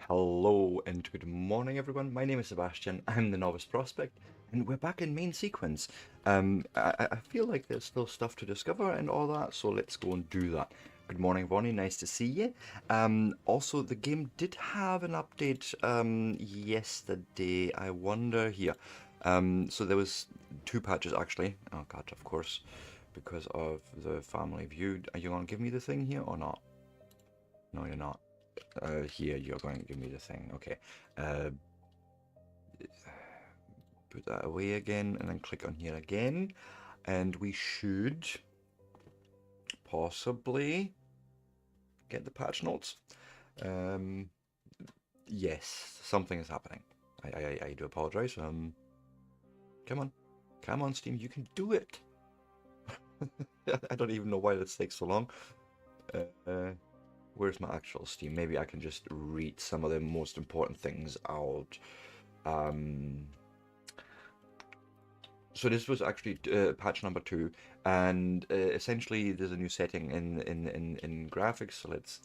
Hello and good morning, everyone. My name is Sebastian. I'm the Novice Prospect, and we're back in main sequence. I feel like there's still stuff to discover and all that, so let's go and do that. Good morning, Bonnie. Nice to see you. Also, the game did have an update yesterday. I wonder here. So there was two patches actually. Oh God, of course, because of the family view. Are you gonna give me the thing here or not? No, you're not. Here you're going to give me the thing. Okay. Uh, put that away again and then click on here again. And we should possibly get the patch notes. Um, yes, something is happening. I do apologize. Come on. Come on, Steam. You can do it. I don't even know why this takes so long. Where's my actual Steam? Maybe I can just read some of the most important things out. So this was actually patch number 2, and essentially there's a new setting in graphics. So let's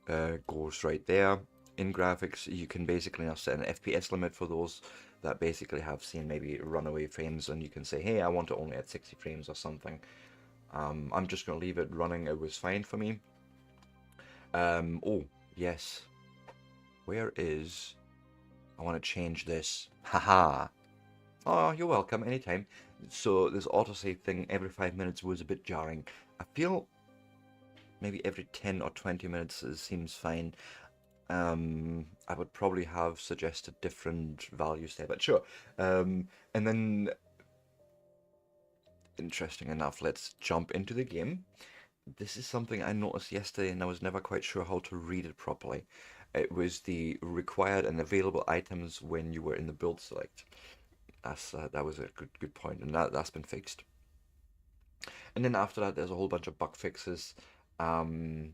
go right there. In graphics, you can basically now set an FPS limit for those that basically have seen maybe runaway frames, and you can say, hey, I want it only at 60 frames or something. I'm just going to leave it running. It was fine for me. Oh, yes. Where is... I want to change this. Haha. Oh, you're welcome, anytime. So this autosave thing every 5 minutes was a bit jarring. I feel maybe every 10 or 20 minutes seems fine. I would probably have suggested different values there, but sure. And then, interesting enough, let's jump into the game. This is something I noticed yesterday and I was never quite sure how to read it properly. It was the required and available items when you were in the build select. That was a good point, and that's been fixed. And then after that, there's a whole bunch of bug fixes. Um,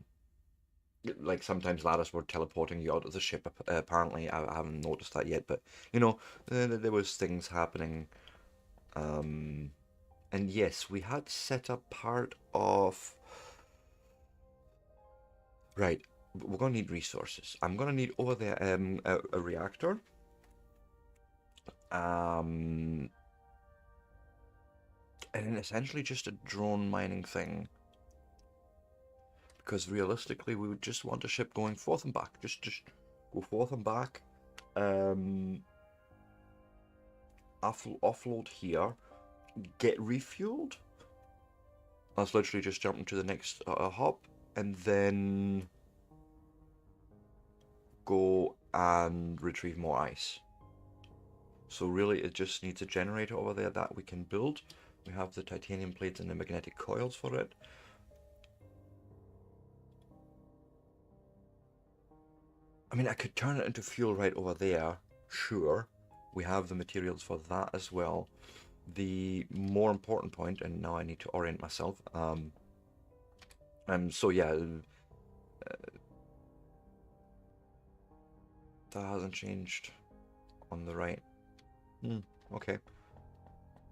like sometimes ladders were teleporting you out of the ship. Apparently, I haven't noticed that yet, but you know, there was things happening. And yes, we had set up part of. Right, we're gonna need resources. I'm gonna need over there a reactor. Um, and then essentially just a drone mining thing. Because realistically, we would just want a ship going forth and back. Just go forth and back. Um, offload here. Get refueled. That's literally just jumping to the next hop, and then go and retrieve more ice. So really, it just needs a generator over there that we can build. We have the titanium plates and the magnetic coils for it. I mean, I could turn it into fuel right over there, sure. We have the materials for that as well. The more important point, and now I need to orient myself. So yeah, that hasn't changed on the right. Okay.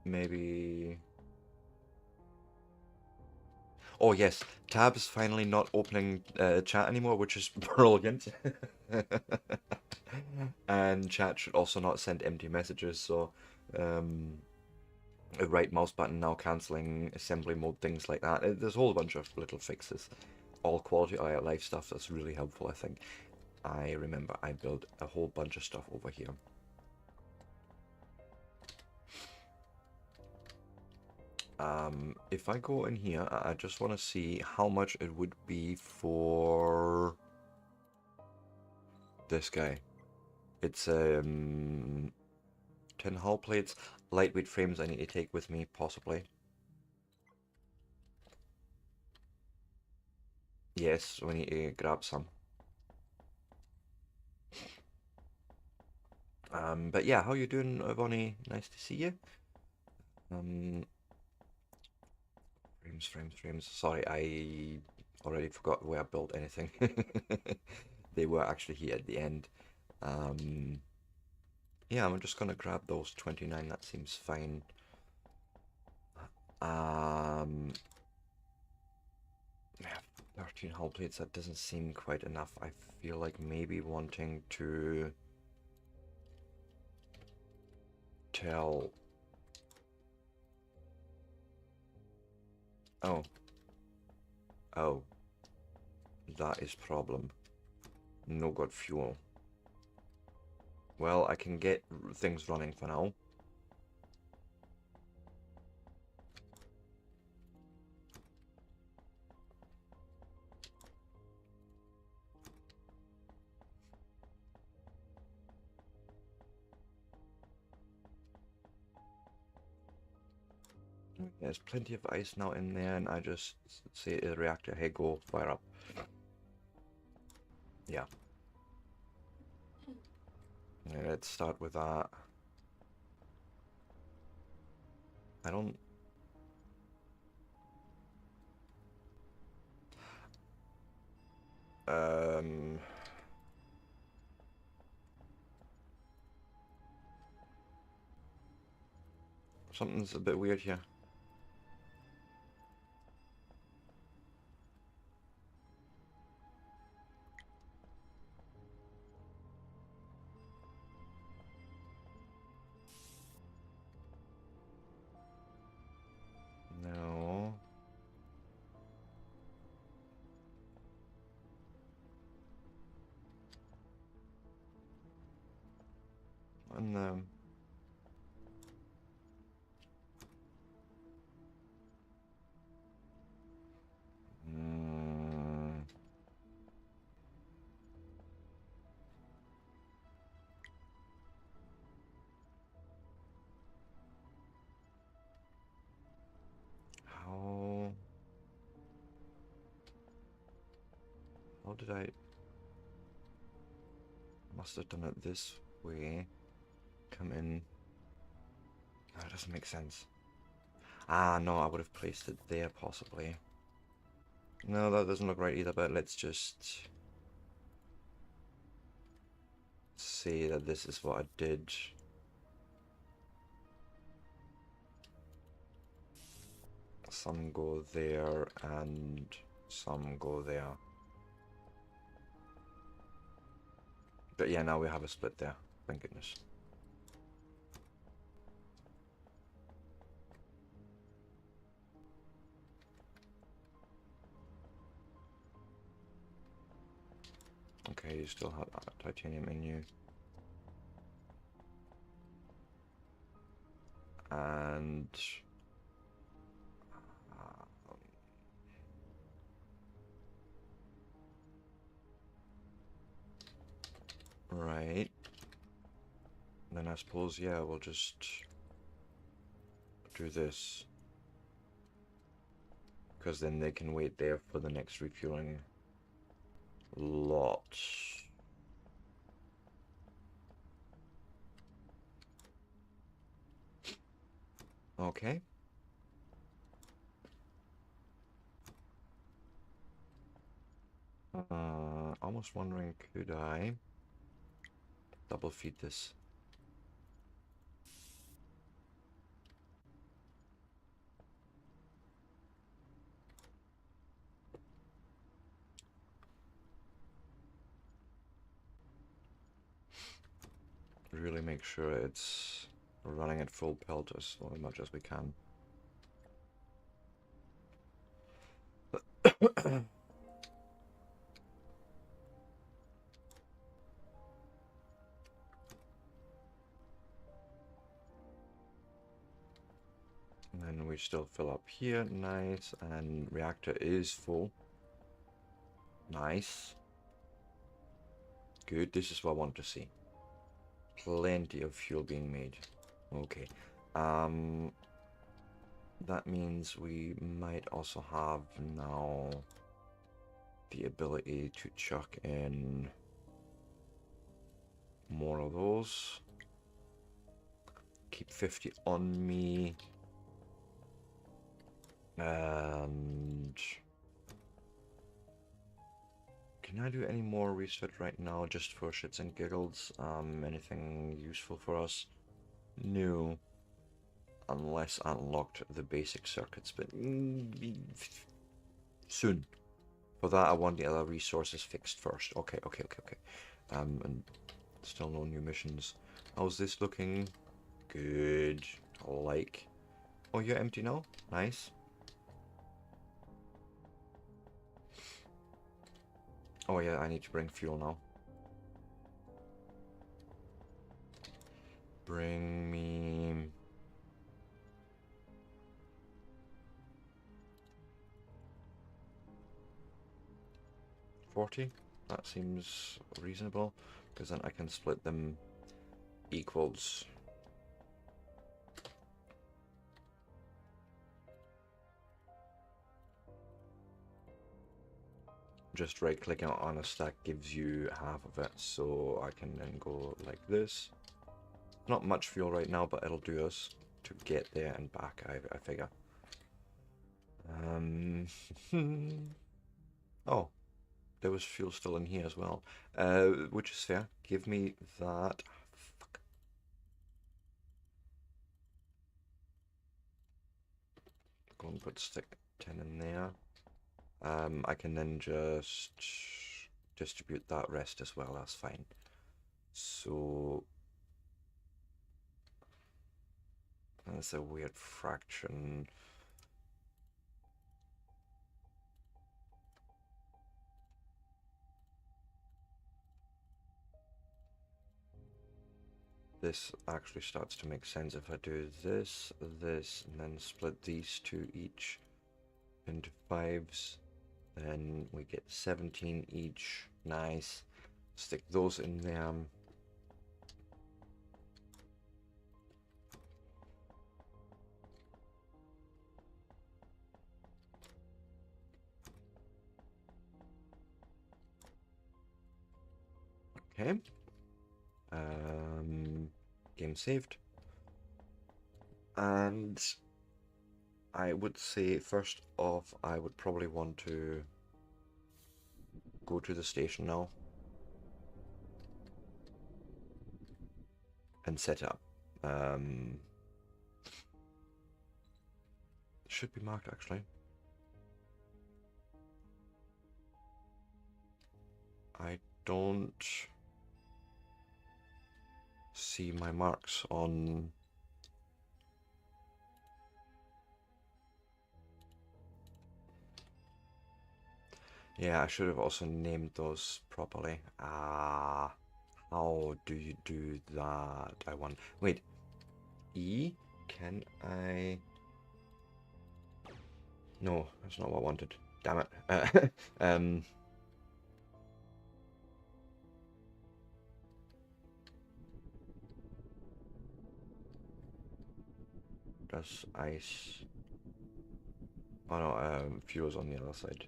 Maybe. Oh yes, tab's finally not opening chat anymore, which is brilliant. And chat should also not send empty messages, so a right mouse button now cancelling assembly mode, things like that. There's a whole bunch of little fixes. All quality of life stuff that's really helpful, I think. I remember I built a whole bunch of stuff over here. If I go in here, I just want to see how much it would be for this guy. It's 10 hull plates, lightweight frames I need to take with me, possibly. Yes, we need to grab some. But yeah, how you doing, Bonnie? Nice to see you. Frames. Sorry, I already forgot where I built anything. They were actually here at the end. Yeah, I'm just gonna grab those 29. That seems fine. 13 hull plates, that doesn't seem quite enough. I feel like maybe wanting to tell... Oh. Oh. That is problem. No got fuel. Well, I can get things running for now. There's plenty of ice now in there, and I just say to the reactor, hey, go, fire up. Yeah. Let's start with that. I don't... Something's a bit weird here. No. And mm, how... How did I... Must have done it this way. Come in. That doesn't make sense. Ah, no, I would have placed it there, possibly. No, that doesn't look right either, but let's just say that this is what I did. Some go there, and some go there. But yeah, now we have a split there. Thank goodness. Okay, you still have titanium in you. And... right. Then I suppose, yeah, we'll just do this. Because then they can wait there for the next refueling lot. Okay. Almost wondering, could I double feed this? Really make sure it's running at full pelt as much as we can. And then we still fill up here, nice, and reactor is full. Nice. Good, this is what I want to see. Plenty of fuel being made. Okay. That means we might also have now the ability to chuck in more of those. Keep 50 on me. And can I do any more research right now just for shits and giggles? Anything useful for us? No. Unless I unlocked the basic circuits, but soon. For that, I want the other resources fixed first. Okay. And still no new missions. How's this looking? Good. Like. Oh, you're empty now? Nice. Oh yeah, I need to bring fuel now. Bring me... 40? That seems reasonable, because then I can split them equals. Just right clicking on a stack gives you half of it, so I can then go like this. Not much fuel right now, but it'll do us to get there and back, I figure. Oh, there was fuel still in here as well, which is fair. Give me that. Fuck. Go and put stick 10 in there. I can then just distribute that rest as well, that's fine. So that's a weird fraction. This actually starts to make sense if I do this, this, and then split these two each into fives. Then we get 17 each. Nice. Stick those in there. Okay. Game saved. And I would say first off, I would probably want to go to the station now and set up. Should be marked actually. I don't see my marks on. Yeah, I should have also named those properly. Ah, how do you do that? I want. Wait, E? Can I? No, that's not what I wanted. Damn it. Does ice? Oh no, fuel's on the other side.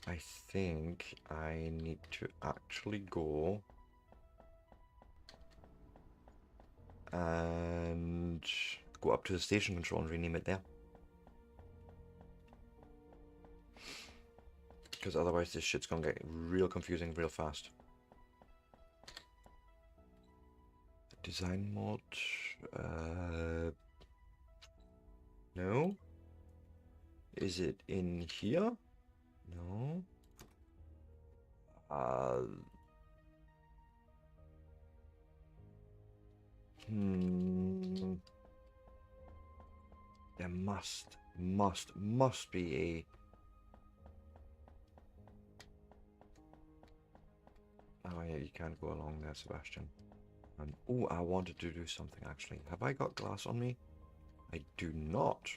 I think I need to actually go and go up to the station control and rename it there. Because otherwise this shit's gonna get real confusing real fast. Design mode, no. Is it in here? No. There must be a. Oh yeah, you can't go along there, Sebastian. Oh, I wanted to do something actually. Have I got glass on me? I do not.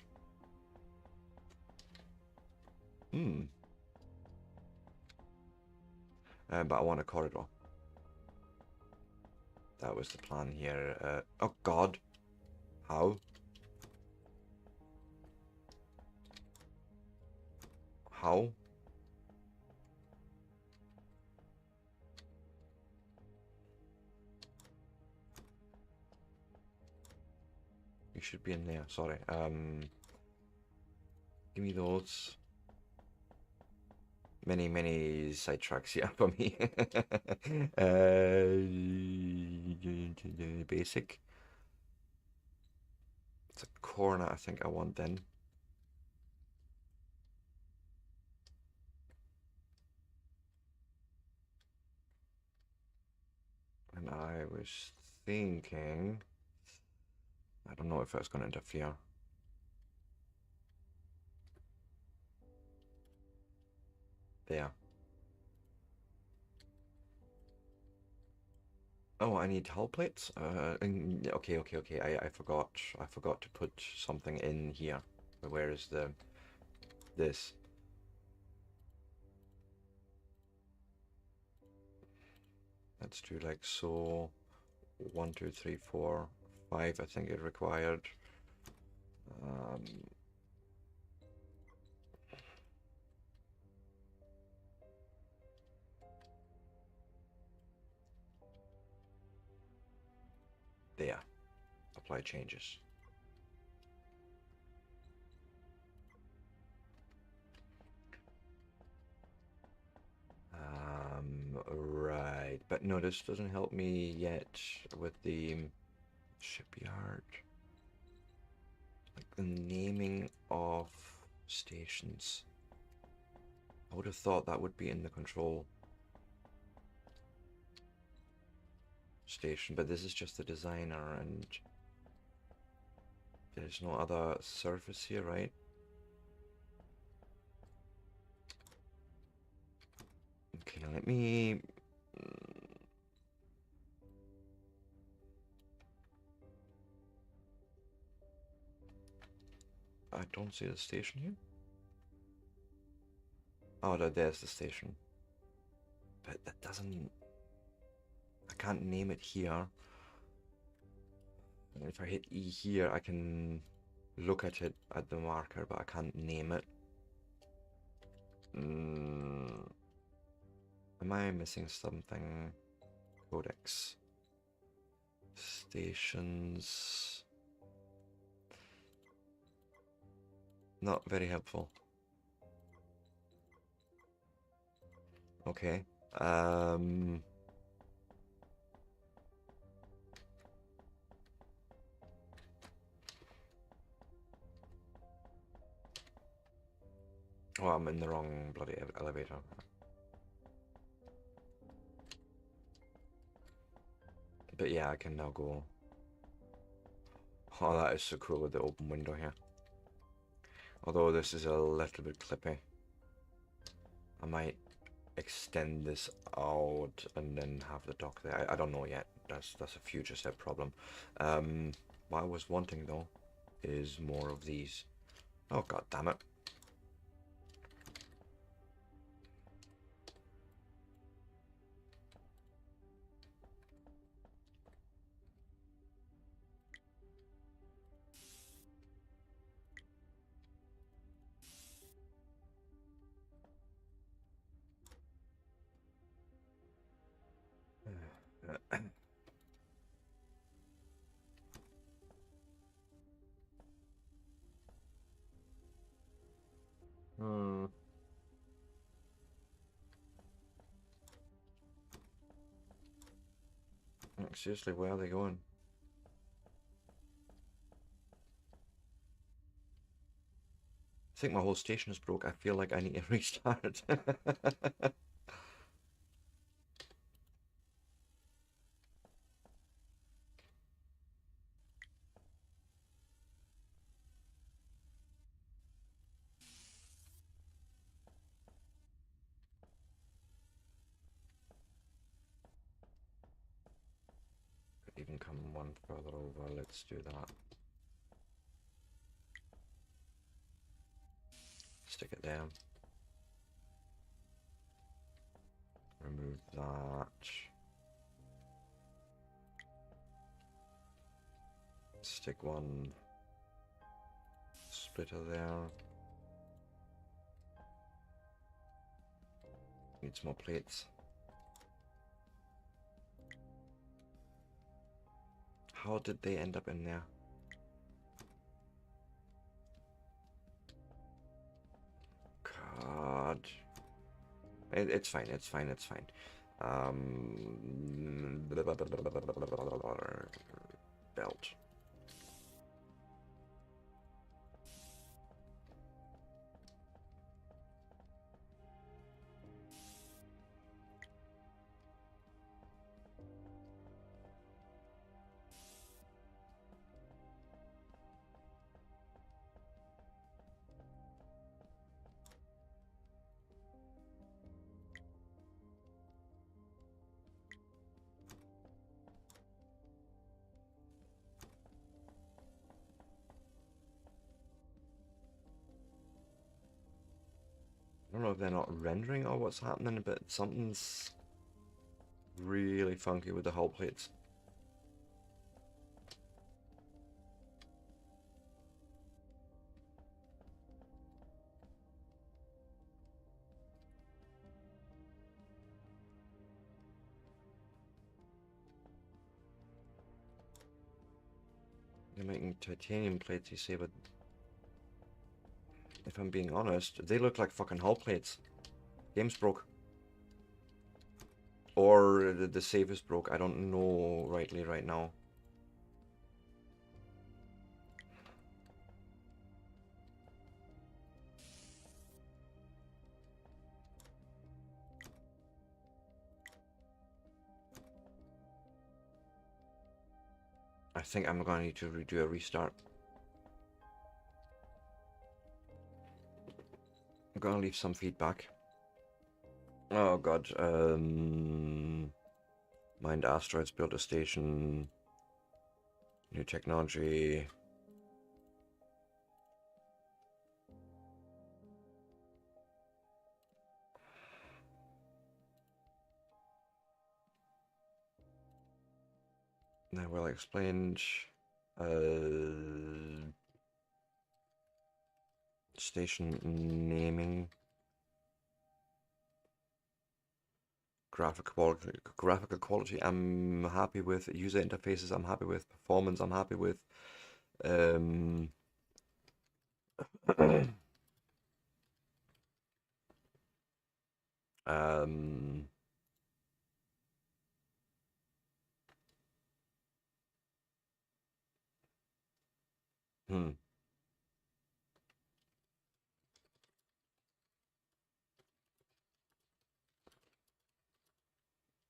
But I want a corridor. That was the plan here. Oh God. How? How? You should be in there, sorry. Give me those. Many sidetracks here for me. basic. It's a corner I think I want then. And I was thinking, I don't know if that's going to interfere. There. Oh, I need hull plates? Okay. I forgot to put something in here. Where is this? Let's do like so. 1, 2, 3, 4, 5, I think it required. There. Apply changes. Right. But no, this doesn't help me yet with the shipyard. Like the naming of stations. I would have thought that would be in the control station, but this is just the designer and there's no other surface here, right? Okay, now let me... I don't see the station here. Oh, there's the station. But that doesn't... I can't name it here. And if I hit E here, I can look at it at the marker, but I can't name it. Am I missing something? Codex. Stations. Not very helpful. Okay. Oh, I'm in the wrong bloody elevator. But yeah, I can now go. Oh, that is so cool with the open window here. Although this is a little bit clippy. I might extend this out and then have the dock there. I don't know yet. That's a future step problem. What I was wanting though is more of these. Oh god damn it. Seriously, where are they going? I think my whole station is broke. I feel like I need to restart. Could even come one further over. Let's do that. Stick it down. Remove that. Stick one splitter there. Need some more plates. How did they end up in there? God. It's fine. Belt. I don't know if they're not rendering or what's happening, but something's really funky with the hull plates. They're making titanium plates, you say, but if I'm being honest, they look like fucking hull plates. Game's broke. Or the save is broke. I don't know rightly right now. I think I'm going to need to redo a restart. I'm going to leave some feedback. Oh god. Mind asteroids, build a station. New technology. Now well explained. Station naming. Graphical quality I'm happy with. User interfaces I'm happy with. Performance I'm happy with. um, hmm.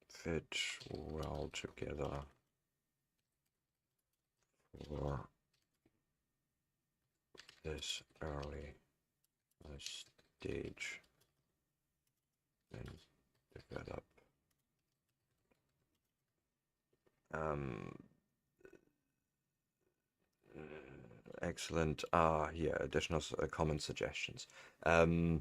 Fit well together for this early stage and develop. Excellent. Here, additional comment suggestions. After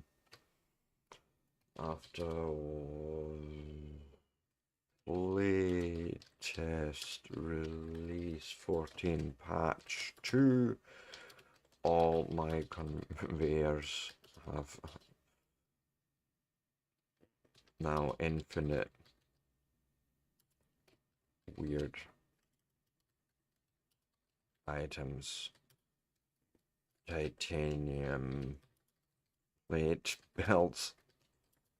Playtest release 14 patch 2, all my conveyors have now infinite weird items. Titanium plate belts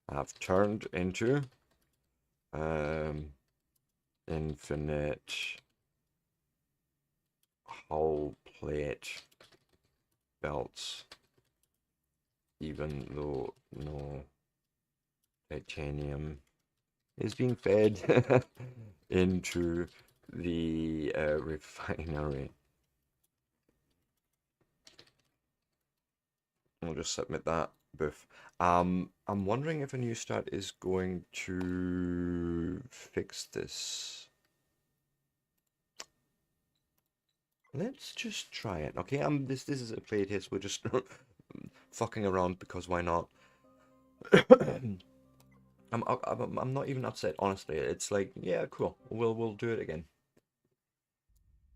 have turned into infinite hull plate belts, even though no titanium is being fed into the refinery. I'll just submit that. Boof. I'm wondering if a new start is going to fix this. Let's just try it. Okay, this is a playtest. We're just fucking around because why not? I'm not even upset, honestly. It's like, yeah, cool. We'll do it again.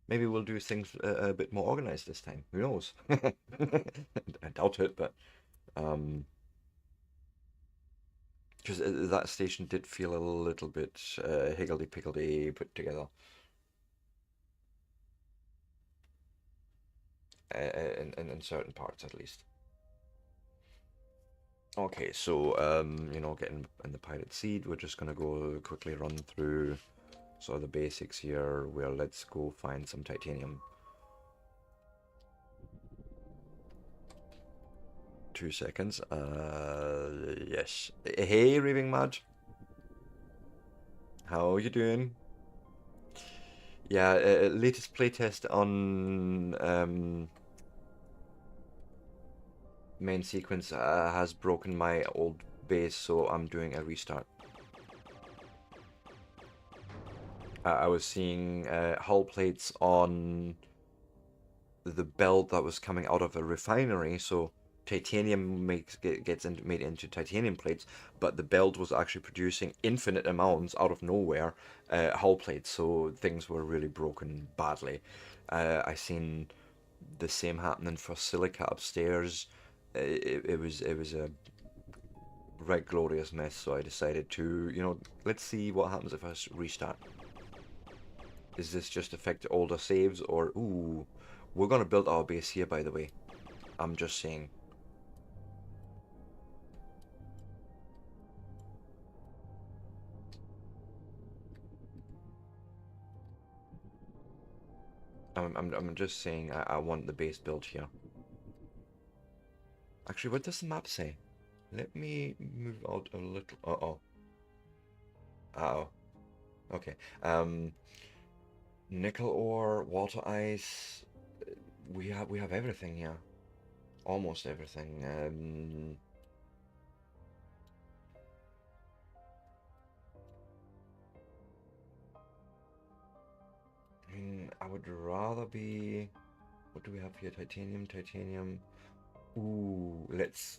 Maybe we'll do things a bit more organized this time. Who knows? I doubt it, but because that station did feel a little bit higgledy-piggledy put together. In certain parts, at least. Okay, so getting in the pirate seed, we're just gonna go quickly run through sort of the basics here. Well, let's go find some titanium. 2 seconds. Yes. Hey, Raving Mad. How you doing? Yeah, latest playtest on main sequence has broken my old base, so I'm doing a restart. I was seeing hull plates on the build that was coming out of a refinery, so titanium gets made into titanium plates, but the build was actually producing infinite amounts out of nowhere hull plates, so things were really broken badly. I seen the same happening for silica upstairs. It was a right glorious mess, so I decided to, let's see what happens if I restart. Is this just affect older saves, or ooh, we're gonna build our base here, by the way. I'm just saying. I'm just saying I want the base built here. Actually, what does the map say? Let me move out a little. Uh-oh. Uh-oh. Okay. Nickel ore, water ice. We have everything here. Almost everything. I mean, I would rather be. What do we have here? Titanium, titanium. Ooh, let's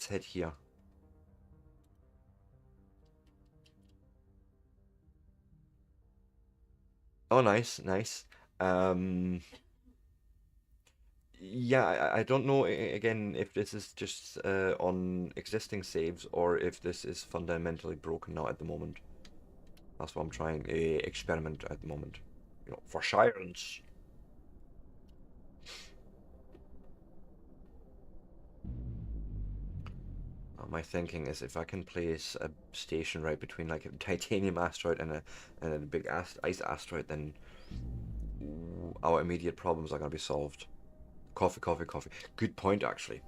head here. Oh, nice, nice. Um, yeah, I don't know again if this is just on existing saves or if this is fundamentally broken now at the moment. That's what I'm trying to experiment at the moment. For science. My thinking is if I can place a station right between like a titanium asteroid and a big ice asteroid, then our immediate problems are gonna be solved. Coffee, coffee, coffee. Good point, actually.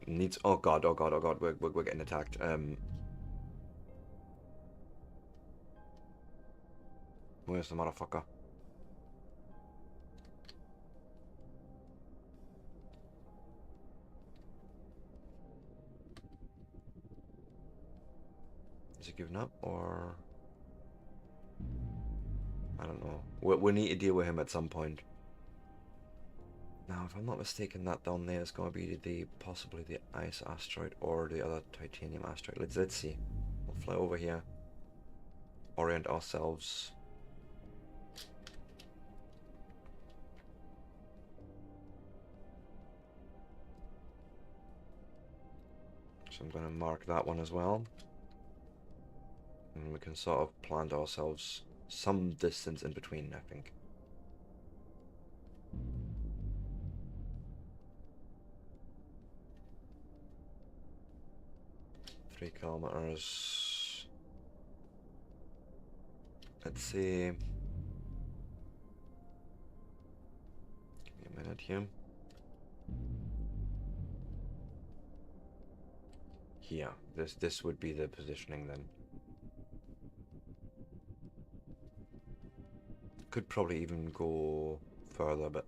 Needs. Oh god, oh god, oh god. We're getting attacked. Where's the motherfucker? Is he giving up or I don't know. We need to deal with him at some point. Now, if I'm not mistaken, that down there is going to be the possibly the ice asteroid or the other titanium asteroid. Let's see. We'll fly over here. Orient ourselves. So I'm going to mark that one as well. And we can sort of plant ourselves some distance in between, I think. Three kilometers. Let's see. Give me a minute here. Here. This would be the positioning then. Could probably even go further, but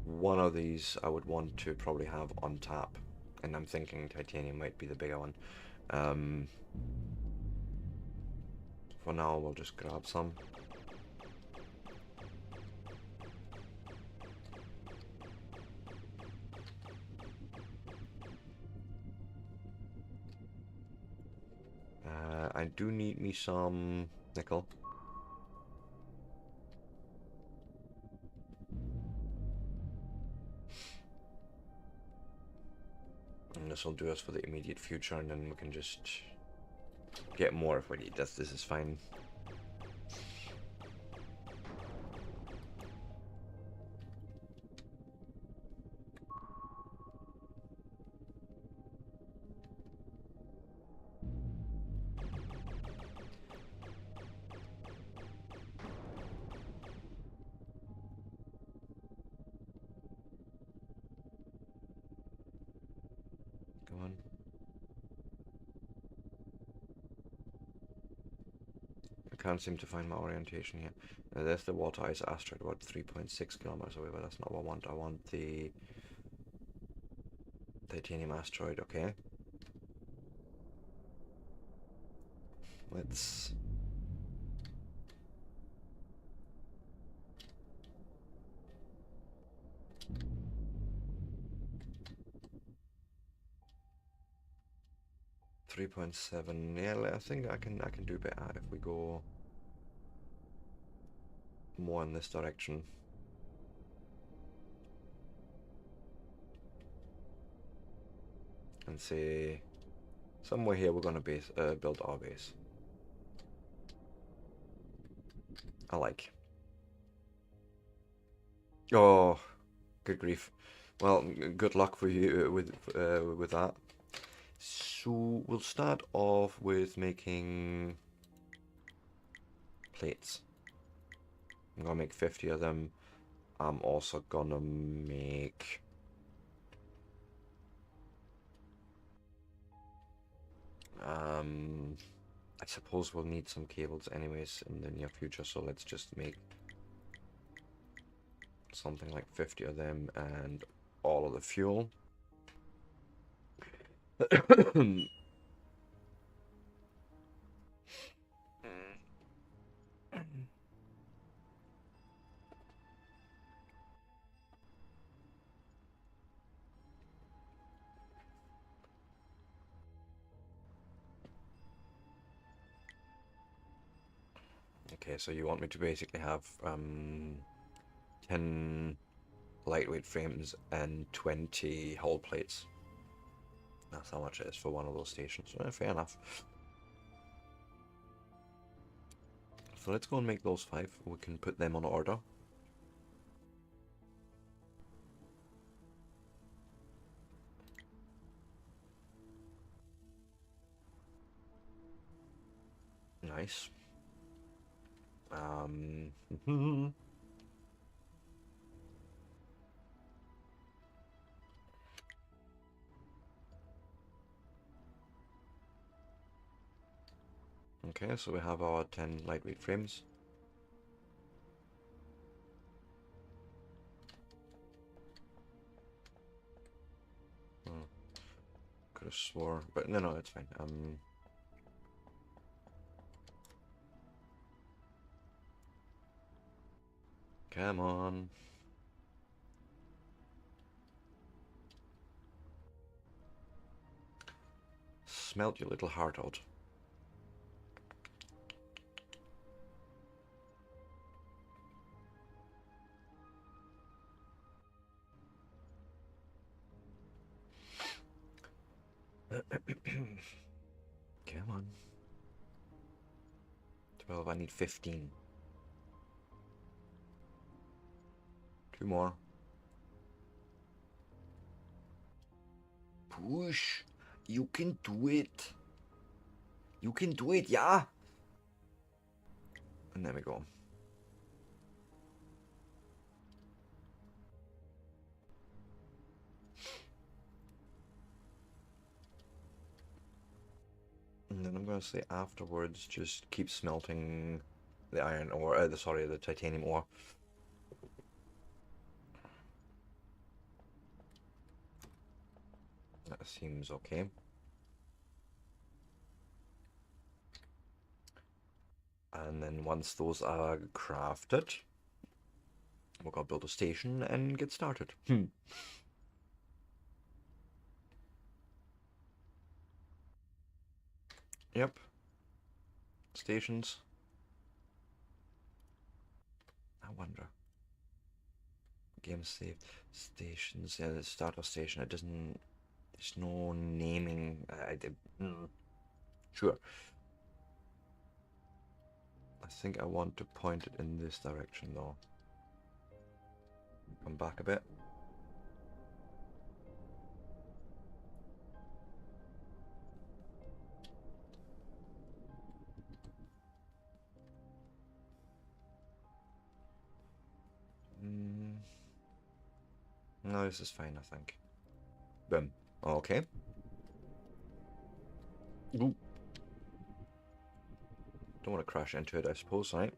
one of these I would want to probably have on tap, and I'm thinking titanium might be the bigger one. For now, we'll just grab some. I do need me some nickel. And this will do us for the immediate future, and then we can just get more if we need. This is fine. can't seem to find my orientation here. There's the water ice asteroid, about 3.6 kilometers away, but that's not what I want. I want the titanium asteroid, okay. Let's... 3.7. Yeah, I think I can do better if we go more in this direction. And say somewhere here we're gonna build our base. I like. Oh, good grief. Well, good luck for you with that. So we'll start off with making plates. I'm gonna make 50 of them. I'm also gonna make I suppose we'll need some cables anyways in the near future, so let's just make something like 50 of them and all of the fuel. Okay, so you want me to basically have 10 lightweight frames and 20 hull plates. That's how much it is for one of those stations. Fair enough. So let's go and make those 5. We can put them on order. Nice. Okay, so we have our 10 lightweight frames. Could have swore, but no, it's fine. Come on. Smelt your little heart out. Come on. 12, I need 15. 2 more. Push. You can do it. You can do it, yeah. And there we go. And then I'm going to say afterwards, just keep smelting the iron ore, the titanium ore. That seems okay. And then once those are crafted, we're gonna build a station and get started. Yep. Stations. I wonder. Game save. Stations. Yeah, the starter station. It doesn't. There's no naming. Sure. I think I want to point it in this direction though. Come back a bit. No, this is fine, I think. Boom. Okay. Ooh. don't want to crash into it, I suppose, right?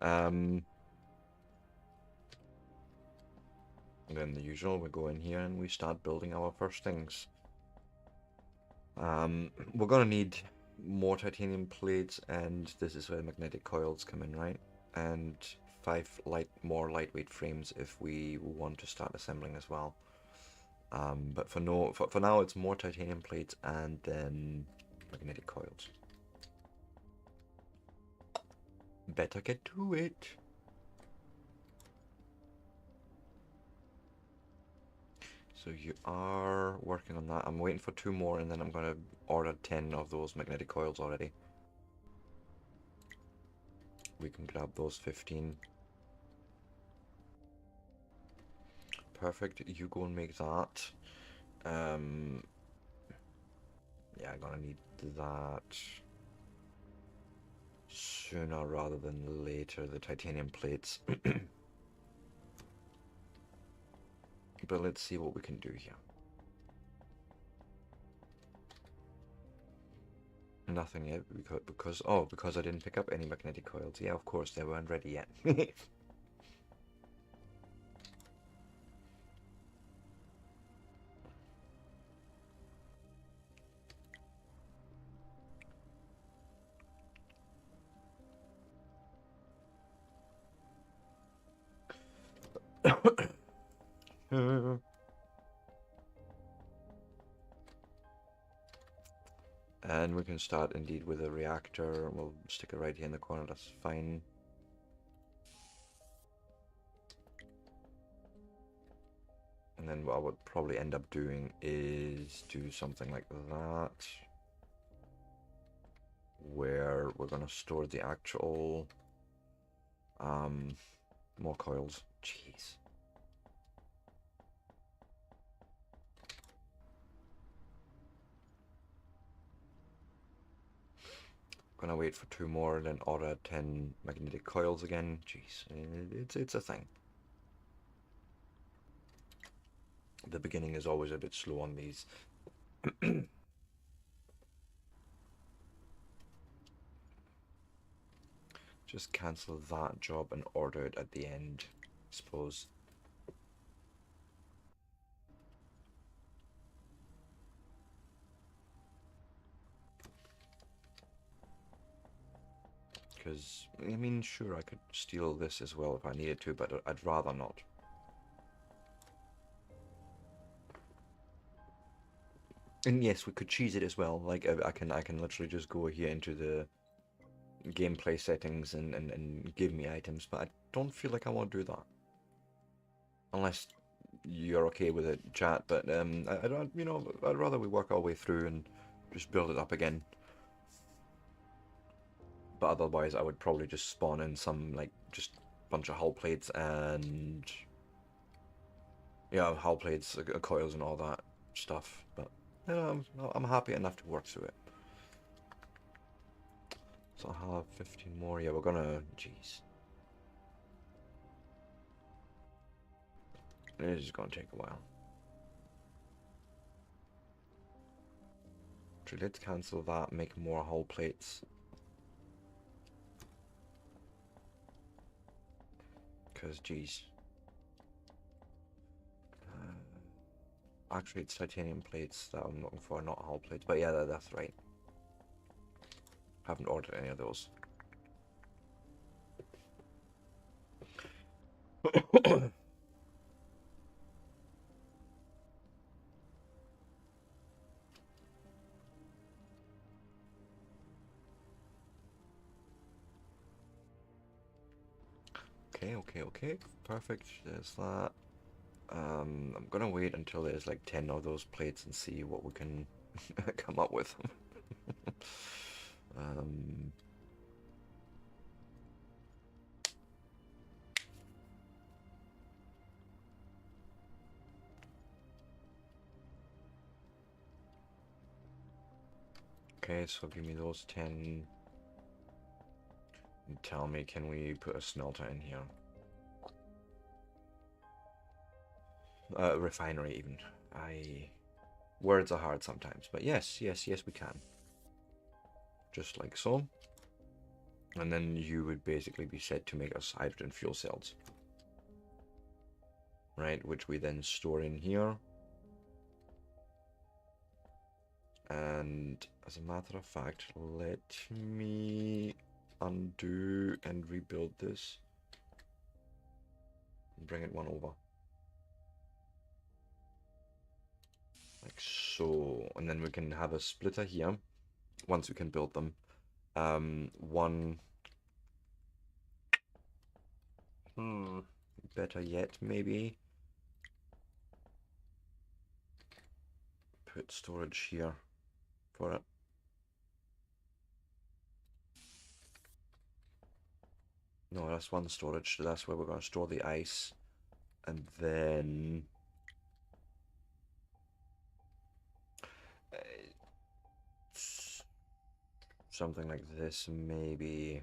And then the usual, we go in here and we start building our first things. We're gonna need more titanium plates, and this is where magnetic coils come in, right? And 5 more lightweight frames if we want to start assembling as well. But for now, it's more titanium plates and then magnetic coils. Better get to it. So you are working on that. I'm waiting for 2 more, and then I'm gonna order 10 of those magnetic coils already. We can grab those 15. Perfect. You go and make that. Yeah, I'm gonna need that sooner rather than later, the titanium plates. But let's see what we can do here. Nothing yet, because I didn't pick up any magnetic coils. Yeah, of course, they weren't ready yet. And we can start indeed with a reactor. We'll stick it right here in the corner, that's fine. And then what I would probably end up doing is do something like that, where we're going to store the actual more coils. Jeez. Gonna wait for 2 more and then order 10 magnetic coils again. Jeez, it's a thing. The beginning is always a bit slow on these. Just cancel that job and order it at the end, I suppose. Because, I mean, sure, I could steal this as well if I needed to, but I'd rather not. And yes, we could cheese it as well. Like, I can literally just go here into the gameplay settings and give me items, but I don't feel like I want to do that. Unless you're okay with it, chat, but I don't, you know, I'd rather we work our way through and just build it up again. But otherwise, I would probably just spawn in some, like, just bunch of hull plates and... yeah, hull plates, coils and all that stuff. But, you know, I'm happy enough to work through it. So I'll have 15 more. Yeah, we're gonna... jeez. This is gonna take a while. So let's cancel that, make more hull plates. Because, geez. Actually, it's titanium plates that I'm looking for, not hull plates. But yeah, that's right. Haven't ordered any of those. Okay. Perfect. There's that. I'm gonna wait until there's like 10 of those plates and see what we can come up with. Okay, so give me those 10. And tell me, can we put a smelter in here? Refinery even. Words are hard sometimes, but yes, we can. Just like so. And then you would basically be set to make us hydrogen fuel cells. Right, which we then store in here. And as a matter of fact, let me undo and rebuild this. And bring it one over. Like so. And then we can have a splitter here. Once we can build them. One... better yet, maybe. Put storage here for it. No, that's one storage. So that's where we're going to store the ice. And then... something like this, maybe.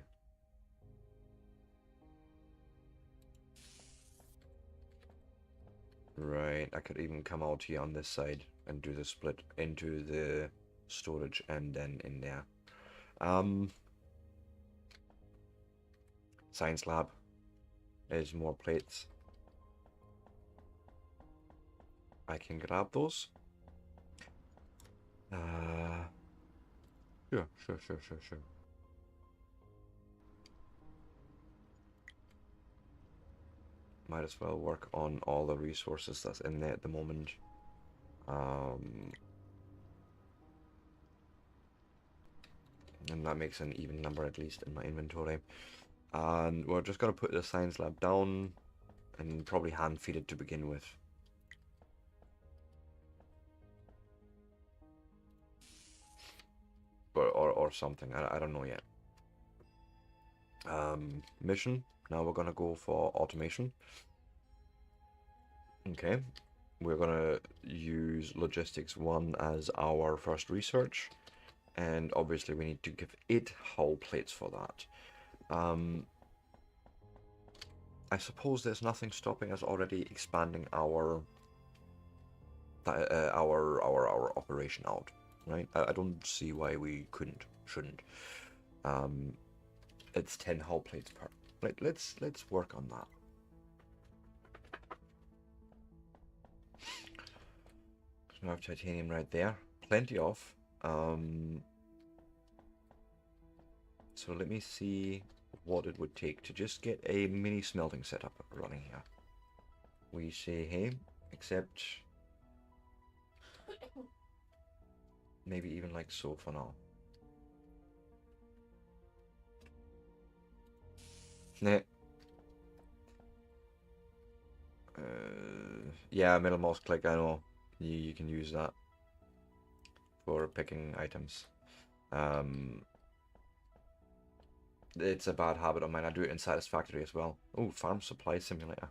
Right, I could even come out here on this side and do the split into the storage and then in there. Science lab is more plates. I can grab those. Sure. Might as well work on all the resources that's in there at the moment. And that makes an even number at least in my inventory. And we're just going to put the science lab down and probably hand feed it to begin with. Or something, I don't know yet. Mission, now we're going to go for automation. Okay, we're going to use logistics 1 as our first research. And obviously we need to give it hull plates for that. I suppose there's nothing stopping us already expanding our operation out, right? I don't see why we shouldn't. It's 10 hull plates per. Like, let's work on that. So we have titanium right there, plenty of. So let me see what it would take to just get a mini smelting setup running here. We say, hey, except maybe even like so for now. Nah. Yeah, middle mouse click, I know. You can use that for picking items. It's a bad habit of mine. I do it in Satisfactory as well. Oh, Farm Supply Simulator.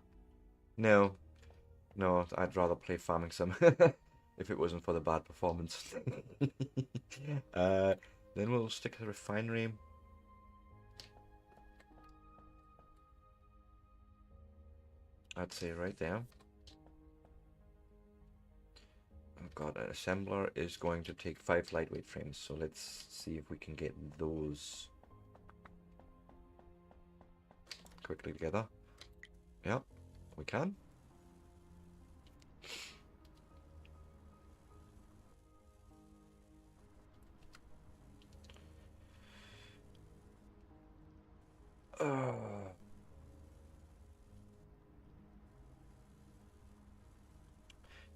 No, I'd rather play Farming Sim if it wasn't for the bad performance. Then we'll stick to the refinery. I'd say right there. Oh god, an assembler is going to take 5 lightweight frames, so let's see if we can get those quickly together. Yeah, we can.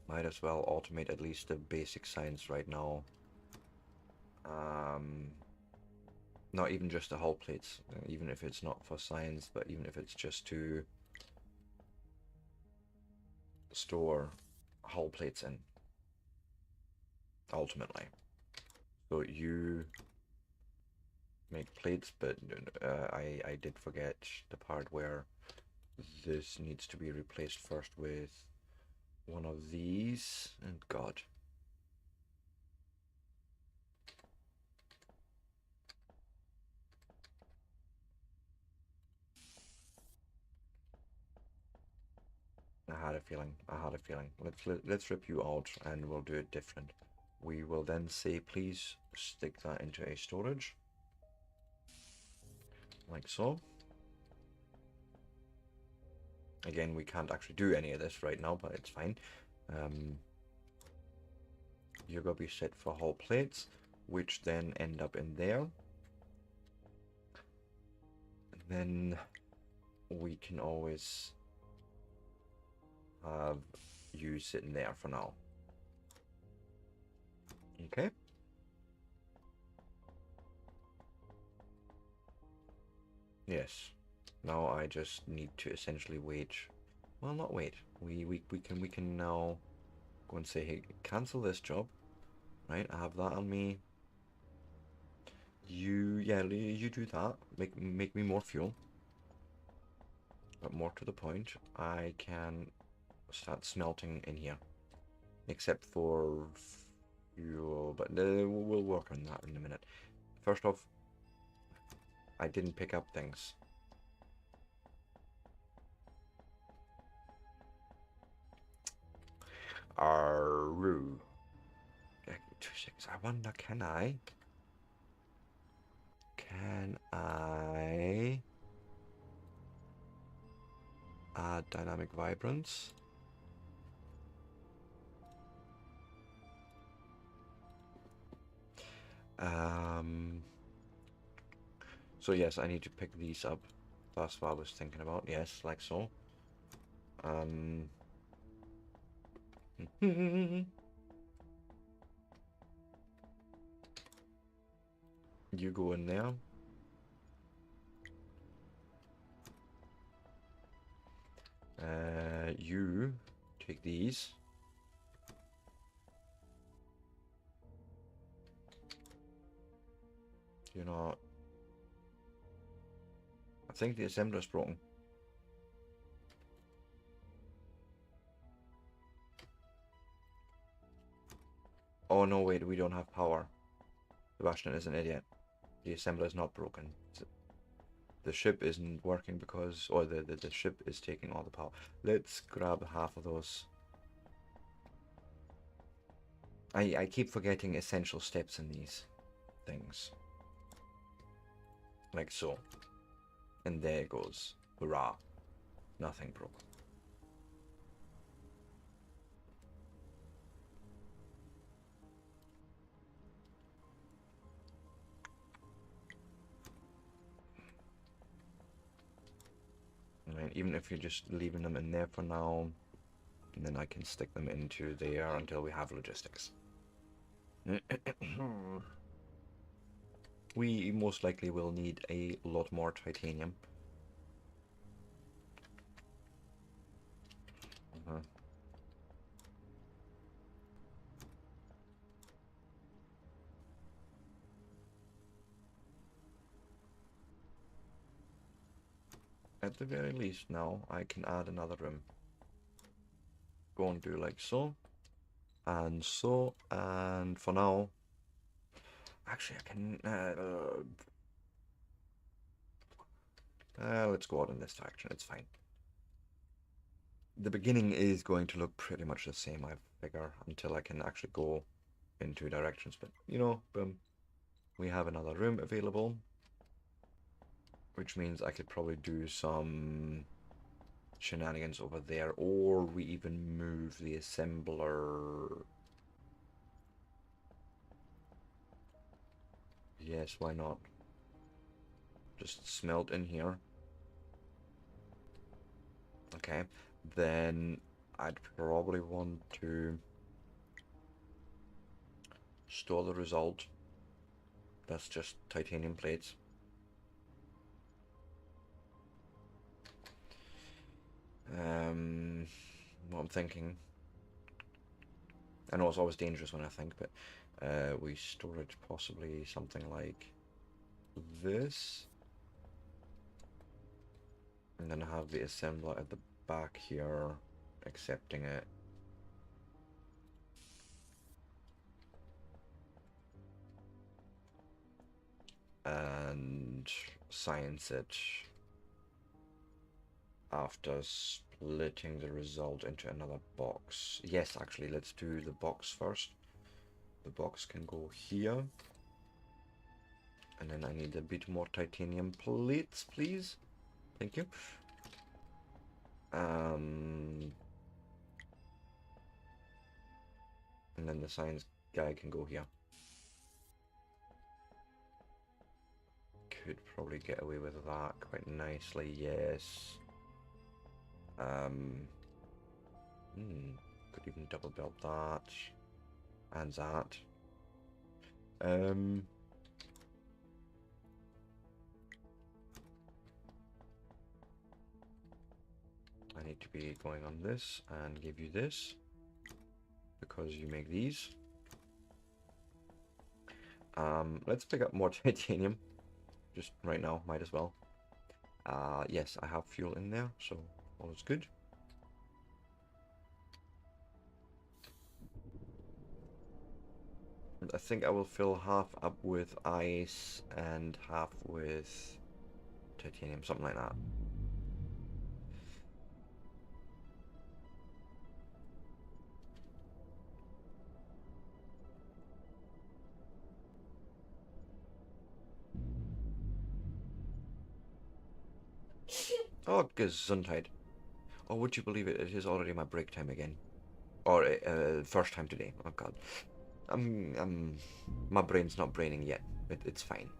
Might as well automate at least the basic science right now. Not even just the hull plates, even if it's not for science, but even if it's just to store hull plates in, ultimately. So you make plates, but I did forget the part where this needs to be replaced first with one of these, and god. I had a feeling. Let's rip you out and we'll do it different. We will then say please stick that into a storage. like so. Again, we can't actually do any of this right now, but it's fine. You're going to be set for hull plates, which then end up in there. And then we can always have you sitting there for now. Okay. Yes. Now I just need to essentially wait. Well, not wait. We can now go and say, hey, cancel this job. Right, I have that on me. You do that. Make me more fuel. But more to the point, I can start smelting in here. Except for fuel, but we'll work on that in a minute. First off, I didn't pick up things. Arroo. 2 seconds. I wonder, can I add dynamic vibrance? So yes, I need to pick these up. That's what I was thinking about. Yes, like so. You go in there. You take these. You're not. I think the assembler's broken. Oh no, wait, we don't have power. Sebastian is an idiot. The assembler is not broken. The ship isn't working because, or the ship is taking all the power. Let's grab half of those. I keep forgetting essential steps in these things. Like so. And there it goes. Hurrah. Nothing broke. Right, even if you're just leaving them in there for now, and then I can stick them into there until we have logistics. We most likely will need a lot more titanium. At the very least now, I can add another room. Go and do like so. And so, and for now, actually I can, let's go out in this direction, it's fine. The beginning is going to look pretty much the same, I figure, until I can actually go in 2 directions, but you know, boom. We have another room available, which means I could probably do some shenanigans over there, or we even move the assembler. Yes, why not? Just smelt in here. Okay, then I'd probably want to store the result. That's just titanium plates. What I'm thinking, I know it's always dangerous when I think, but we store it possibly something like this, and then have the assembler at the back here accepting it. And science it after splitting the result into another box. Yes, actually, let's do the box first. The box can go here. And then I need a bit more titanium plates, please. Thank you. And then the science guy can go here. Could probably get away with that quite nicely, yes. Could even double build that. And that. I need to be going on this and give you this because you make these. Let's pick up more titanium just right now, might as well. Yes, I have fuel in there, so all is good. I think I will fill half up with ice and half with titanium, something like that. Oh, Gesundheit. Oh, would you believe it? It is already my break time again. Or first time today. Oh god. My brain's not braining yet. It's fine.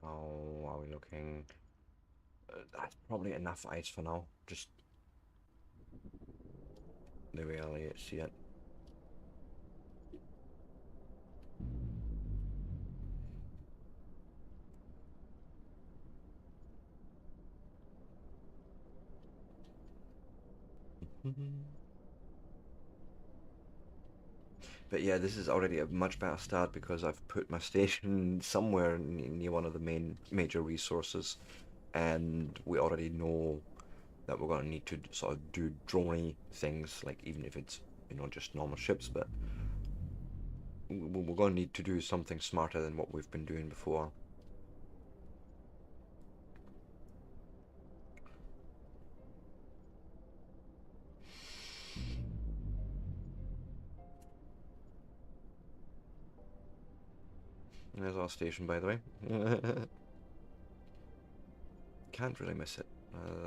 How are we looking? That's probably enough ice for now. Just the way I see it. But yeah, this is already a much better start because I've put my station somewhere near one of the major resources, and we already know that we're going to need to sort of do droney things, like even if it's, you know, just normal ships, but we're going to need to do something smarter than what we've been doing before. There's our station, by the way. Can't really miss it.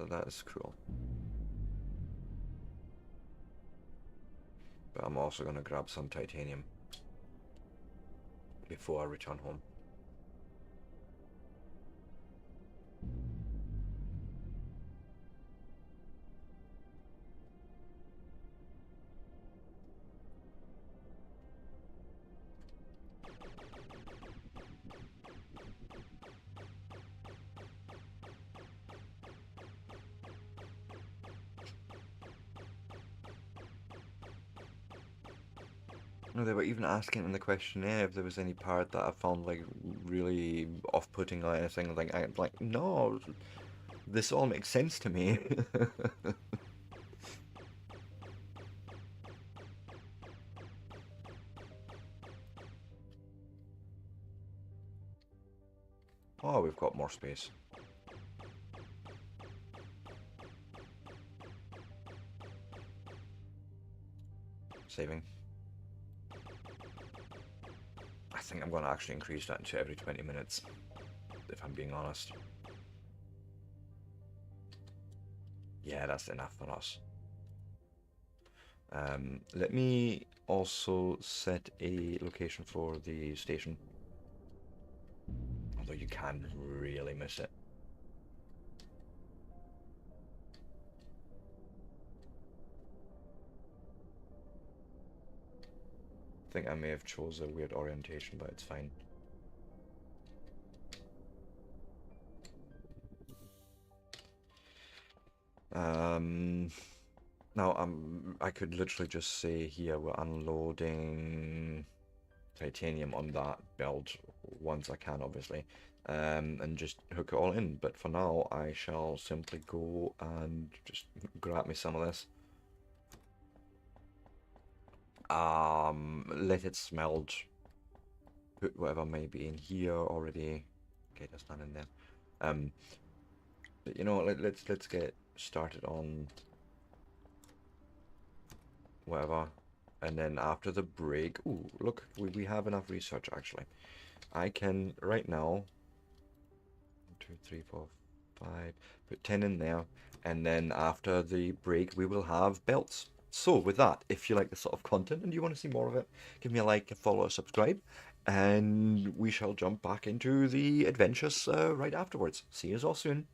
That is cool. But I'm also going to grab some titanium before I return home. No, they were even asking in the questionnaire if there was any part that I found like really off-putting or anything. Like I'm like, no, this all makes sense to me. Oh, we've got more space. Saving. I think I'm going to actually increase that to every 20 minutes, if I'm being honest. Yeah, that's enough for us. Let me also set a location for the station. Although you can really miss it. think I may have chose a weird orientation, but it's fine. Um, Now, I could literally just say here we're unloading titanium on that build once I can, obviously, and just hook it all in. But for now, I shall simply go and just grab me some of this. Let it smelt. Put whatever may be in here already. Okay, there's none in there. Um, but you know, let's get started on whatever. And then after the break, ooh, look, we have enough research actually. I can right now, 1, 2, 3, 4, 5, put 10 in there, and then after the break we will have belts. So with that, if you like this sort of content and you want to see more of it, give me a like, a follow, a subscribe, and we shall jump back into the adventures right afterwards. See you all soon.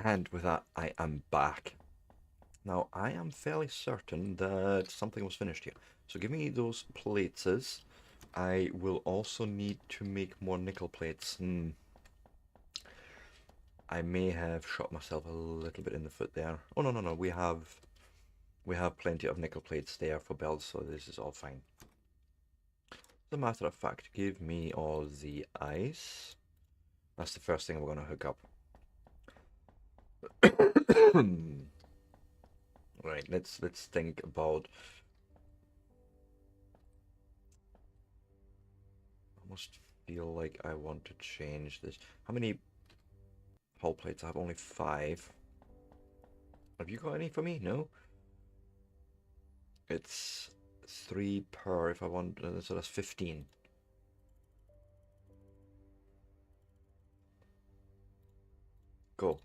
And with that, I am back. Now, I am fairly certain that something was finished here. So give me those plates. I will also need to make more nickel plates. I may have shot myself a little bit in the foot there. Oh no, no, no, we have plenty of nickel plates there for belts, so this is all fine. As a matter of fact, give me all the ice. That's the first thing we're gonna hook up. Right, let's think about. I almost feel like I want to change this. How many hull plates. I have only 5. Have you got any for me? No? It's 3 per if I want, so that's 15. Go.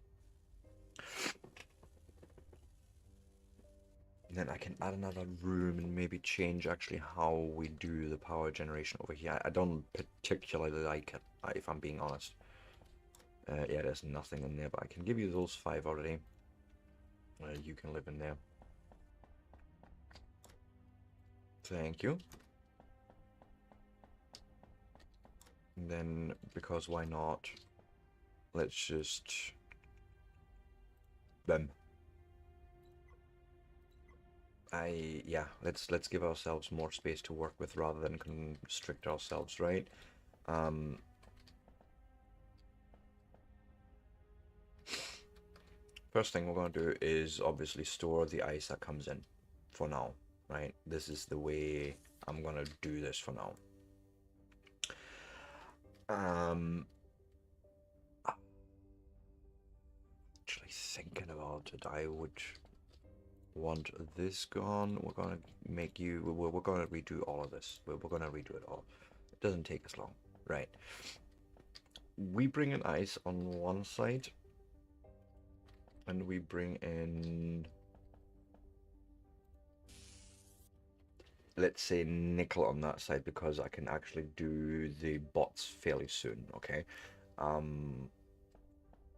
And then I can add another room and maybe change actually how we do the power generation over here. I don't particularly like it, if I'm being honest. Yeah, there's nothing in there, but I can give you those 5 already. You can live in there. Thank you. And then, because why not? Let's just... Bam. Yeah, let's give ourselves more space to work with rather than constrict ourselves, right? First thing we're going to do is obviously store the ice that comes in for now, right? This is the way I'm going to do this for now. Actually thinking about it, I would want this gone. We're going to make you, we're going to redo all of this. We're going to redo it all. It doesn't take us long, right? We bring in ice on one side, and we bring in, let's say, nickel on that side, because I can actually do the bots fairly soon, okay?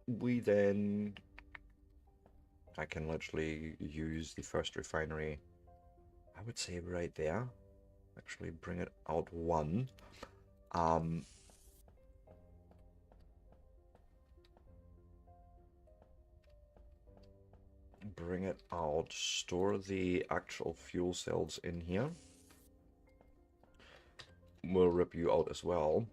We then, I can literally use the first refinery, I would say right there. Actually bring it out 1. Bring it out, store the actual fuel cells in here. We'll rip you out as well.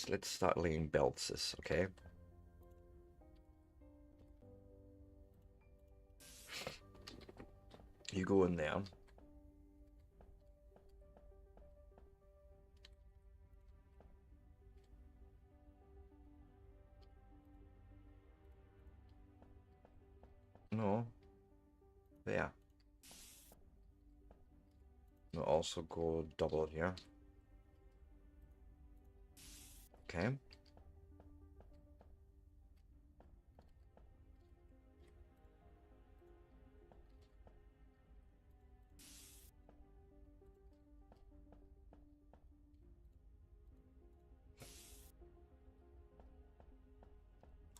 Let's start laying belts, okay? You go in there. No. There. We'll also go double here. Okay.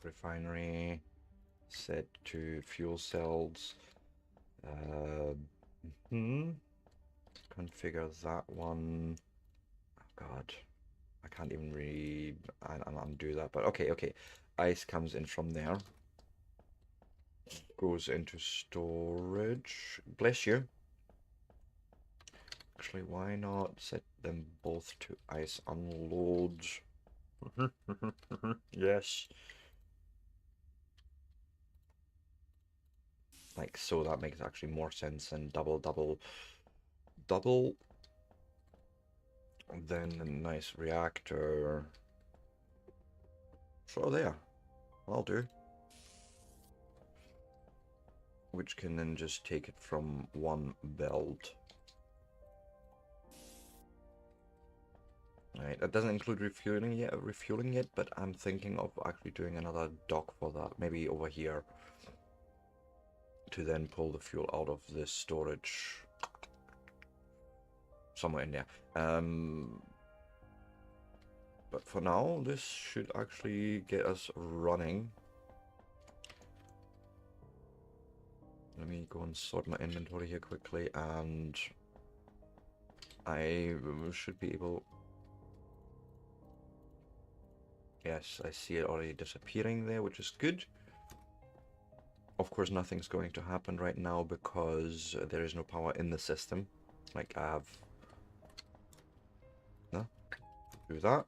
Refinery set to fuel cells. Configure that one. Oh God, I can't even really undo that. But okay. Ice comes in from there. Goes into storage. Bless you. Actually, why not set them both to ice unload? Yes. Like so, that makes actually more sense than double. Then a nice reactor. So there, I'll do. Which can then just take it from one belt. Right, that doesn't include refueling yet, but I'm thinking of actually doing another dock for that, maybe over here, to then pull the fuel out of this storage somewhere in there. But for now, this should actually get us running. Let me go and sort my inventory here quickly, and I should be able... Yes, I see it already disappearing there, which is good. Of course, nothing's going to happen right now because there is no power in the system. Like, I have... No? Do that.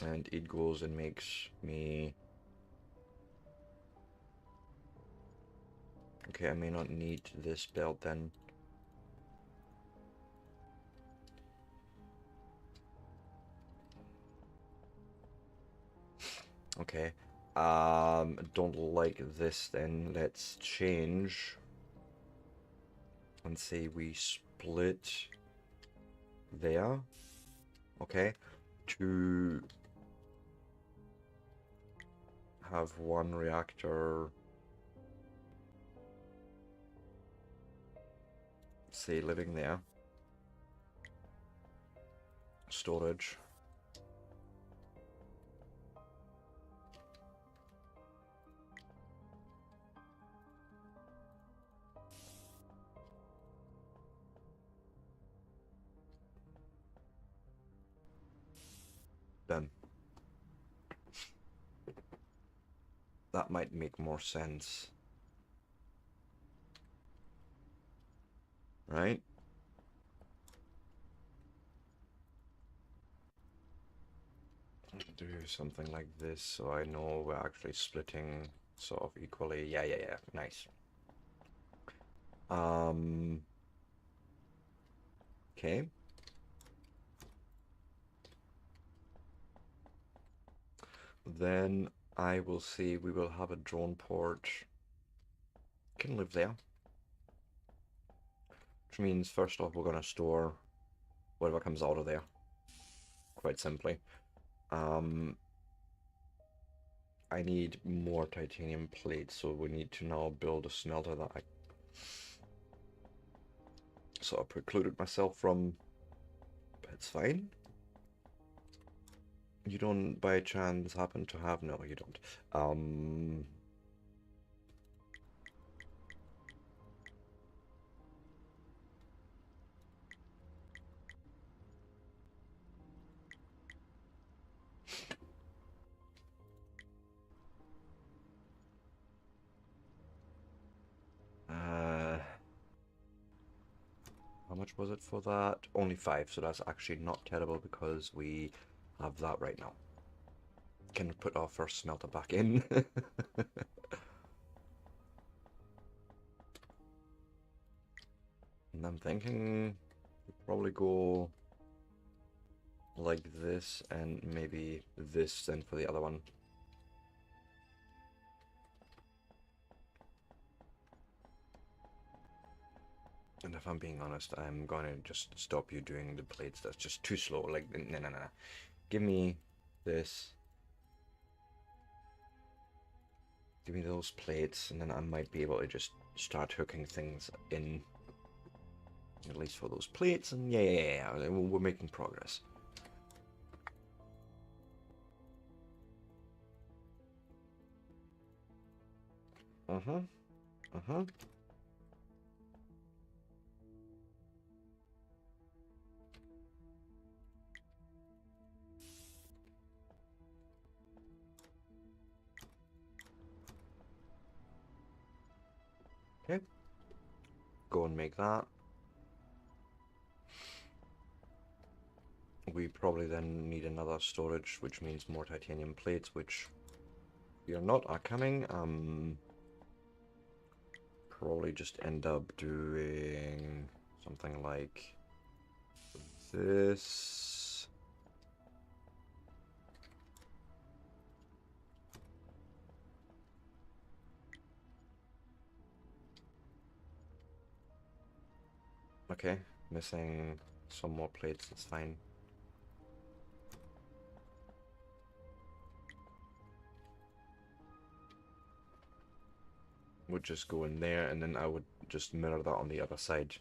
And it goes and makes me... Okay, I may not need this belt then. Okay. Don't like this then. Let's change and say we split there. Okay. To have one reactor, say, living there. Storage. Done. That might make more sense. Right? Do something like this so I know we're actually splitting sort of equally. Yeah, yeah, yeah. Nice. Okay. Then I will say we will have a drone port. Can live there. Which means first off we're gonna store whatever comes out of there. Quite simply. I need more titanium plates, so we need to now build a smelter that I sort of precluded myself from, but it's fine. You don't by chance happen to have... No, you don't. How much was it for that? Only 5, so that's actually not terrible because we have that right now. Can put our first smelter back in. And I'm thinking we probably go like this and maybe this then for the other one. And if I'm being honest, I'm going to just stop you doing the plates. That's just too slow. Like, no, no, no. Give me this. Give me those plates, and then I might be able to just start hooking things in. At least for those plates, and yeah. We're making progress. Okay. Go and make that. We probably then need another storage, which means more titanium plates, which we are not are coming. Probably just end up doing something like this. Okay, missing some more plates, that's fine. Would just go in there, and then I would just mirror that on the other side.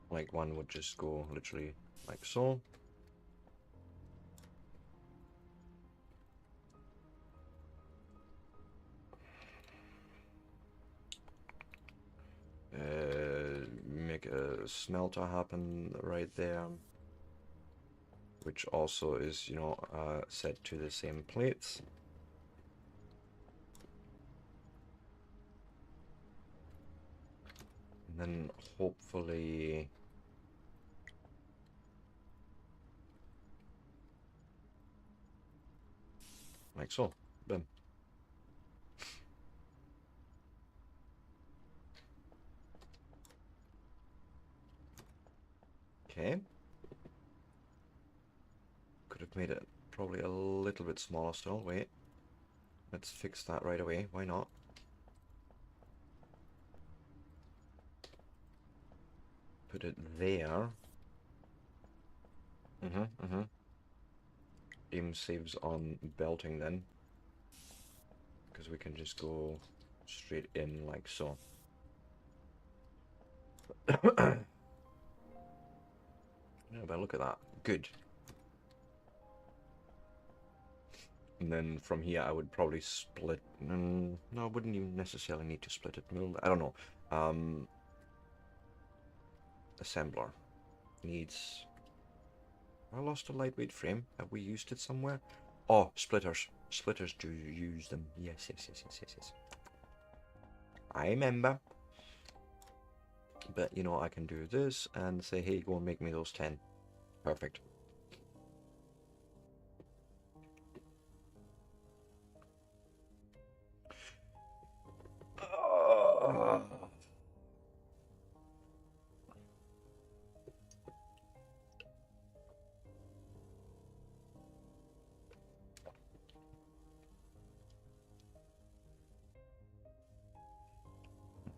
Like one would just go literally like so. Make a smelter happen right there, which also is, you know, set to the same plates. And then hopefully like so. Boom. Okay. Could have made it probably a little bit smaller still. Wait. Let's fix that right away. Why not? Put it there. Aim saves on belting then. Because we can just go straight in like so. Yeah, but look at that. Good. And then from here I would probably split... no, I wouldn't even necessarily need to split it. I don't know. Assembler. Needs... I lost a lightweight frame. Have we used it somewhere? Oh, splitters. Splitters do use them. Yes, yes, yes, yes, yes, yes. I remember. But, you know, I can do this and say, hey, go and make me those 10. Perfect.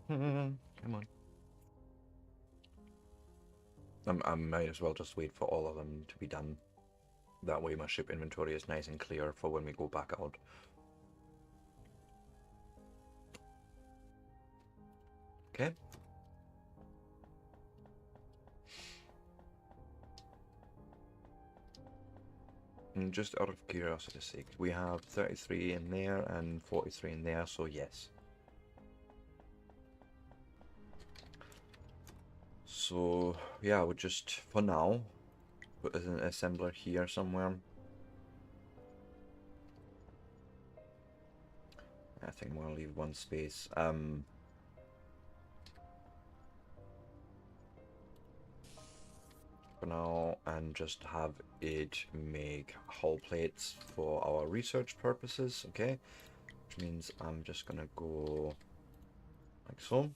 Come on. I might as well just wait for all of them to be done. That way my ship inventory is nice and clear for when we go back out. Okay. And just out of curiosity's sake, we have 33 in there and 43 in there, so yes. So, yeah, I would just, for now, put an assembler here somewhere. I think we'll leave one space. For now, and just have it make hull plates for our research purposes, okay? Which means I'm just gonna go like so.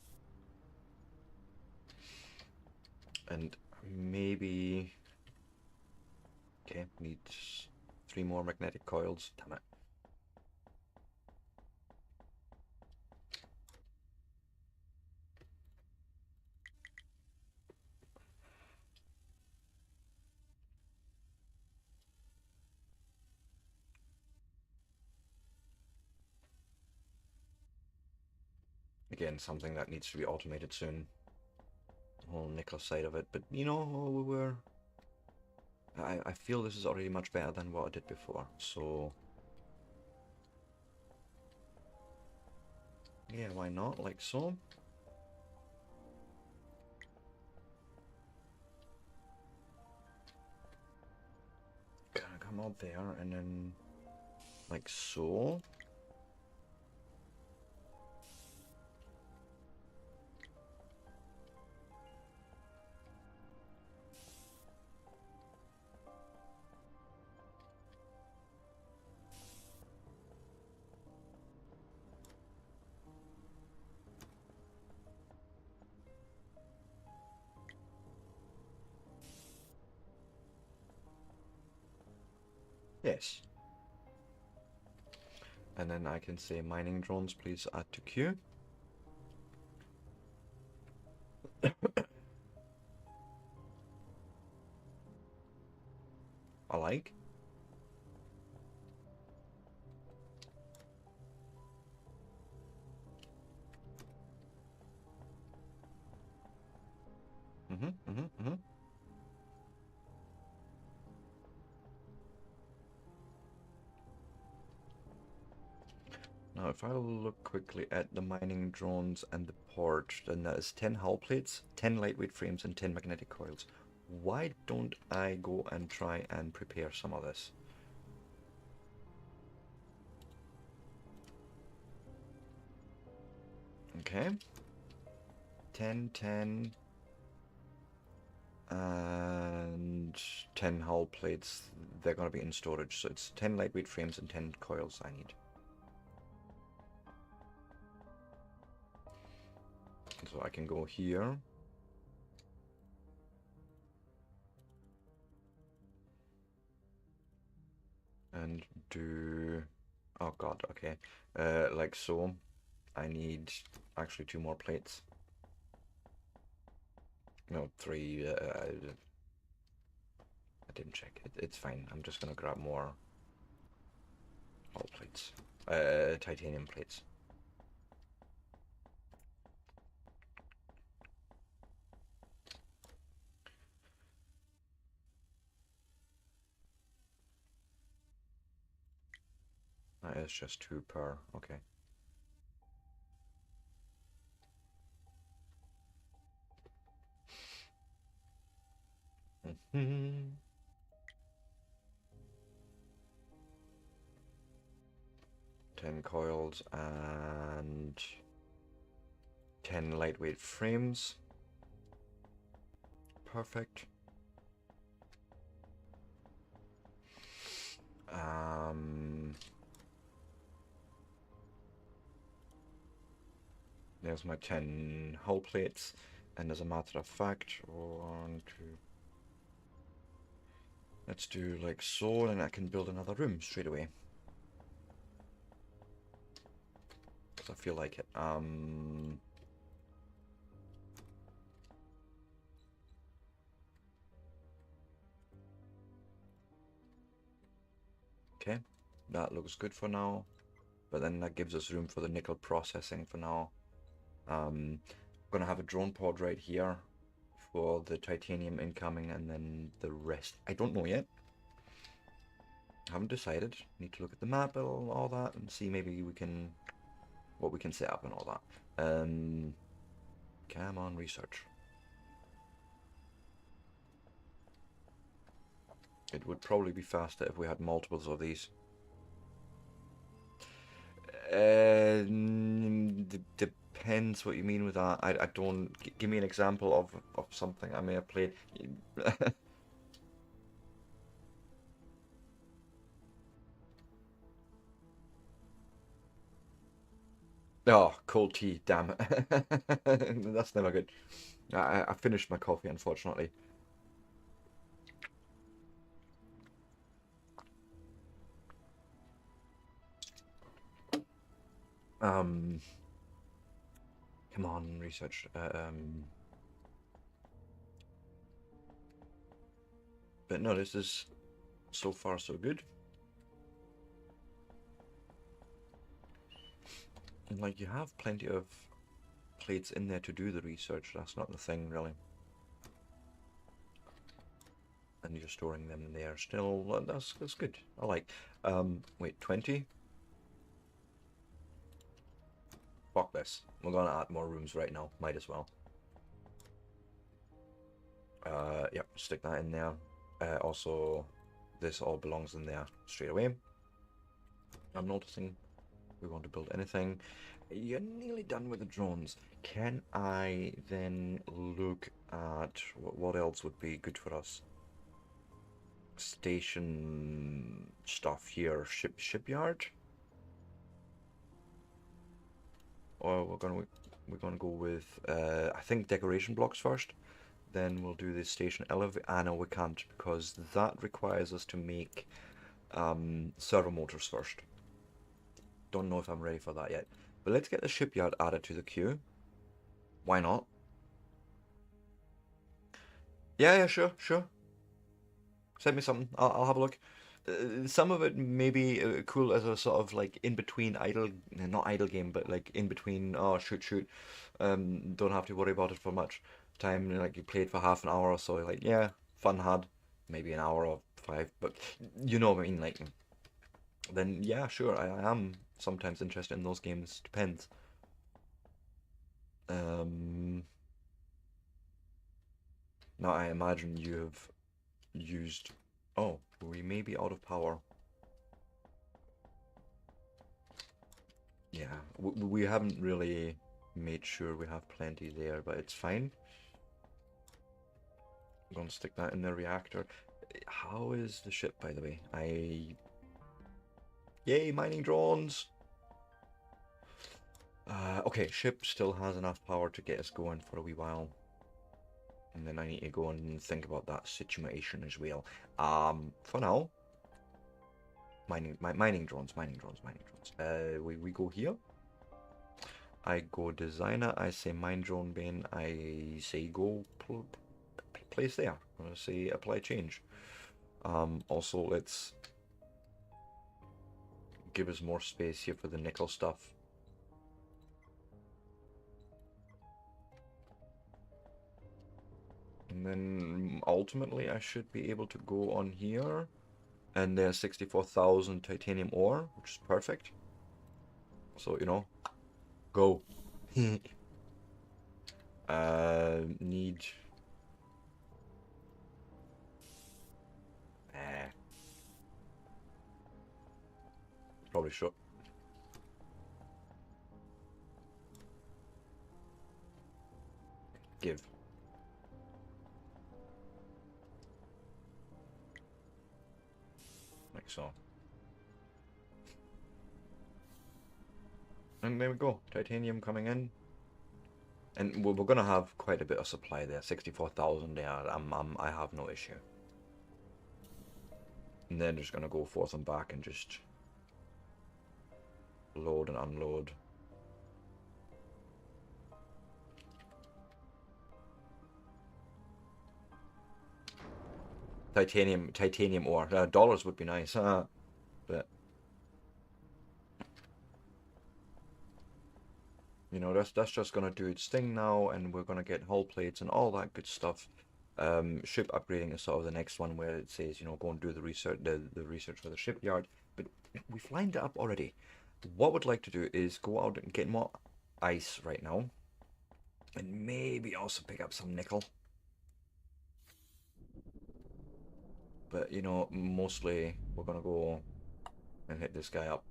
And maybe... Okay, need 3 more magnetic coils. Damn it. Again, something that needs to be automated soon. The whole nickel side of it. But, you know, I feel this is already much better than what I did before. So... yeah, why not? Like so. Gonna come out there and then... like so. Yes. And then I can say mining drones, please add to queue. I like. Now, if I look quickly at the mining drones and the port, then that is 10 hull plates, 10 lightweight frames, and 10 magnetic coils. Why don't I go and try and prepare some of this? Okay. 10, 10, and 10 hull plates. They're going to be in storage, so it's 10 lightweight frames and 10 coils I need. So I can go here. do... Oh god, okay. Like so. I need actually 2 more plates. No, 3. I didn't check. It's fine. I'm just gonna grab more hull plates. Titanium plates. That is just 2 per. Okay. Mm-hmm. 10 coils and 10 lightweight frames. Perfect. There's my 10 hull plates, and as a matter of fact, 1, 2. Let's do like so, and I can build another room straight away. Because I feel like it. Okay, that looks good for now. But then that gives us room for the nickel processing for now. Gonna have a drone pod right here for the titanium incoming, and then the rest I don't know yet. Haven't decided. Need to look at the map and all that and see maybe what we can set up and all that. Come on, research. It would probably be faster if we had multiples of these. Depends what you mean with that. I don't... Give me an example of something I may have played. Oh, cold tea, damn it. That's never good. I finished my coffee, unfortunately. Come on, research. But no, this is so far so good. And like, you have plenty of plates in there to do the research. That's not the thing, really. And you're storing them in there still. That's good. I like. Wait, 20? Fuck this. We're gonna add more rooms right now. Might as well. Yep, stick that in there. Also, this all belongs in there straight away. I'm noticing we want to build anything. You're nearly done with the drones. Can I then look at what else would be good for us? Station stuff here. Shipyard? Or we're gonna go with I think decoration blocks first. Then we'll do the station elevator. Ah, no, we can't because that requires us to make servo motors first. Don't know if I'm ready for that yet. But let's get the shipyard added to the queue. Why not? Yeah, sure. Send me something. I'll have a look. Some of it may be cool as a sort of like in between idle, not idle game, but like in between. Oh, shoot. Don't have to worry about it for much time. Like you played for half an hour or so. Like yeah, fun had. Maybe an hour or 5, but you know what I mean. Like then yeah, sure. I am sometimes interested in those games. Depends. Now I imagine you have used. Oh, we may be out of power. Yeah, we haven't really made sure we have plenty there, but it's fine. I'm gonna stick that in the reactor. How is the ship, by the way? Yay, mining drones! Okay, ship still has enough power to get us going for a wee while. And then I need to go and think about that situation as well. For now, mining drones. We go here. I go designer. I say mine drone bin. I say go place there. I'm gonna say apply change. Also, let's give us more space here for the nickel stuff. And then ultimately I should be able to go on here, and there's 64,000 titanium ore, which is perfect. So, you know, go. Need... Probably should. Give. Like so. And there we go. Titanium coming in. And we're going to have quite a bit of supply there. 64,000 there. I have no issue. And then just going to go forth and back and just load and unload. Titanium ore. Dollars would be nice, but you know, that's just gonna do its thing now, and we're gonna get hull plates and all that good stuff. Ship upgrading is sort of the next one, where it says, you know, go and do the research, the research for the shipyard. But we've lined it up already. What we'd like to do is go out and get more ice right now, and maybe also pick up some nickel. But, you know, mostly we're going to go and hit this guy up.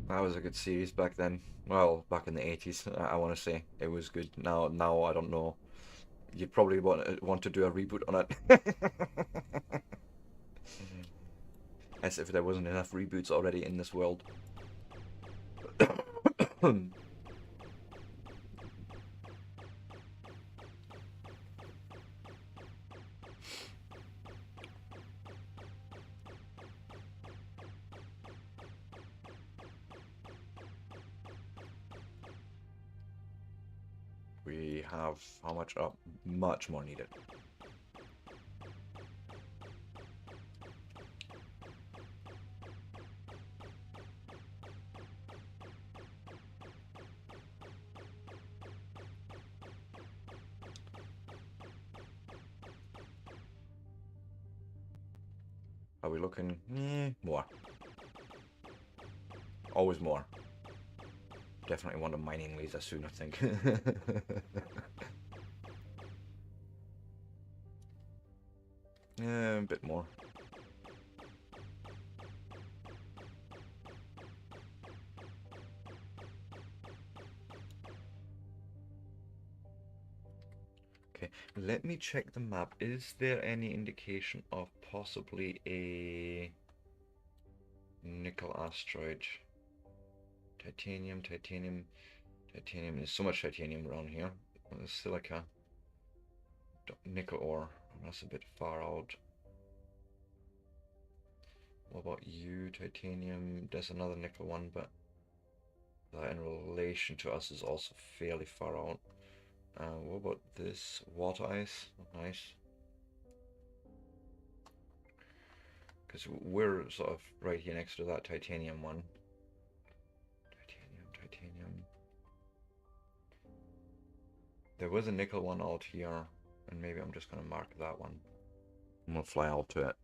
That was a good series back then. Well, back in the 80s, I want to say. It was good. Now I don't know. You'd probably want to do a reboot on it. As if there wasn't enough reboots already in this world. We have how much up? Much more needed. Are we looking? More. Always more. Definitely want a mining laser soon, I think. Yeah, a bit more. Okay, let me check the map. Is there any indication of possibly a nickel asteroid? Titanium. There's so much titanium around here. Silica. Nickel ore. That's a bit far out. What about you? Titanium. There's another nickel one, but that in relation to us is also fairly far out. What about this? Water ice. Oh, nice. Because we're sort of right here next to that titanium one. Titanium. There was a nickel one out here, and maybe I'm just going to mark that one. I'm going to fly out to it.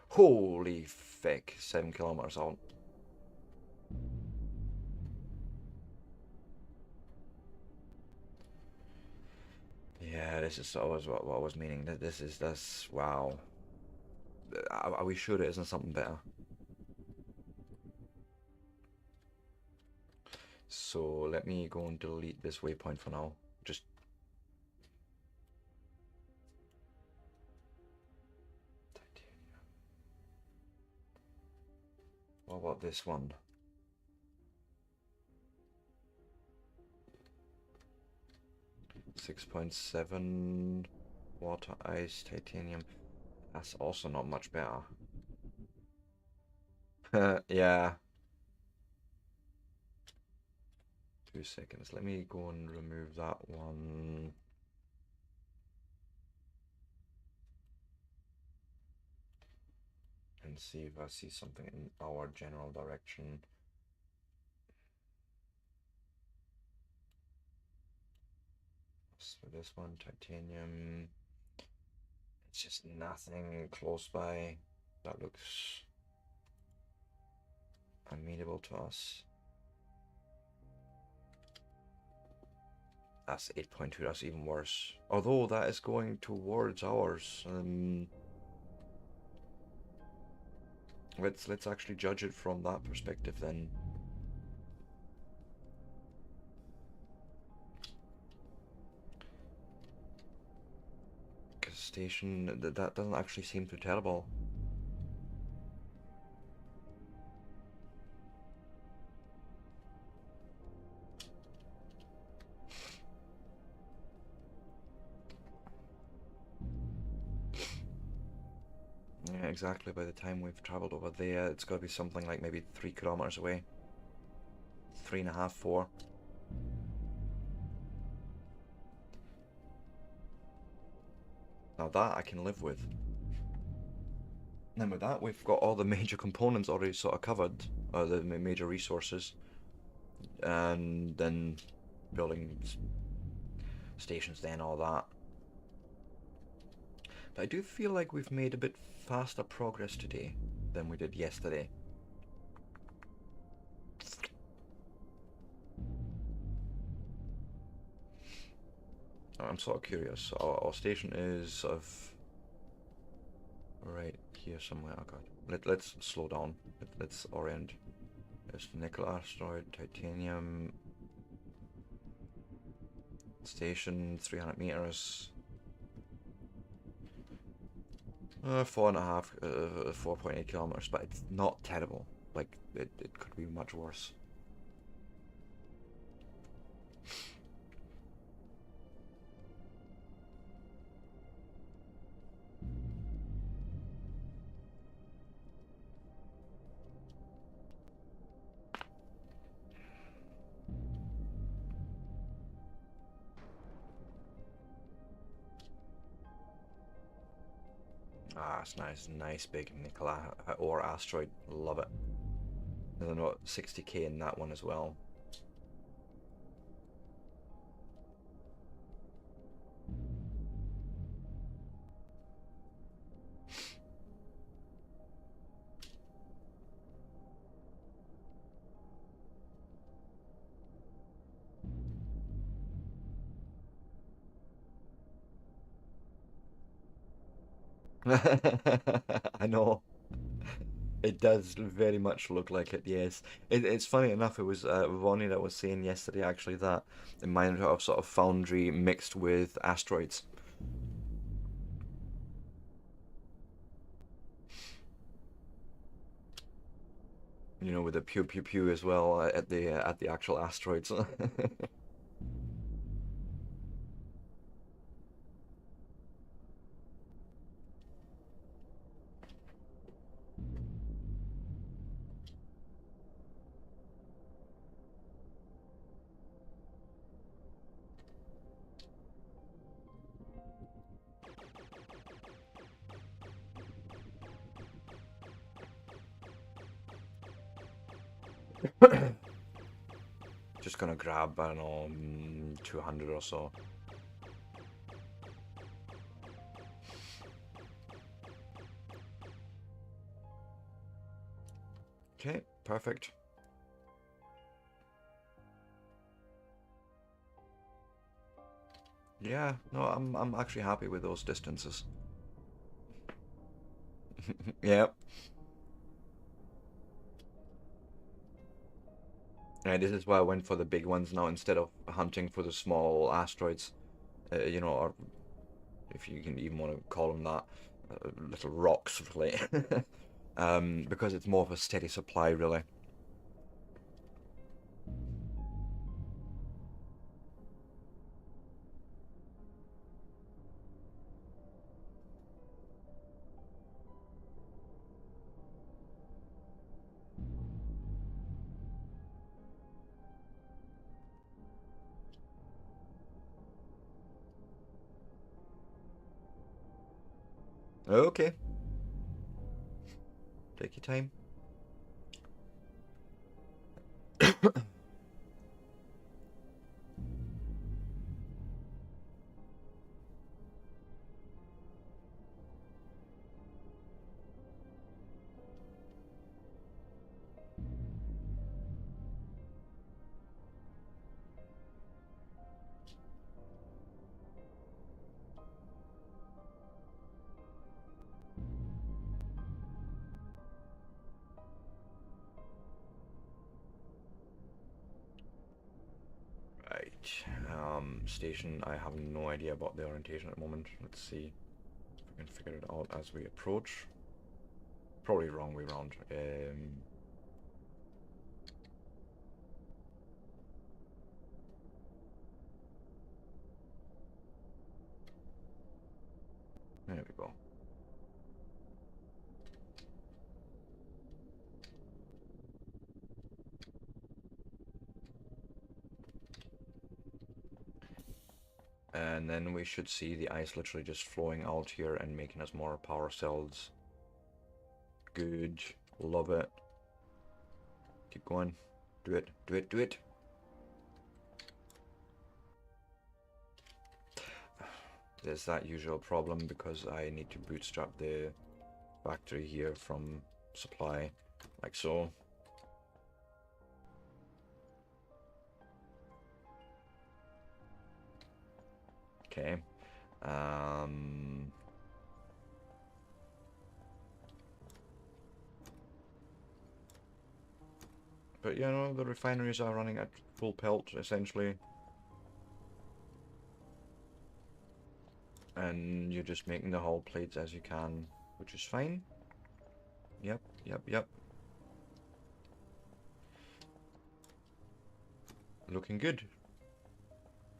Holy feck, 7 kilometers out. Yeah, this is always what I was meaning. That this is this. Wow. Are we sure it isn't something better? So let me go and delete this waypoint for now. Just what about this one? 6.7 water, ice, titanium. That's also not much better. Yeah. 2 seconds. Let me go and remove that one. And see if I see something in our general direction. So this one, titanium. It's just nothing close by that looks amenable to us. That's 8.2, that's even worse. Although that is going towards ours. Let's actually judge it from that perspective then. Because station, that doesn't actually seem too terrible. Yeah, exactly. By the time we've traveled over there, it's got to be something like maybe 3 kilometers away. 3.5, 4. Now that I can live with. Then with that, we've got all the major components already sort of covered, the major resources, and then building stations, then all that. But I do feel like we've made a bit faster progress today than we did yesterday. I'm sort of curious. Our station is sort of right here somewhere. Oh god. Let's slow down. Let's orient. There's the nickel asteroid, titanium. Station, 300 meters. 4.5, 4.8 kilometers, but it's not terrible. Like, it could be much worse. Ah, it's nice. Nice big nickel ore asteroid. Love it. And then what, 60k in that one as well. I know. It does very much look like it, yes. It's funny enough, it was Ronnie that was saying yesterday actually that it reminded her of sort of Foundry mixed with asteroids. You know, with the pew pew pew as well at the actual asteroids. Just gonna grab, I don't know, 200 or so. Okay, perfect. Yeah, no, I'm actually happy with those distances. Yeah. Yeah, this is why I went for the big ones now instead of hunting for the small asteroids. You know, or if you can even want to call them that, little rocks, really. Because it's more of a steady supply, really. Okay, take your time. Right. Station, I have no idea about the orientation at the moment. Let's see if we can figure it out as we approach. Probably wrong way round. There we go. And then we should see the ice literally just flowing out here and making us more power cells. Good. Love it. Keep going. Do it. Do it. Do it. There's that usual problem because I need to bootstrap the factory here from supply, like so. Okay. Um, but you know, the refineries are running at full pelt, essentially. And you're just making the hull plates as you can, which is fine. Yep, yep, yep. Looking good.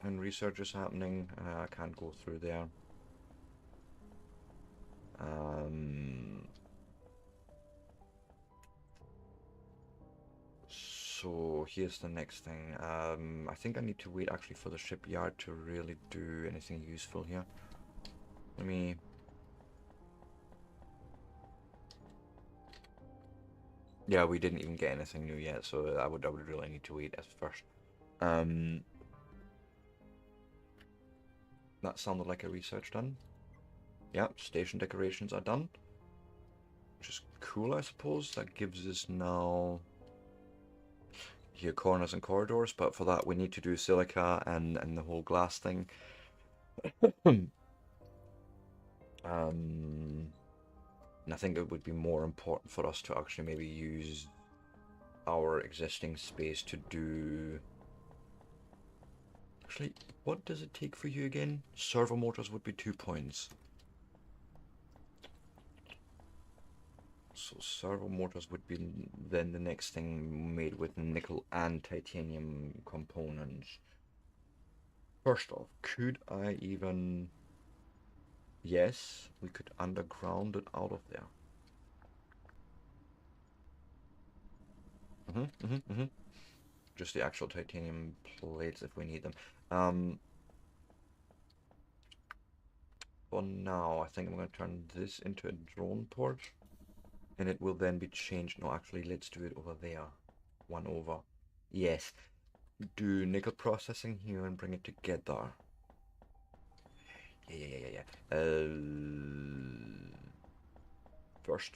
And research is happening. I can't go through there. Um, so here's the next thing. I think I need to wait actually for the shipyard to really do anything useful here. Let me... Yeah, we didn't even get anything new yet, so I would really need to wait at first. That sounded like a research done. Yep, station decorations are done. Which is cool, I suppose. That gives us now here corners and corridors, but for that we need to do silica and the whole glass thing. And I think it would be more important for us to actually maybe use our existing space to do... Actually, what does it take for you again? Servo motors would be 2 points. So servo motors would be then the next thing made with nickel and titanium components. First off, could I even... Yes, we could underground it out of there. Just the actual titanium plates if we need them. For now, I think I'm going to turn this into a drone port. And it will then be changed. No, actually, let's do it over there. One over. Yes. Do nickel processing here and bring it together. Yeah. First.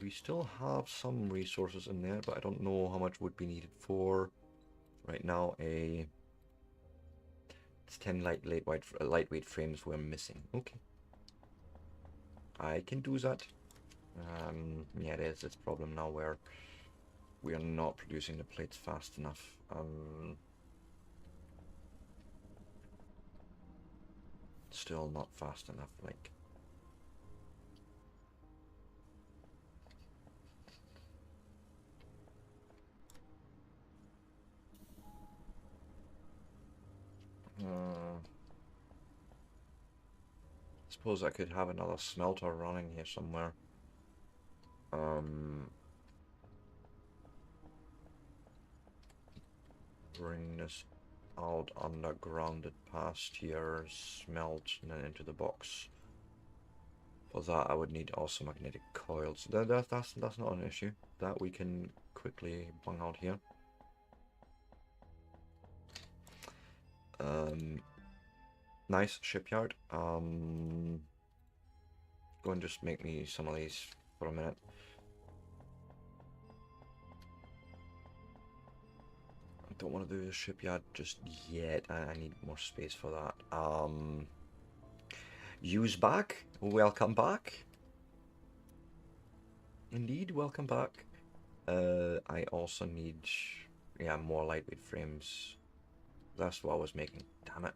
We still have some resources in there, but I don't know how much would be needed for. Right now, a It's 10 lightweight frames we're missing. Okay. I can do that. Yeah, there's this problem now where we are not producing the plates fast enough. Still not fast enough, like. Suppose I could have another smelter running here somewhere. Bring this out undergrounded past here, smelt, and then into the box. For that, I would need also magnetic coils. That's not an issue. That we can quickly bung out here. Nice shipyard. Go and just make me some of these for a minute. I don't want to do the shipyard just yet. I need more space for that. Use back. Welcome back. Indeed, welcome back. I also need, yeah, more lightweight frames. That's what I was making. Damn it.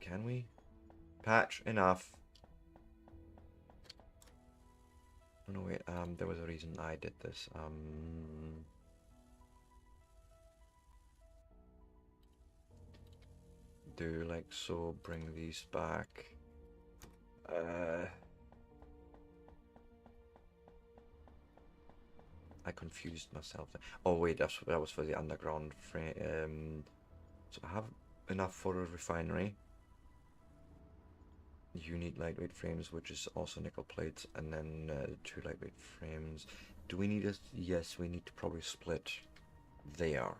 Can we? Patch, enough. Oh no, wait, there was a reason I did this. Do like so, bring these back. I confused myself. Oh wait, that was for the underground frame. So I have enough for a refinery. You need lightweight frames, which is also nickel plates, and then 2 lightweight frames. Do we need a... Yes, we need to probably split there.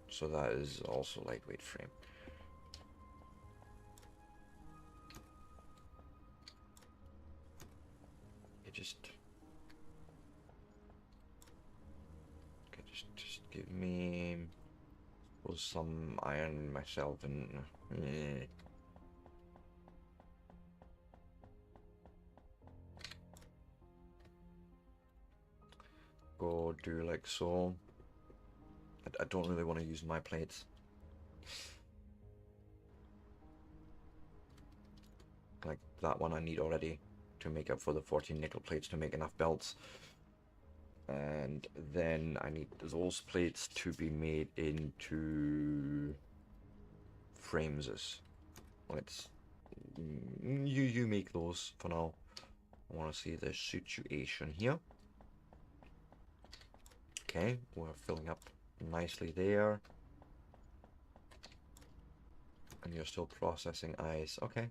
So that is also lightweight frame. You just... Okay, just give me... some iron myself and... Go do like so. I don't really want to use my plates. Like that one I need already to make up for the 14 nickel plates to make enough belts. And then I need those plates to be made into frames. Let's you make those for now. I want to see the situation here. Okay, we're filling up nicely there. And you're still processing ice. Okay.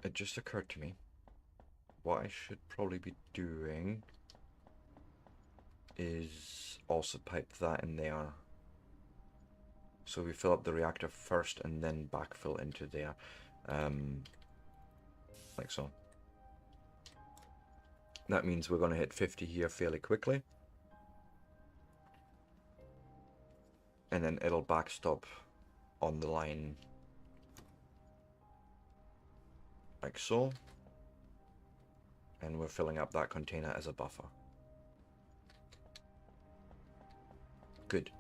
It just occurred to me. What I should probably be doing is also pipe that in there. So we fill up the reactor first and then backfill into there. Like so. That means we're going to hit 50 here fairly quickly. And then it'll backstop on the line. Like so. And we're filling up that container as a buffer. Good.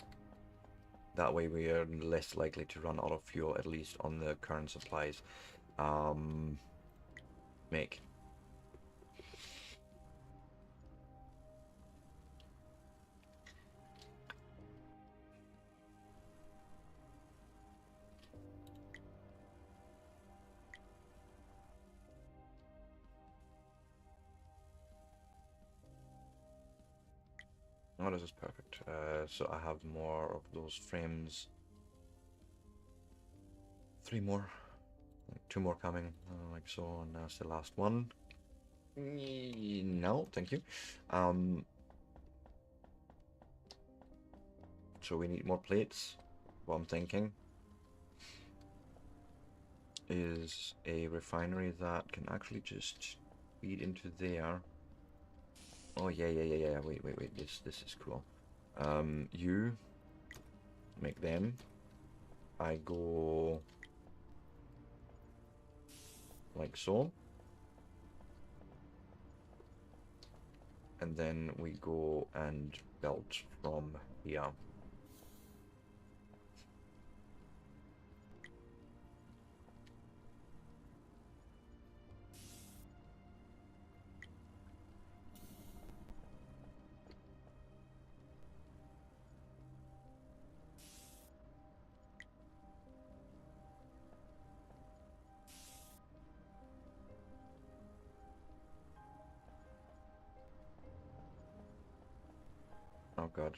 That way we are less likely to run out of fuel, at least on the current supplies. Make. Oh, this is perfect. So I have more of those frames. 3 more. Like 2 more coming. Like so, and that's the last one. No, thank you. So we need more plates. What I'm thinking. is a refinery that can actually just feed into there. Oh yeah. Wait. This is cool. You make them. I go like so. And then we go and build from here. Oh god.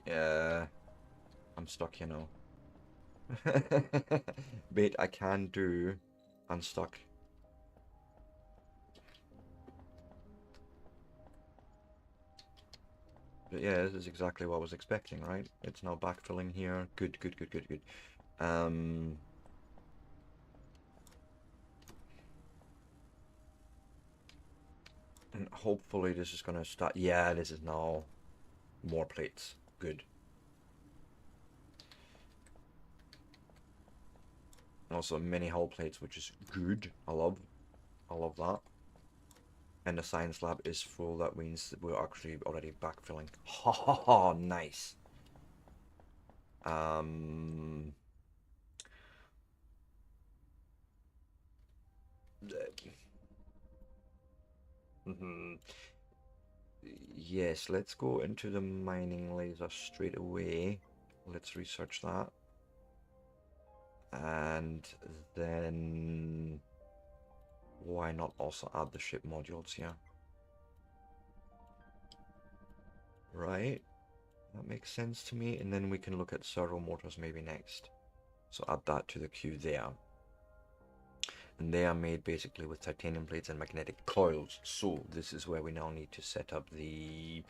Yeah, I'm stuck, you know. Wait, I can do unstuck. But yeah, this is exactly what I was expecting, right? It's now backfilling here. Good. Um, and hopefully this is gonna start. Yeah, this is now more plates. Good. Also many hull plates, which is good. I love that. And the science lab is full. That means that we're actually already backfilling. Ha ha ha! Nice. Um. Mhm. Yes, let's go into the mining laser straight away. Let's research that. And then why not also add the ship modules here? Right? That makes sense to me. And then we can look at servo motors maybe next. So add that to the queue there. And they are made basically with titanium plates and magnetic coils. So this is where we now need to set up the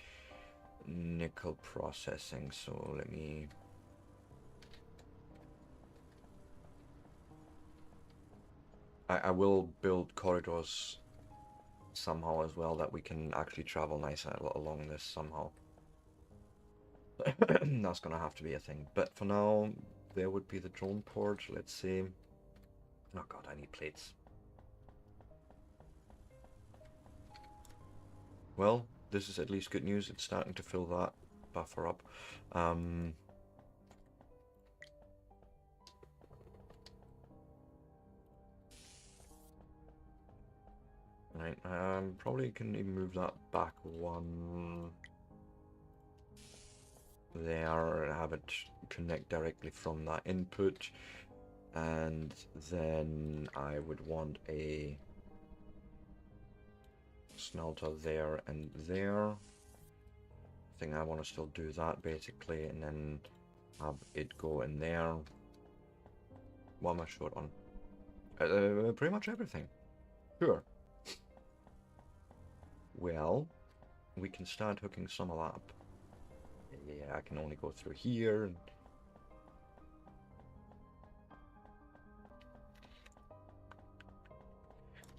nickel processing. So let me... I will build corridors somehow as well that we can actually travel nice along this somehow. That's gonna have to be a thing. But for now, there would be the drone port. Let's see. Oh god, I need plates. Well, this is at least good news. It's starting to fill that buffer up. Right, probably can even move that back one there and have it connect directly from that input. And then I would want a smelter there and there. I think I want to still do that basically, and then have it go in there. What am I short on? Pretty much everything. Sure. Well, we can start hooking some of that up. Yeah, I can only go through here.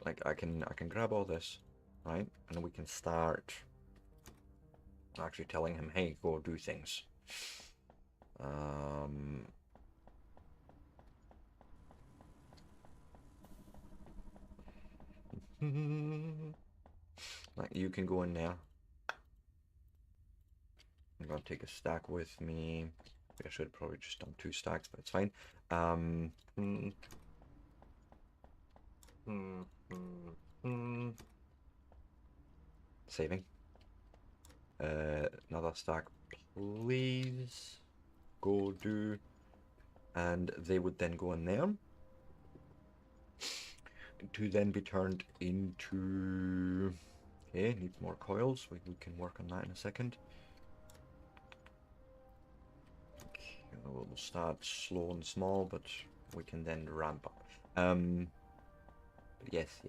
Like I can grab all this, right? And we can start actually telling him, hey, go do things. Like you can go in there. I'm gonna take a stack with me. I should have probably just done 2 stacks, but it's fine. Saving. Another stack, please. Go do. And they would then go in there. To then be turned into... Okay, needs more coils. We can work on that in a second. Okay, we'll start slow and small, but we can then ramp up. Yes.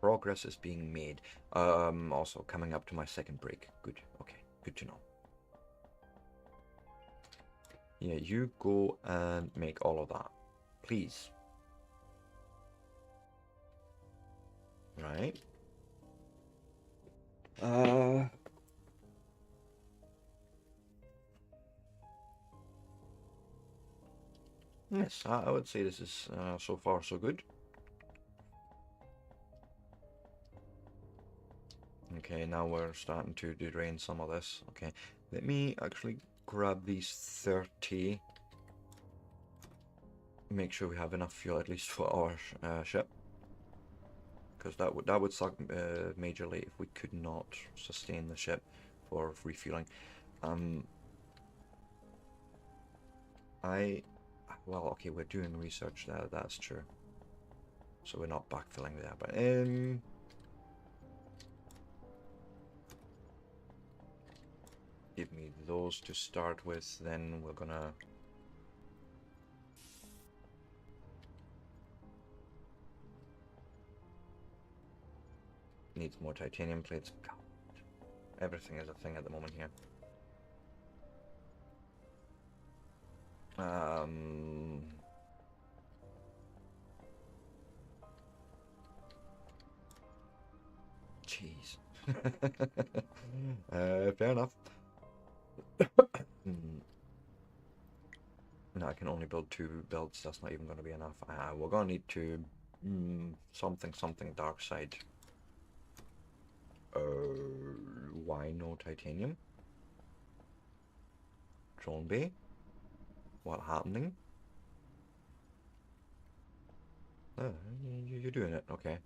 Progress is being made. Also coming up to my second break. Good. Okay, good to know. Yeah, you go and make all of that, please. Right. Yes, I would say this is so far so good. Okay, now we're starting to drain some of this. Okay, let me actually grab these 30. Make sure we have enough fuel at least for our ship, because that would suck majorly if we could not sustain the ship for refueling. Well, okay, we're doing research there. That's true. So we're not backfilling there, but give me those to start with. Then we're gonna. Needs more titanium plates. God, everything is a thing at the moment here. Jeez. Fair enough. No, I can only build 2 builds. That's not even going to be enough. We're going to need to something dark side. Why no titanium? Drone bay? What happening? Oh, you're doing it. Okay.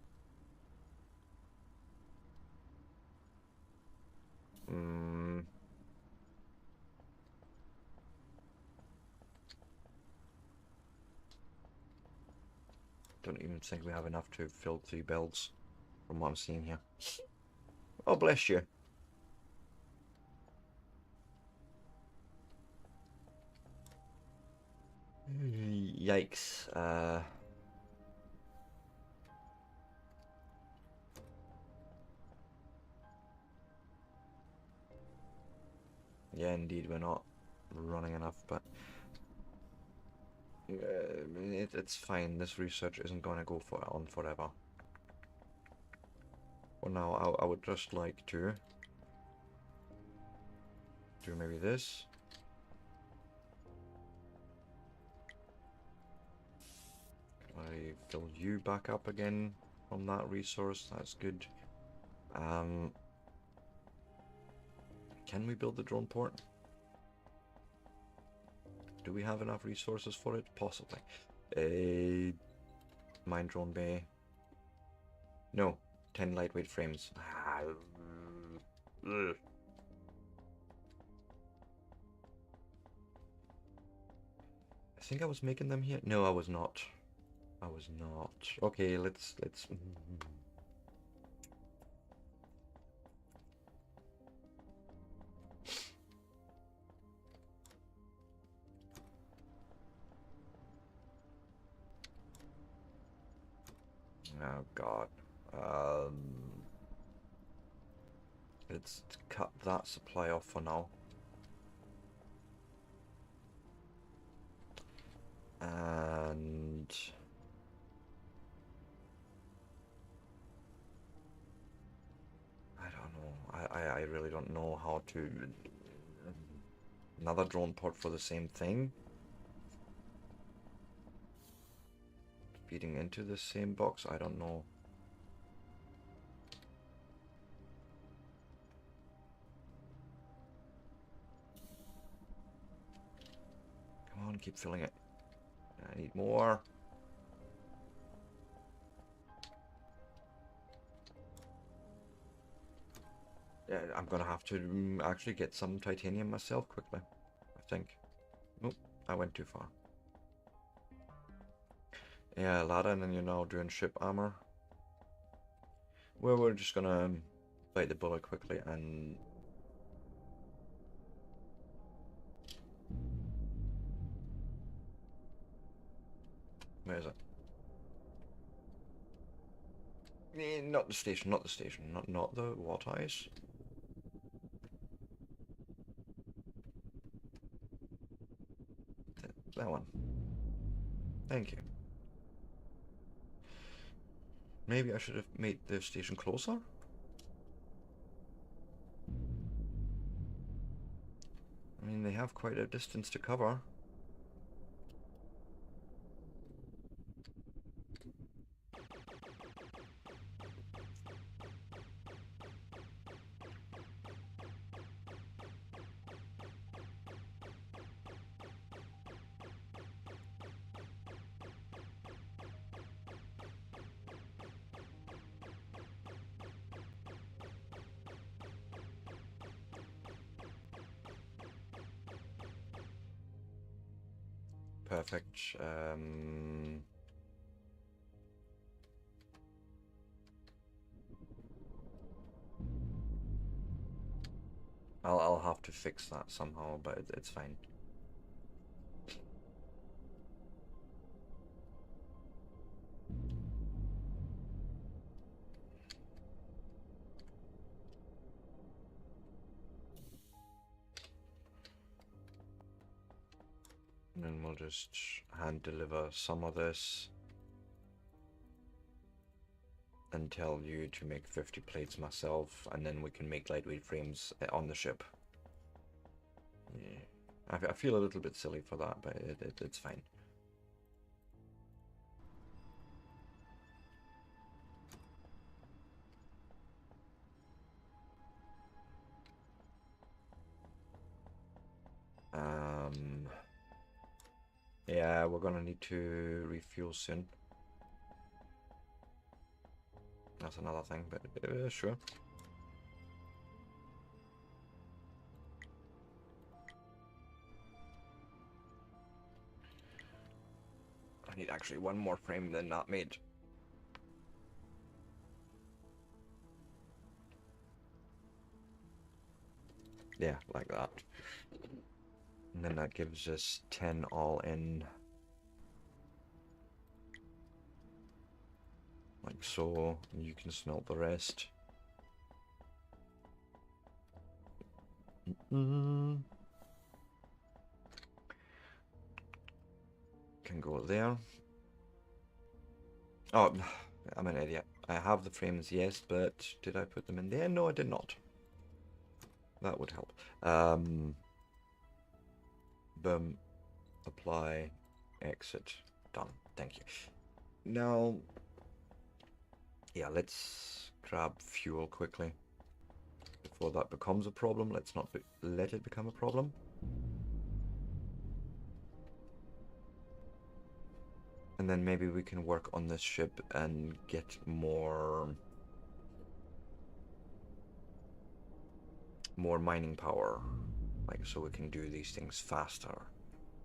Don't even think we have enough to fill 3 builds from what I'm seeing here. Oh, bless you. Yikes. Yeah, indeed, we're not running enough, but it's fine. This research isn't going to go on forever. Well, now I would just like to do maybe this. I fill you back up again from that resource. That's good. Can we build the drone port? Do we have enough resources for it? Possibly. Mine drone bay. No, 10 lightweight frames. I think I was making them here. No, I was not. I was not. Okay, let's. Oh God. Let's cut that supply off for now. And I don't know. I really don't know how to. Another drone port for the same thing. Feeding into the same box. I don't know. Come on, keep filling it. I need more. Yeah, I'm gonna have to actually get some titanium myself quickly, I think. Nope, I went too far. Yeah, ladder, and then you're now doing ship armor. Well, we're just gonna bite the bullet quickly and... Where is it? Not the station, not the station, not the water ice. that one. Thank you. Maybe I should have made the station closer? I mean, they have quite a distance to cover. Perfect. I'll have to fix that somehow, but it's fine. And then we'll just hand deliver some of this and tell you to make 50 plates myself, and then we can make lightweight frames on the ship. Yeah, I feel a little bit silly for that, but it's fine. Yeah, we're gonna need to refuel soon. That's another thing, but sure. I need actually one more frame than that made. Yeah, like that. And then that gives us 10 all in. Like so, and you can smelt the rest. Can go there. Oh, I'm an idiot. I have the frames, yes, but did I put them in there? No, I did not. That would help. Boom. Apply. Exit. Done. Thank you. Now, yeah, let's grab fuel quickly. Before that becomes a problem, let's not let it become a problem. And then maybe we can work on this ship and get more mining power, like so we can do these things faster.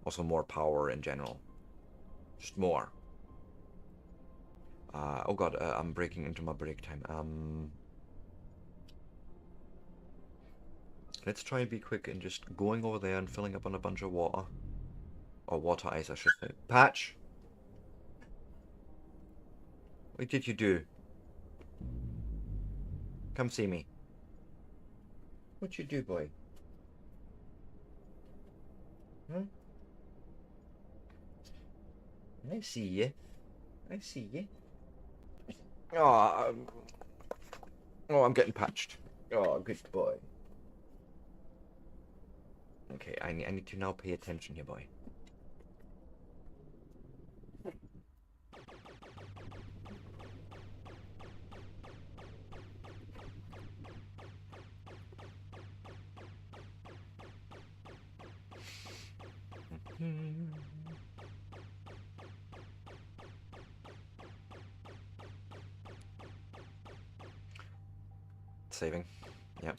Also more power in general, just more. Oh god, I'm breaking into my break time. Let's try and be quick and just going over there and filling up on a bunch of water, or water ice I should say. Patch, what did you do? Come see me. What you do, boy? Huh? I see you. I see you. Oh, oh, I'm getting patched. Oh, good boy. Okay, I need to now pay attention here, boy. Saving. Yep.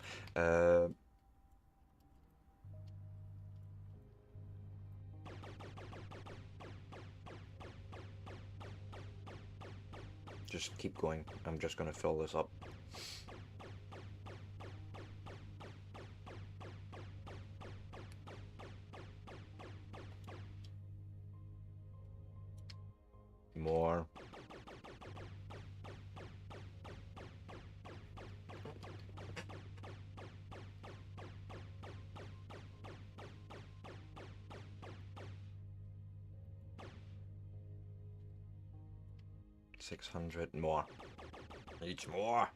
Just keep going. I'm just gonna fill this up. More. 600 more. Each more.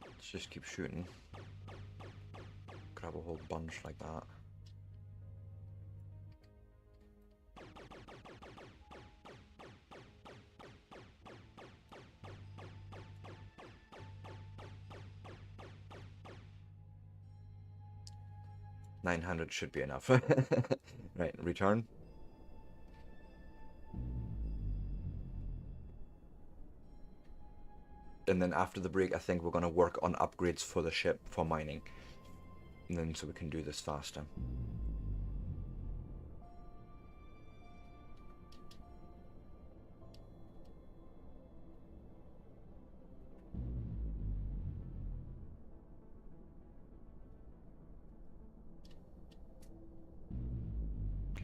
Let's just keep shooting. Grab a whole bunch like that. $900 should be enough. Right, return. And then after the break, I think we're going to work on upgrades for the ship for mining. And then so we can do this faster.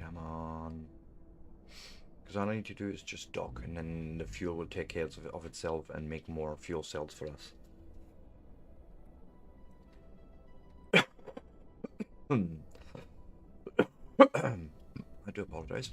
Come on. Because all I need to do is just dock, and then the fuel will take care of itself and make more fuel cells for us. I do apologize.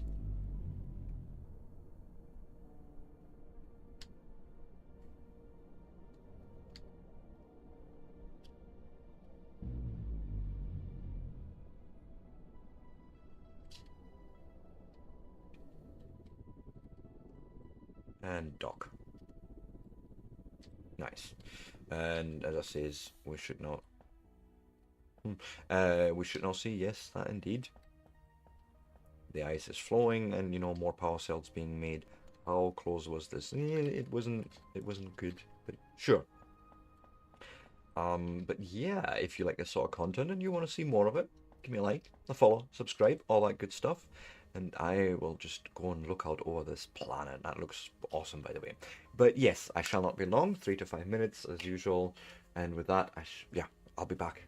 And dock. Nice. And as I says, we should not. We should now see, yes, that indeed. The ice is flowing, and you know, more power cells being made. How close was this? It wasn't good, but sure. But yeah, if you like this sort of content and you want to see more of it, give me a like, a follow, subscribe, all that good stuff. And I will just go and look out over this planet. That looks awesome, by the way. But yes, I shall not be long, 3 to 5 minutes as usual. And with that, yeah, I'll be back.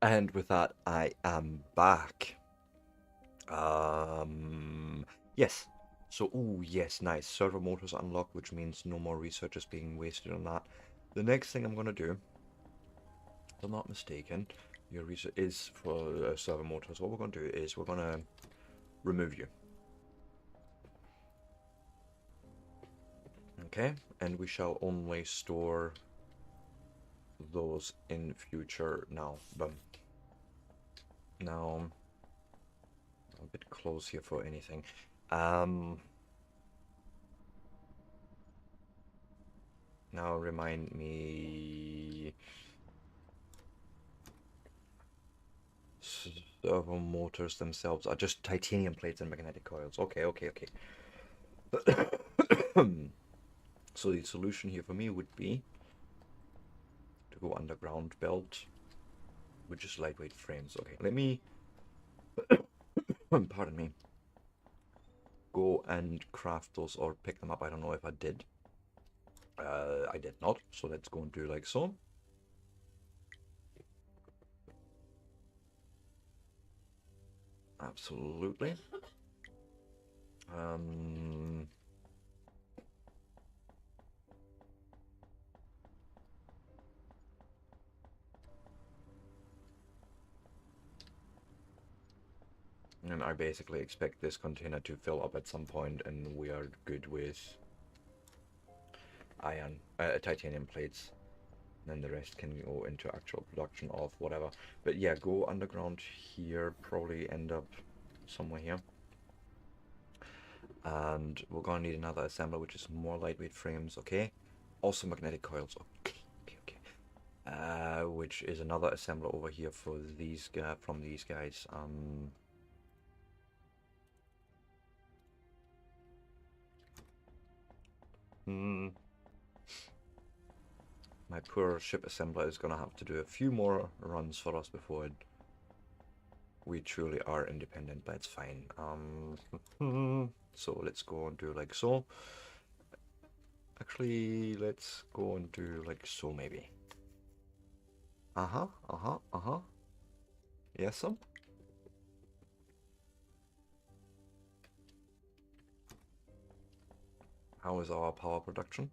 And with that, I am back. Yes. So, oh yes, nice. Servo motors unlocked, which means no more research is being wasted on that. The next thing I'm gonna do, if I'm not mistaken, your research is for servo motors. What we're gonna do is we're gonna remove you. Okay, and we shall only store those in future now. Boom. Now, a bit close here for anything. Now remind me. Servo motors themselves are just titanium plates and magnetic coils. Okay, okay, okay. So the solution here for me would be to go underground belt with just lightweight frames. Okay, let me, pardon me, go and craft those or pick them up. I don't know if I did. I did not, so let's go and do like so. Absolutely. And I basically expect this container to fill up at some point, and we are good with titanium plates. Then the rest can go into actual production of whatever. But yeah, go underground here, probably end up somewhere here. And we're gonna need another assembler, which is more lightweight frames, okay? Also magnetic coils, okay, okay, okay. Which is another assembler over here for these from these guys. My poor ship assembler is gonna have to do a few more runs for us before we truly are independent, but it's fine. So let's go and do like so. Actually, let's go and do like so maybe. Yes, sir. How is our power production?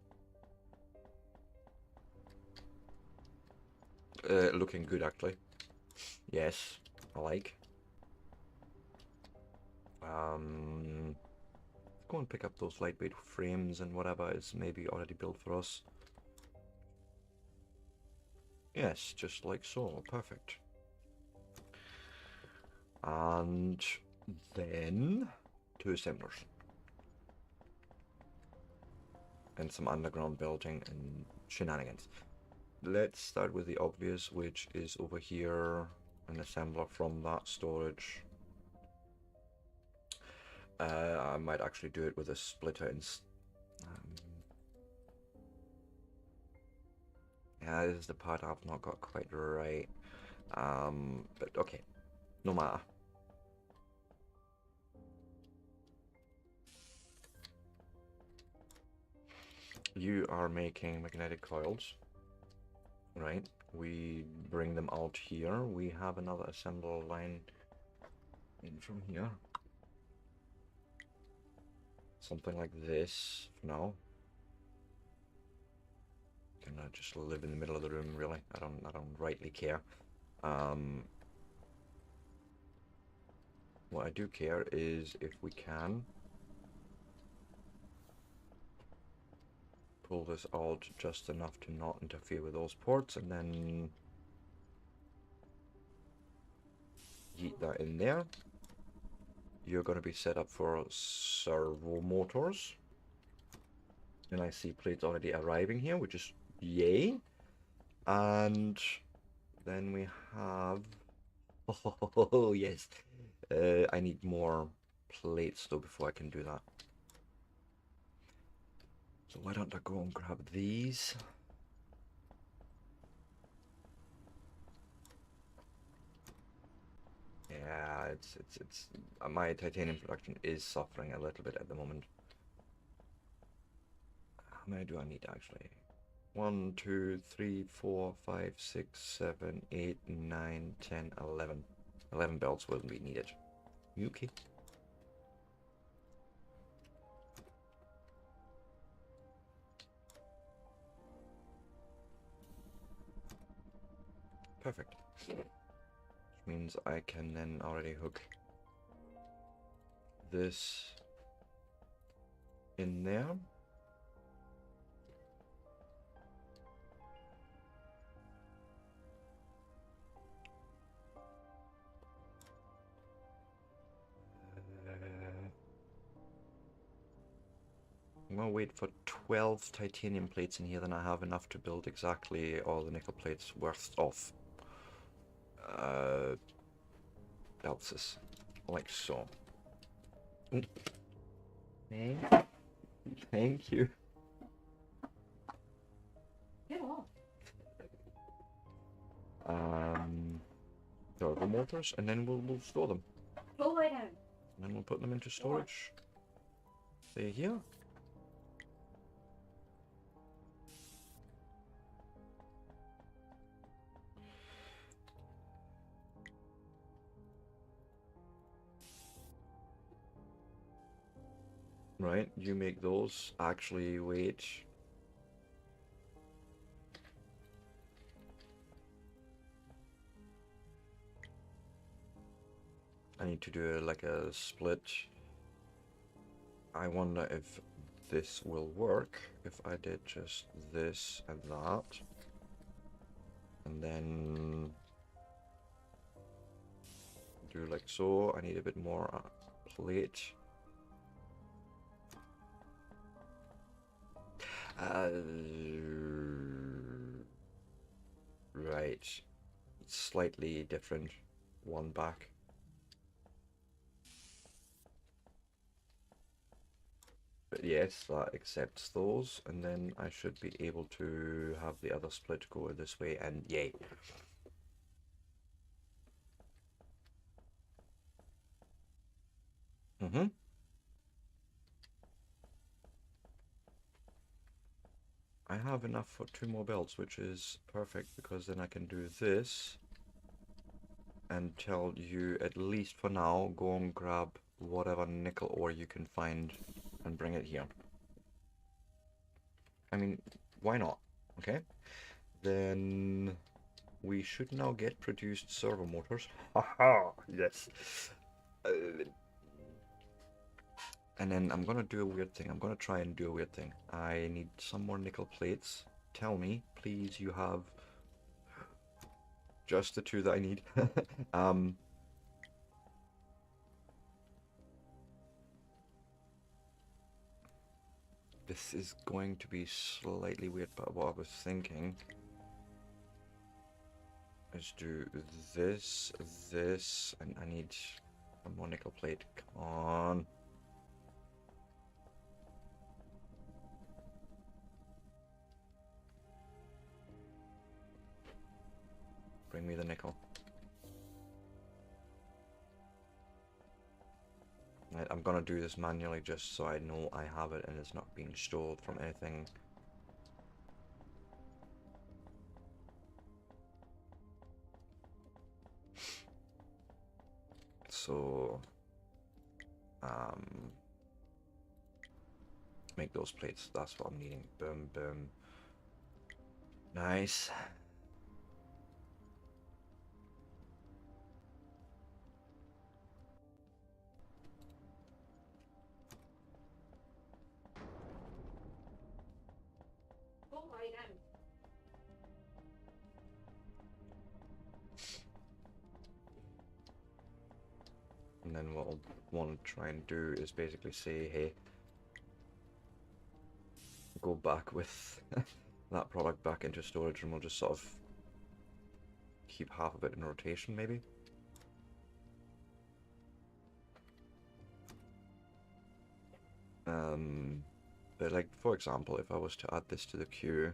Looking good, actually. Yes, I like. Go and pick up those lightweight frames and whatever is maybe already built for us. Yes, just like so. Perfect. And then 2 assemblers. And some underground building and shenanigans. Let's start with the obvious, which is over here. An assembler from that storage. I might actually do it with a splitter. Yeah, this is the part I've not got quite right. But okay, no matter. You are making magnetic coils, right? We bring them out here. We have another assembler line in from here. Something like this for now. Can I just live in the middle of the room, really? I don't rightly care. What I do care is if we can pull this out just enough to not interfere with those ports, and then yeet that in there. You're going to be set up for servo motors. And I see plates already arriving here, which is yay. And then we have... Oh, yes. I need more plates, though, before I can do that. So why don't I go and grab these? Yeah, it's my titanium production is suffering a little bit at the moment. How many do I need actually? 1, 2, 3, 4, 5, 6, 7, 8, 9, 10, 11. 11 belts will be needed. Okay. Perfect. Which means I can then already hook this in there. I'm gonna wait for 12 titanium plates in here, then I have enough to build exactly all the nickel plates worth of belts, like so. Ooh. Thank you. Get off. Turbo motors, and then we'll store them. Go lie down. And then we'll put them into storage. Stay here. Right, you make those. Actually, wait. I need to do like a split. I wonder if this will work if I did just this and that. And then do like so. I need a bit more plate. Right. Slightly different. One back. But yes, that accepts those, and then I should be able to have the other split go this way, and yay. I have enough for 2 more belts, which is perfect, because then I can do this and tell you, at least for now, go and grab whatever nickel ore you can find and bring it here. I mean, why not? Okay. Then we should now get produced servo motors. Haha, yes. And then I'm gonna do a weird thing. I'm gonna try and do a weird thing. I need some more nickel plates. Tell me, please, you have just the 2 that I need. This is going to be slightly weird, but what I was thinking is do this, and I need a more nickel plate. Come on. Bring me the nickel. I'm gonna do this manually just so I know I have it and it's not being stolen from anything. So, make those plates. That's what I'm needing. Boom, boom. Nice. Go lie down. And then what I'll want to try and do is basically say, hey, go back with that product back into storage, and we'll just sort of keep half of it in rotation, maybe. But like, for example, if I was to add this to the queue,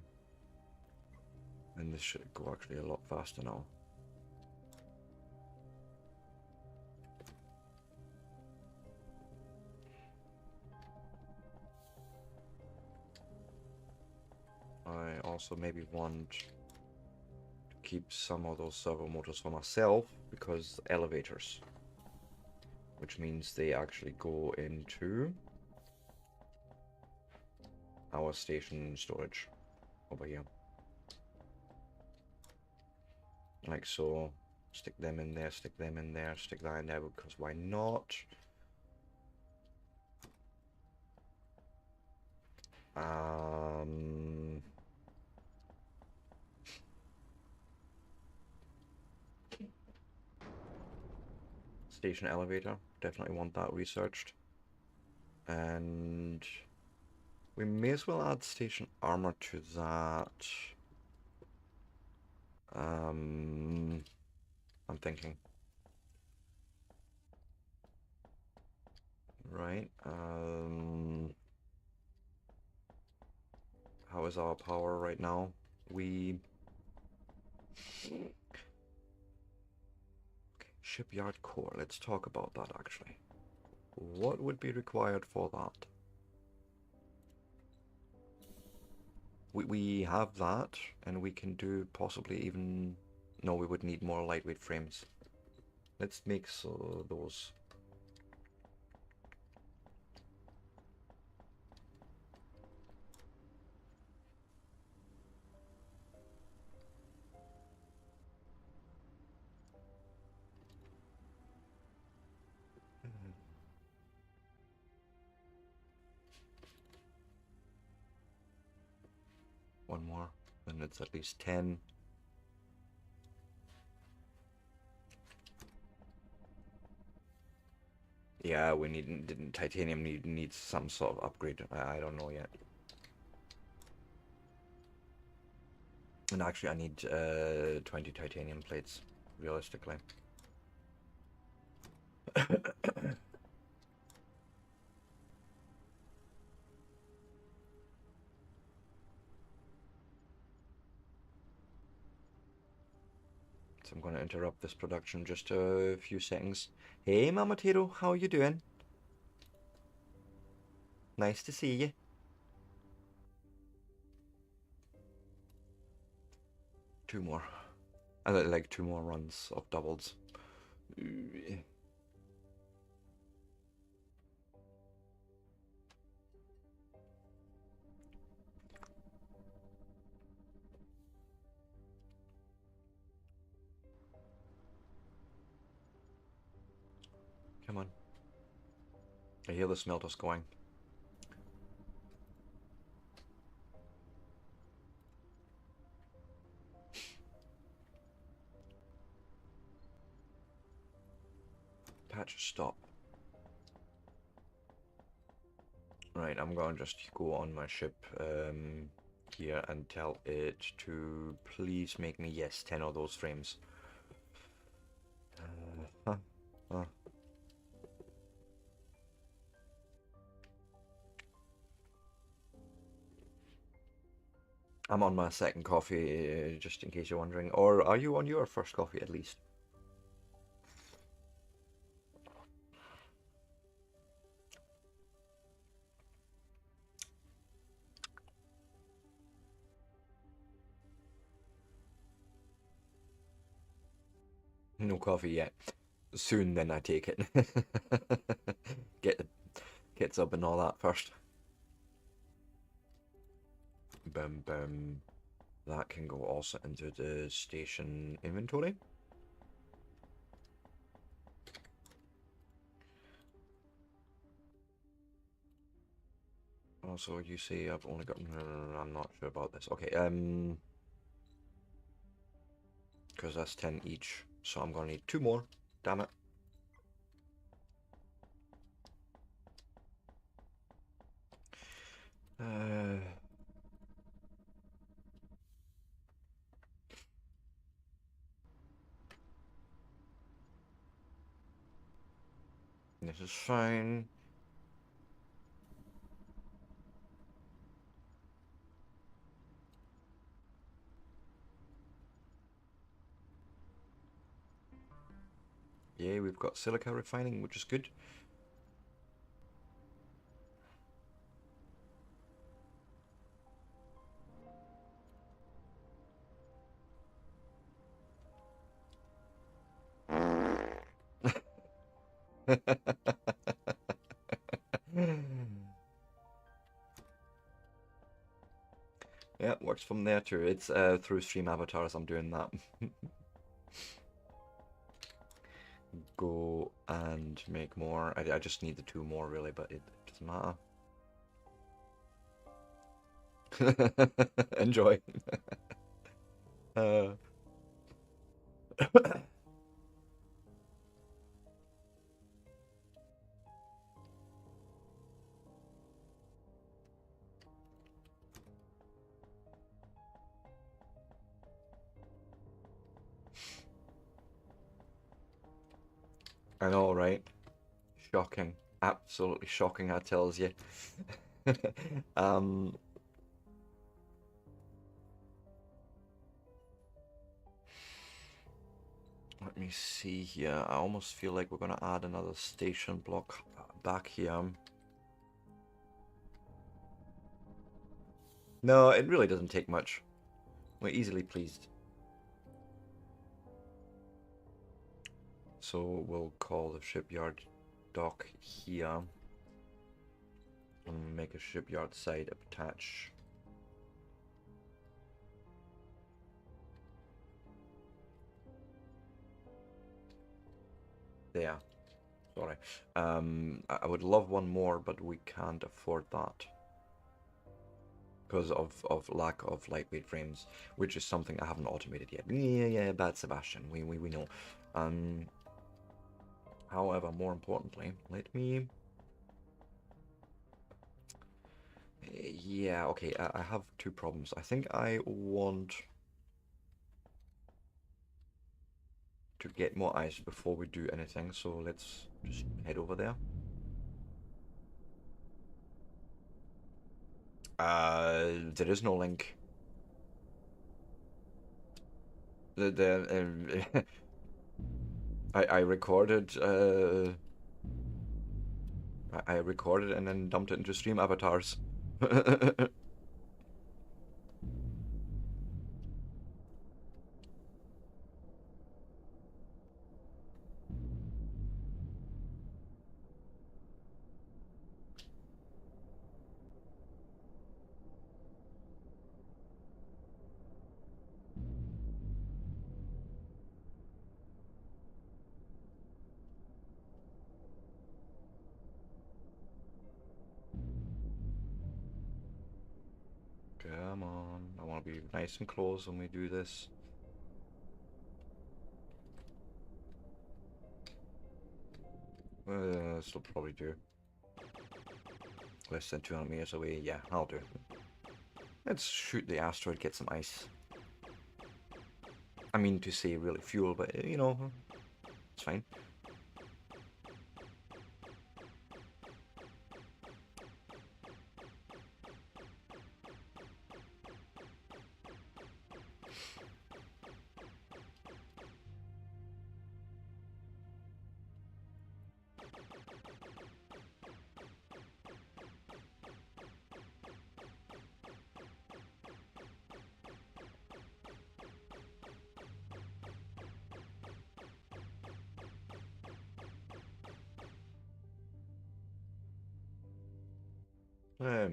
then this should go actually a lot faster now. I also maybe want to keep some of those servo motors for myself, because elevators, which means they actually go into our station storage over here. Like so. Stick them in there, stick them in there, stick that in there, because why not? Station elevator, definitely want that researched. And we may as well add station armor to that. I'm thinking. Right. How is our power right now? We... Shipyard core. Let's talk about that, actually. What would be required for that? We have that, and we can do possibly even... No, we would need more lightweight frames. Let's make those. One more, then it's at least 10. Yeah, we need titanium needs some sort of upgrade. I don't know yet. And actually, I need 20 titanium plates, realistically. So I'm going to interrupt this production just a few seconds. Hey, Mamatero, how you doing? Nice to see you. Two more. I like 2 more runs of doubles. Come on. I hear the smelters going. Patch stop. Right, I'm going to just go on my ship here and tell it to please make me, yes, 10 of those frames. I'm on my second coffee, just in case you're wondering. Or are you on your first coffee at least? No coffee yet. Soon then I take it. Get the kits up and all that first. Boom, boom. That can go also into the station inventory. Also, you see I've only got... I'm not sure about this. Okay, because that's 10 each. So I'm going to need 2 more. Damn it. This is fine. Yeah, we've got silica refining, which is good. Yeah, works from there too. It's through Stream Avatars I'm doing that. Go and make more. I just need the 2 more really, but it doesn't matter. Enjoy. Uh, I know, right? Shocking. Absolutely shocking, I tells you. um, Let me see here. I almost feel like we're gonna add another station block back here. No, it really doesn't take much. We're easily pleased. So we'll call the shipyard dock here and make a shipyard site attach. There. Sorry. I would love one more, but we can't afford that because of lack of lightweight frames, which is something I haven't automated yet. Yeah, bad Sebastian. We know. However, more importantly, let me. Yeah, okay. I have 2 problems. I think I want to get more ice before we do anything, so let's just head over there. There is no link. The I recorded I recorded and then dumped it into Stream Avatars. Come on, I want to be nice and close when we do this. This will probably do. Less than 200 meters away, yeah, I'll do. Let's shoot the asteroid, get some ice. I mean to say really fuel, but you know, it's fine.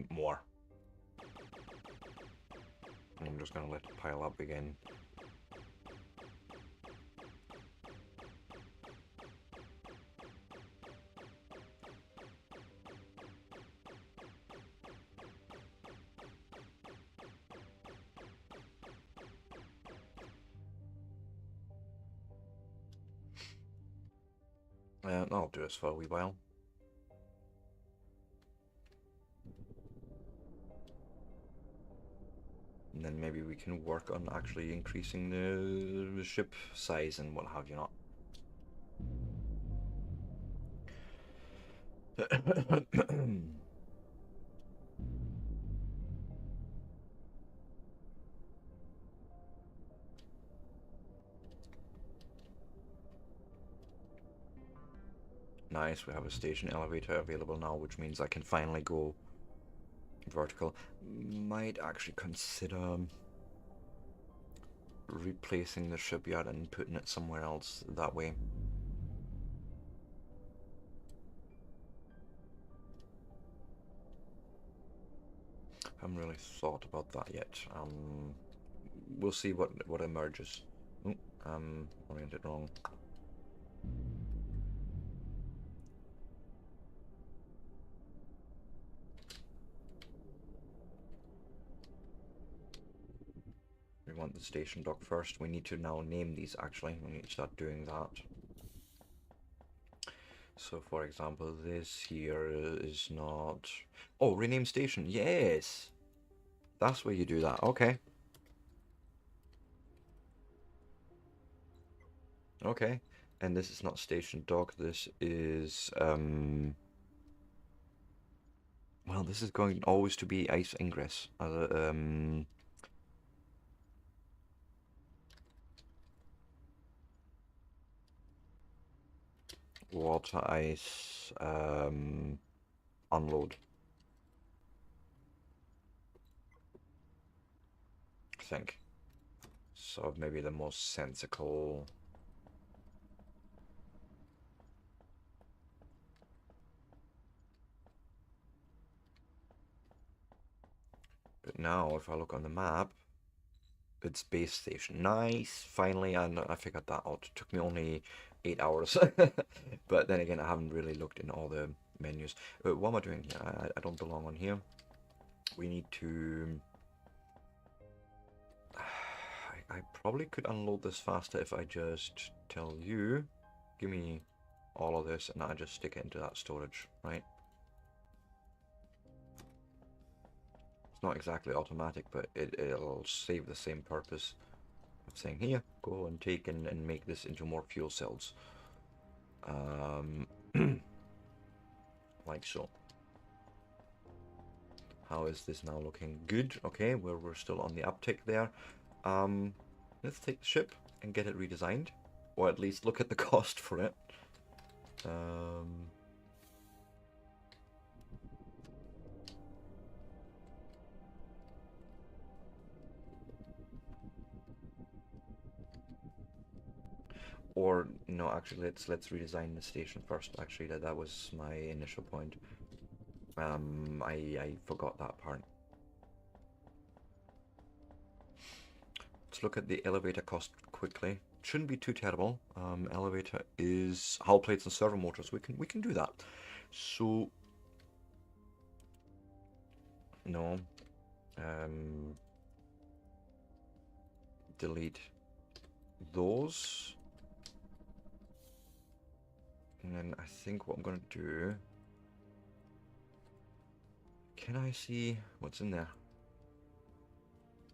More. I'm just gonna let it pile up again. I'll do this for a wee while. And then maybe we can work on actually increasing the ship size and what have you not. Nice, we have a station elevator available now, which means I can finally go vertical. Might actually consider replacing the shipyard and putting it somewhere else that way. Haven't really thought about that yet. We'll see what emerges. Oh, oriented wrong. We want the station dock first. We need to now name these actually. We need to start doing that. So for example, this here is not... Oh, rename station. Yes! That's where you do that. Okay. Okay. And this is not station dock. This is... Well, this is going always to be ice ingress. Water ice unload. I think. So maybe the most sensical. But now if I look on the map, it's base station. Nice. Finally, I figured that out. It took me only 8 hours. But then again, I haven't really looked in all the menus. What am I doing here? I don't belong on here. We need to... I probably could unload this faster if I just tell you, give me all of this, and I just stick it into that storage, right? It's not exactly automatic, but it'll save the same purpose of saying, here, go and take and make this into more fuel cells. Like so. How is this now looking? Good. Okay, we're still on the uptick there. Let's take the ship and get it redesigned, or at least look at the cost for it. Or no, actually, let's redesign the station first. Actually, that was my initial point. I forgot that part. Let's look at the elevator cost quickly. Shouldn't be too terrible. Elevator is hull plates and servo motors. We can do that. So no. Delete those. And then I think what I'm gonna do. Can I see what's in there?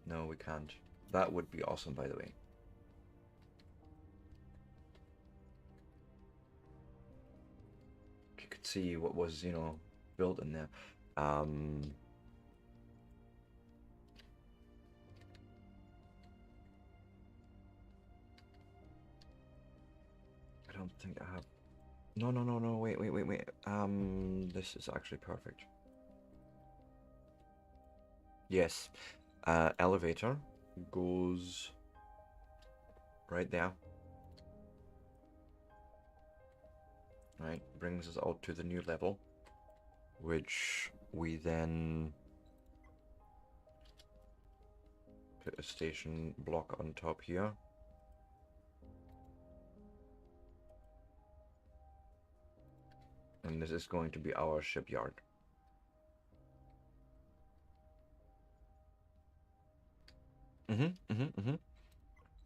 No, we can't. That would be awesome, by the way. If you could see what was, you know, built in there. I don't think I have. No, no, no, no. Wait. This is actually perfect. Yes. Elevator goes right there. Right, brings us out to the new level, which we then put a station block on top here. And this is going to be our shipyard.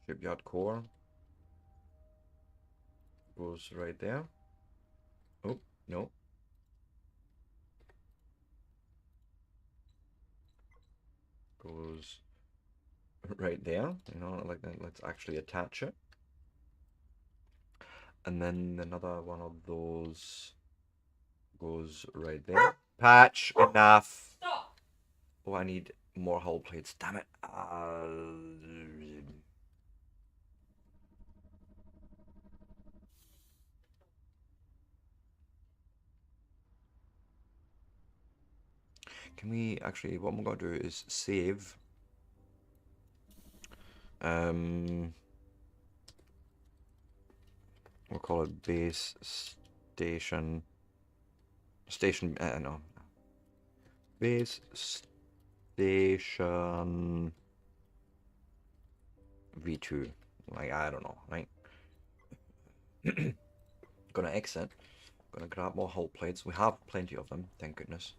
Shipyard core goes right there. Oh, no. Goes right there. You know, like that. Let's actually attach it. And then another one of those goes right there. Patch, enough. Stop! Oh, I need more hull plates. Damn it. Can we actually, what I'm going to do is save. We'll call it base station. No. Base Station V2. Like, I don't know, right? Gonna exit. Gonna grab more hull plates. We have plenty of them, thank goodness.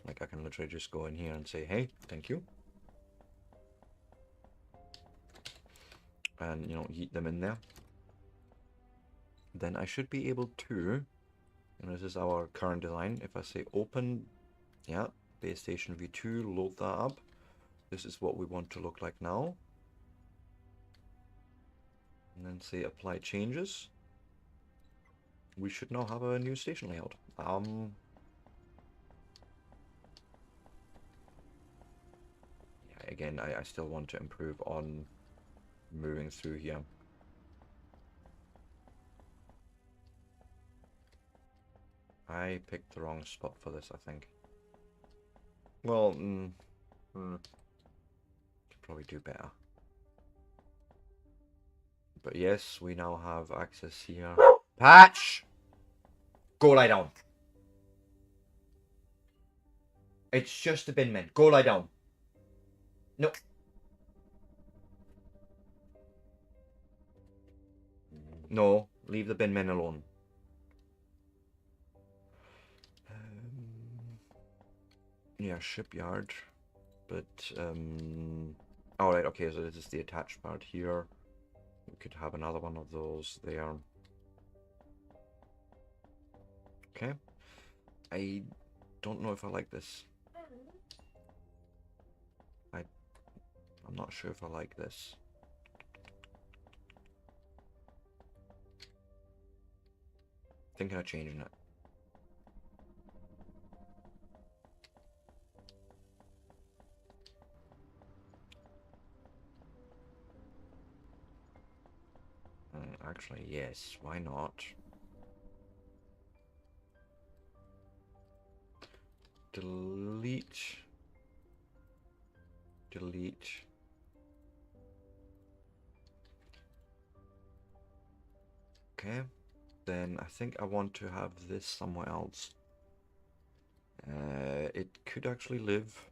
Like, I can literally just go in here and say, hey, thank you. And, you know, heat them in there. Then I should be able to, and this is our current design, if I say open, yeah, base station V2, load that up. This is what we want to look like now. And then say apply changes. We should now have a new station layout. Yeah, again, I still want to improve on moving through here. I picked the wrong spot for this, I think. Well, could probably do better. But yes, we now have access here. Patch! Go lie down. It's just the bin men. Go lie down. No. No, leave the bin men alone. Yeah, shipyard. But, alright, okay, so this is the attached part here. We could have another one of those there. Okay. I don't know if I like this. I'm not sure if I like this. Thinking of changing it. Actually, yes, why not? Delete. Delete. Okay, then I think I want to have this somewhere else. It could actually live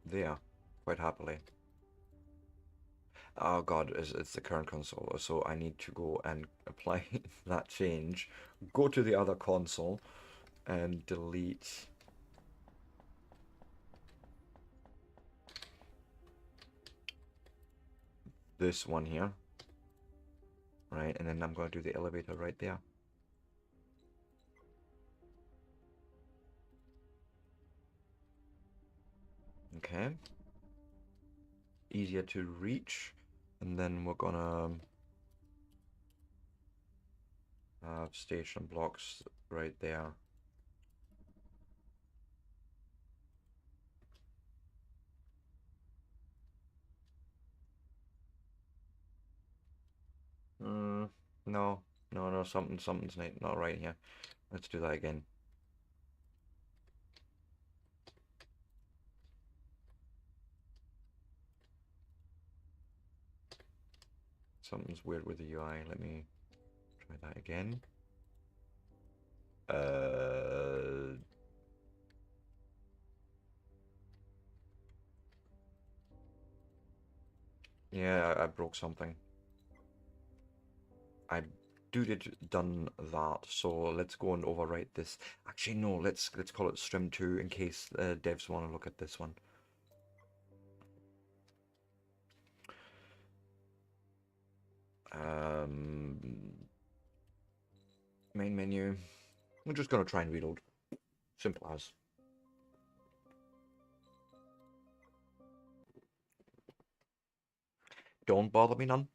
there, quite happily. Oh god, it's the current console, so I need to go and apply that change. Go to the other console and delete this one here. Right, and then I'm going to do the elevator right there. Okay. Easier to reach. And then we're gonna have station blocks right there. No, something's not right here. Let's do that again. Something's weird with the UI. Let me try that again. Yeah, I broke something. I done that, so let's go and overwrite this. Actually, no, let's call it Strim 2 in case devs want to look at this one. Main menu. We're just gonna try and reload. Simple as. Don't bother me none.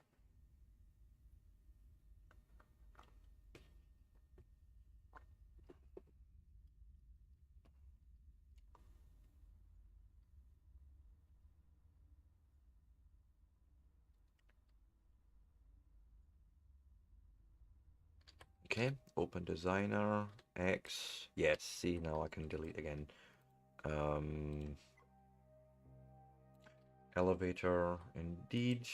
Okay, open designer, X. Yes, see, now I can delete again. Elevator, indeed.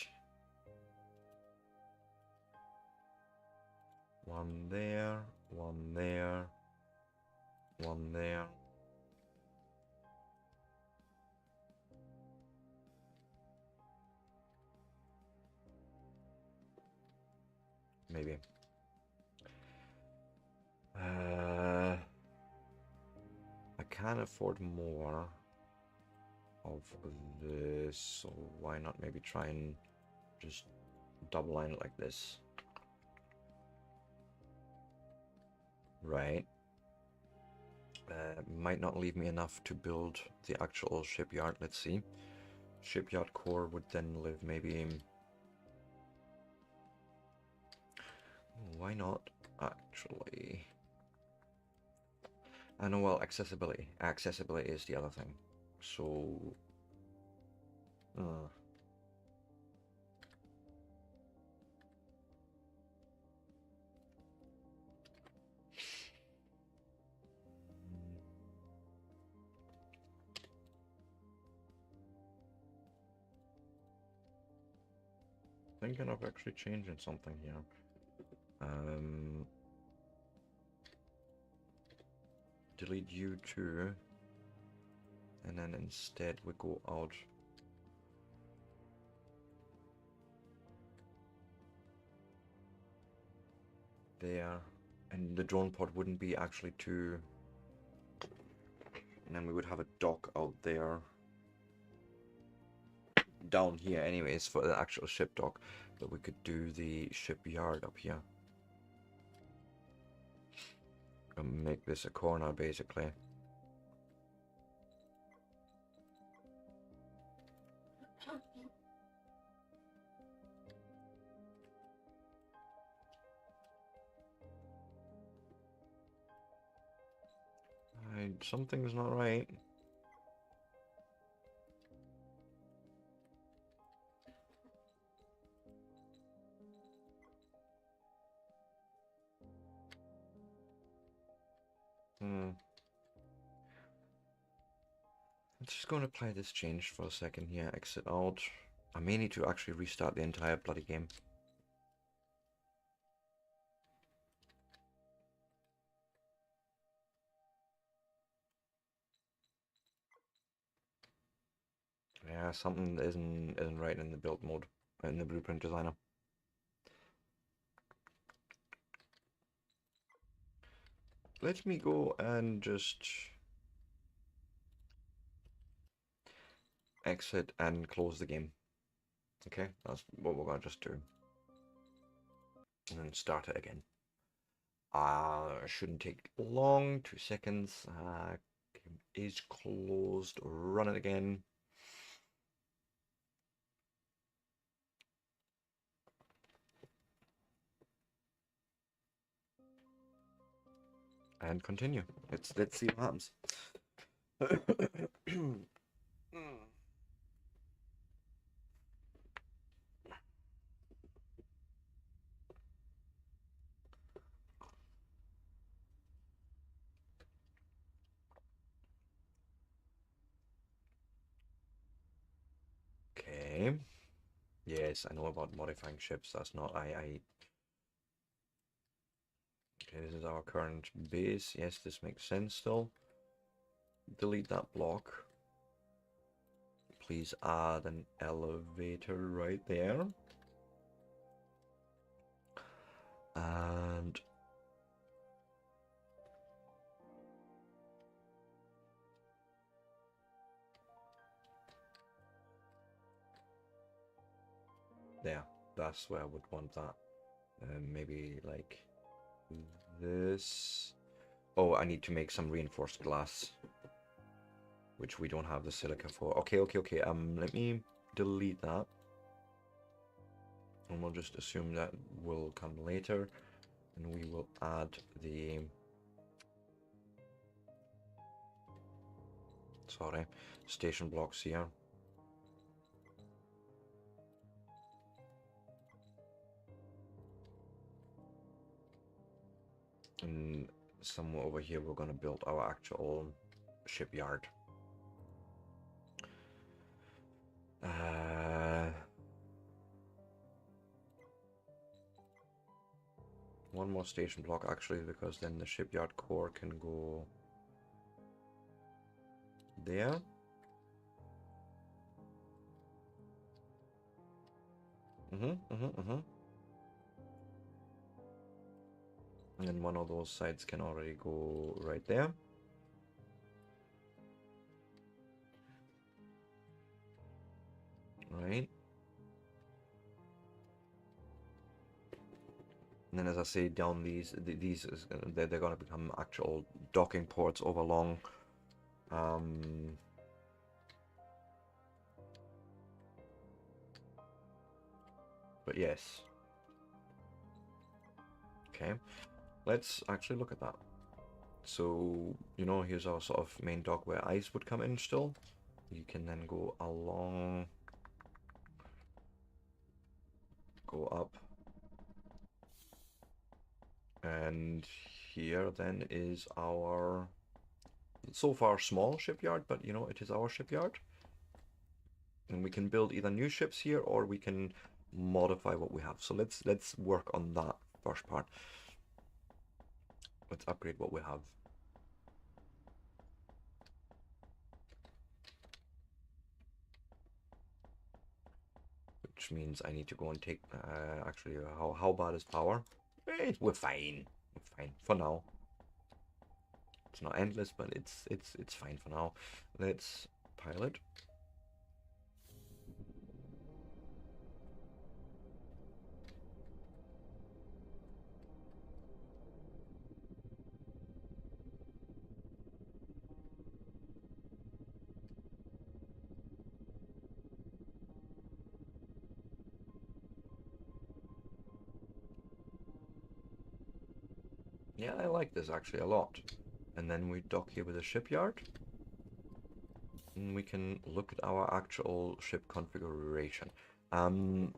One there, one there. One there. Maybe. I can afford more of this, so why not maybe try and just double line it like this? Right. Might not leave me enough to build the actual shipyard. Let's see. Shipyard core would then live maybe... Why not, actually? I know, well, accessibility. Accessibility is the other thing. So... Thinking of actually changing something here. Delete you two, and then instead we go out there, and the drone pod wouldn't be actually too, and then we would have a dock out there down here anyways for the actual ship dock, but we could do the shipyard up here and make this a corner basically. Something's not right. I'm just going to apply this change for a second here. Exit out. I may need to actually restart the entire bloody game. Yeah, something isn't right in the build mode, in the blueprint designer. Let me go and just exit and close the game. Okay, that's what we're gonna just do. And then start it again. Shouldn't take long, 2 seconds. Game is closed, run it again. And continue. Let's see what happens. Okay. Yes, I know about modifying ships. That's not I. Okay, this is our current base. Yes, this makes sense still. Delete that block. Please add an elevator right there. And there, that's where I would want that. Maybe like this. Oh, I need to make some reinforced glass, which we don't have the silica for. Okay. Let me delete that. And we'll just assume that will come later. And we will add the... station blocks here. And somewhere over here we're going to build our actual shipyard. One more station block actually, because then the shipyard core can go there. And one of those sides can already go right there. Right. And then, as I say, down these they're going to become actual docking ports over long. But yes. Okay. Let's actually look at that. So, you know, here's our sort of main dock where ice would come in still. You can then go along, go up. And here then is our, so far, small shipyard, but you know, it is our shipyard. And we can build either new ships here or we can modify what we have. So let's work on that first part. Let's upgrade what we have. Which means I need to go and take, actually, how bad is power? We're fine. We're fine for now. It's not endless, but it's fine for now. Let's pilot. Yeah, I like this actually a lot. And then we dock here with a shipyard. And we can look at our actual ship configuration. Now,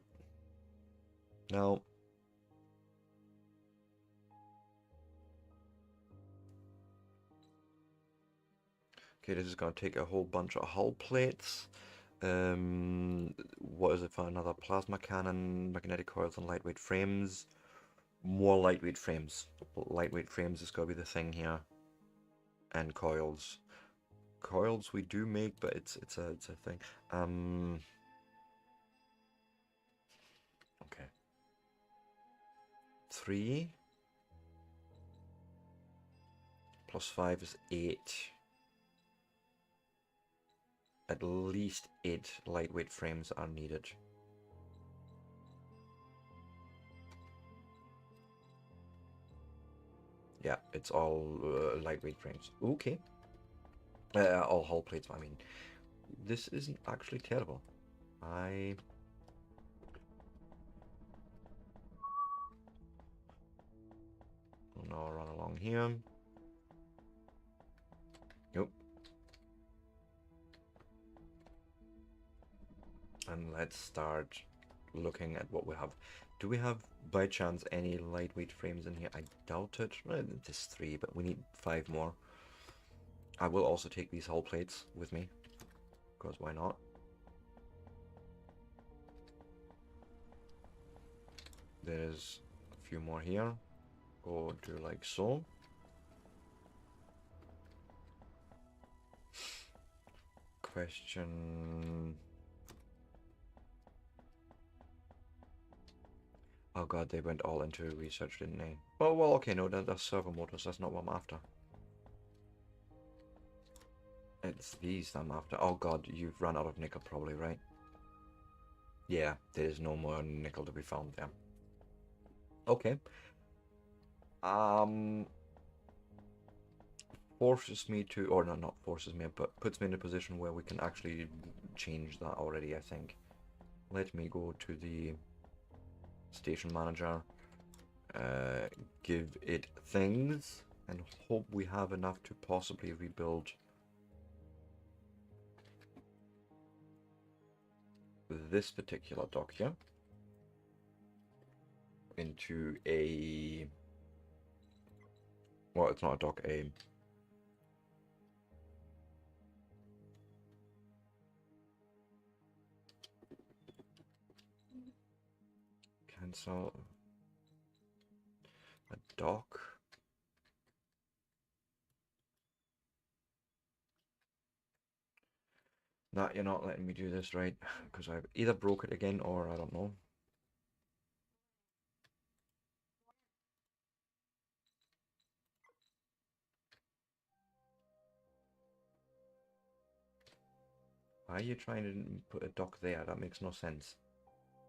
okay, this is going to take a whole bunch of hull plates. What is it for another plasma cannon, magnetic coils, and lightweight frames? More lightweight frames. Lightweight frames is going to be the thing here. And coils. Coils we do make, but it's a thing. Okay. 3 plus 5 is 8. At least 8 lightweight frames are needed. Yeah, it's all lightweight frames. Okay. All hull plates, I mean. This isn't actually terrible. I... will now run along here. Nope. And let's start looking at what we have. Do we have, by chance, any lightweight frames in here? I doubt it. Well, there's 3, but we need 5 more. I will also take these hull plates with me, because why not? There's a few more here. Go do like so. Question... Oh god, they went all into research, didn't they? Oh, well, okay, no, that's servo motors. That's not what I'm after. It's these I'm after. Oh god, you've run out of nickel probably, right? Yeah, there's no more nickel to be found there. Okay. Forces me to, or no, not forces me, but puts me in a position where we can actually change that already, I think. Let me go to the station manager, give it things, and hope we have enough to possibly rebuild this particular dock here into a, well, it's not a dock, a cancel a dock. Nah, you're not letting me do this right, because I either broke it again or I don't know. Why are you trying to put a dock there? That makes no sense.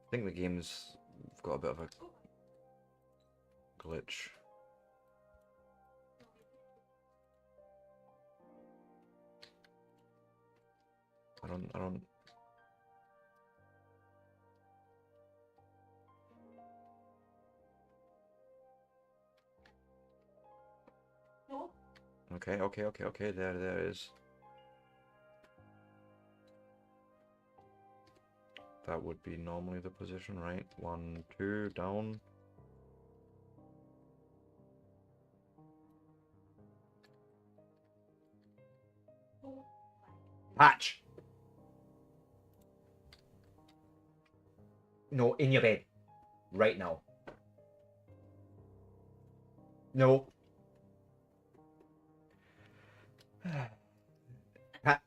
I think the game's got a bit of a glitch. I don't. No. Okay. There it is. That would be normally the position, right? 1, 2, down. Oh. Patch! No, in your bed. Right now. No. Pat.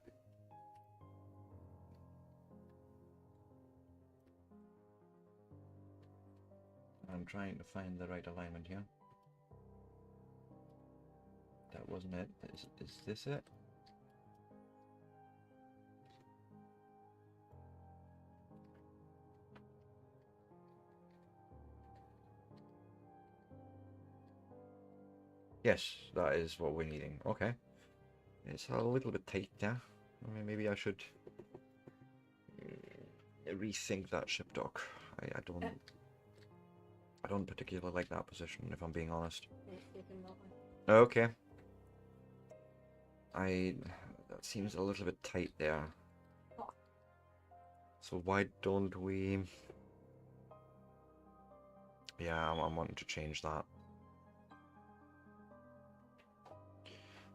I'm trying to find the right alignment here. That wasn't it. Is this it? Yes, that is what we're needing. Okay. It's a little bit tight there. I mean, maybe I should rethink that ship dock. I don't particularly like that position, if I'm being honest. Okay. That seems a little bit tight there. So why don't we... Yeah, I'm wanting to change that.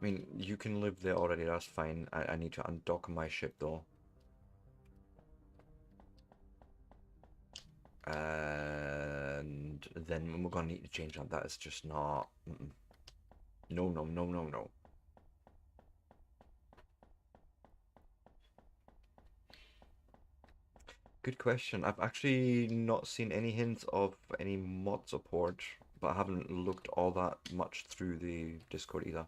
I mean, you can live there already, that's fine. I need to undock my ship though. And then we're gonna need to change that. That is just not... No. Good question. I've actually not seen any hints of any mod support, but I haven't looked all that much through the Discord either.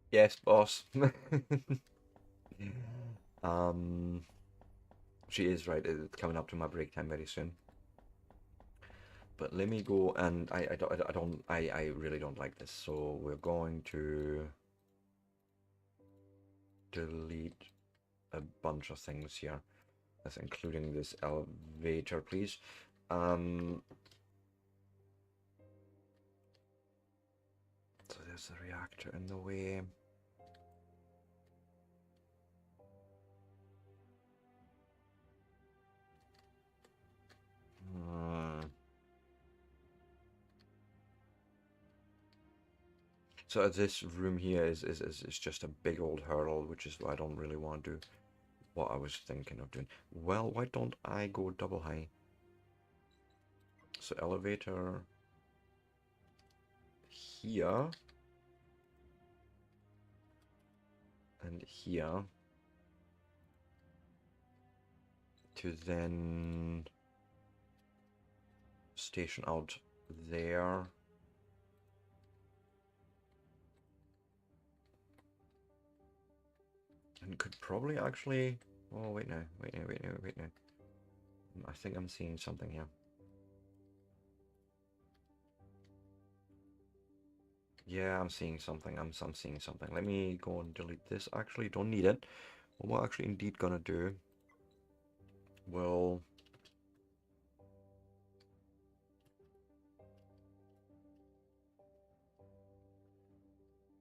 Yes, boss. um, she is right. It's coming up to my break time very soon. But let me go and I really don't like this. So we're going to delete a bunch of things here. That's including this elevator, please. So there's a reactor in the way. So this room here is just a big old hurdle, which is why I don't really want to do what I was thinking of doing. Well, why don't I go double high? So elevator here and here to then station out there. And could probably actually... Oh, wait now. I think I'm seeing something here. Yeah, I'm seeing something. I'm seeing something. Let me go and delete this. Actually, don't need it. What we're actually indeed gonna do... We'll...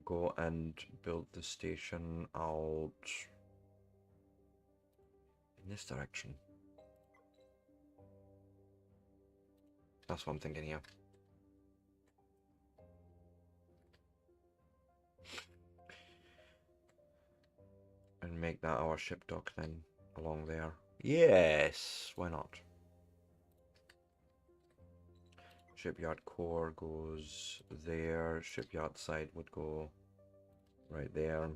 go and build the station out in this direction. That's what I'm thinking here. And And make that our ship dock then, along there. Yes, why not? Shipyard core goes there. Shipyard side would go right there.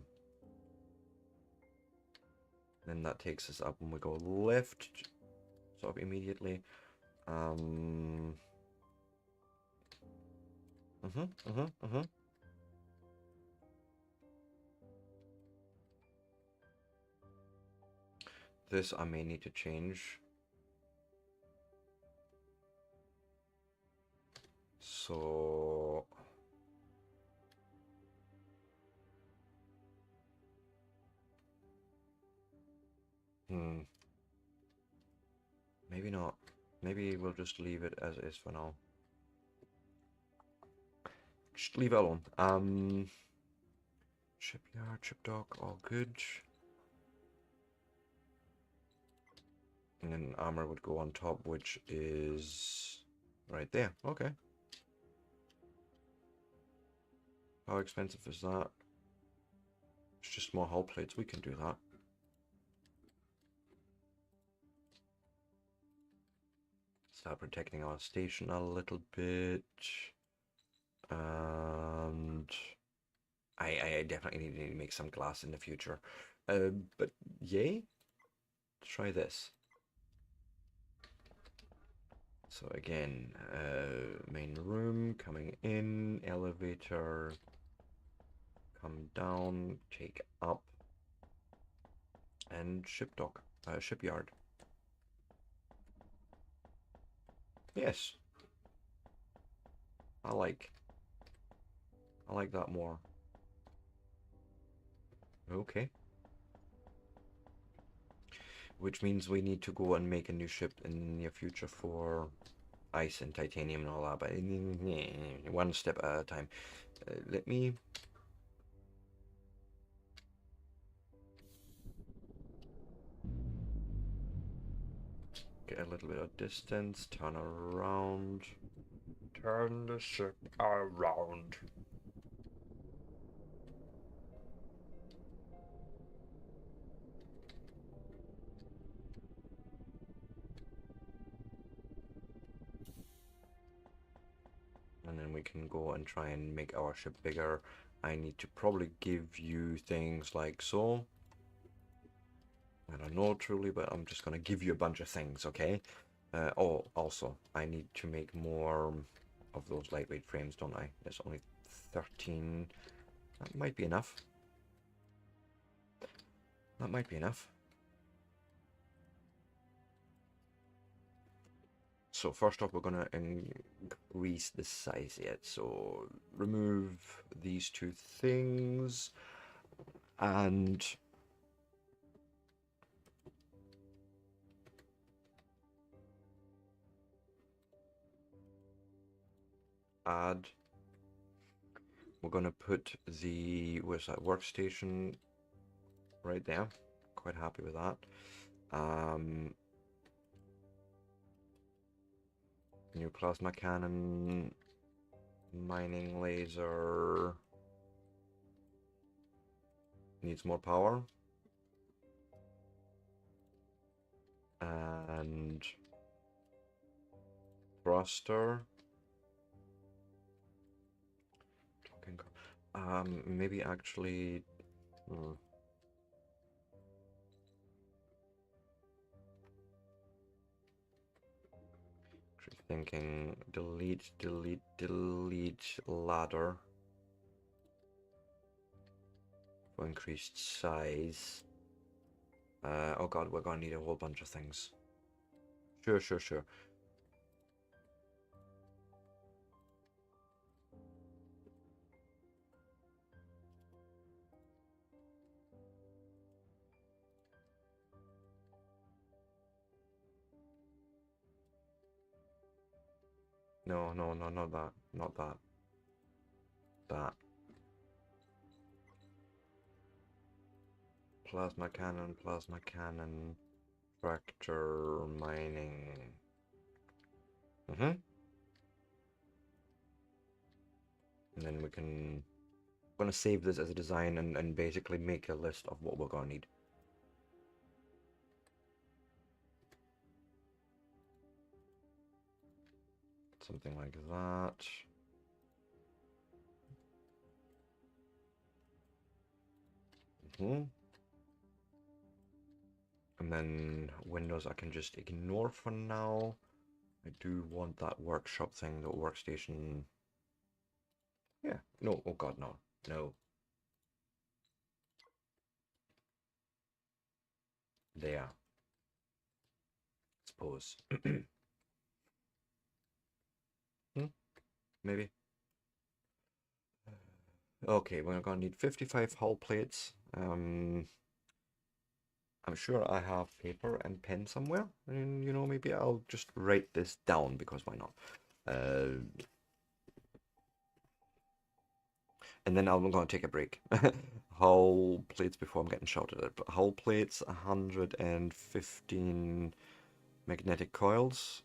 Then that takes us up and we go left, sort of immediately. This I may need to change. So maybe not. Maybe we'll just leave it as is for now. Just leave it alone. Shipyard, ship dock, all good. And then armor would go on top, which is right there. Okay. How expensive is that? It's just more hull plates. We can do that. Start protecting our station a little bit. And I definitely need to make some glass in the future. But yay. Try this. So again, main room, coming in, elevator, come down, take up, and shipyard. Yes. I like that more. Okay. Which means we need to go and make a new ship in the near future for ice and titanium and all that, but one step at a time. Let me... get a little bit of distance, turn around. Turn the ship around. And then we can go and try and make our ship bigger. I need to probably give you things like so. I don't know truly, but I'm just going to give you a bunch of things, okay? Oh, also, I need to make more of those lightweight frames, don't I? There's only 13. That might be enough. That might be enough. So first off, we're going to increase the size yet. So remove these two things and add. We're going to put the, where's that, workstation right there. Quite happy with that. New plasma cannon, mining laser, needs more power. And thruster. Maybe actually... thinking delete ladder for increased size. Oh god, we're gonna need a whole bunch of things. Sure. No, not that. Not that. That. Plasma cannon, tractor, mining. And then we can... I'm gonna save this as a design and basically make a list of what we're gonna need. Something like that. And then Windows I can just ignore for now. I do want that workshop thing, the workstation. Yeah, no, oh god, no. No. There. Suppose. Maybe. Okay, we're gonna need 55 hull plates. I'm sure I have paper and pen somewhere, and you know, maybe I'll just write this down because why not? And then I'm gonna take a break. Hull plates before I'm getting shouted at. But hull plates, 115 magnetic coils,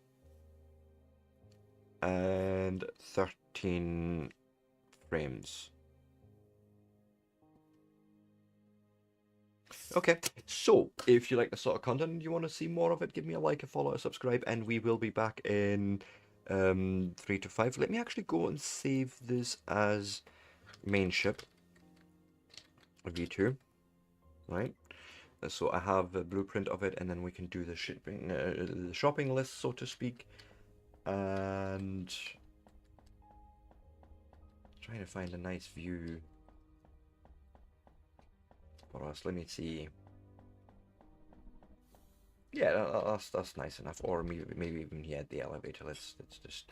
and 13 frames. Okay, so if you like the sort of content and you want to see more of it, give me a like, a follow, a subscribe, and we will be back in 3 to 5. Let me actually go and save this as main ship V2, right? So I have a blueprint of it, and then we can do the shopping list, so to speak, and trying to find a nice view for us. Let me see. Yeah, that's nice enough. Or maybe even the elevator. Let's just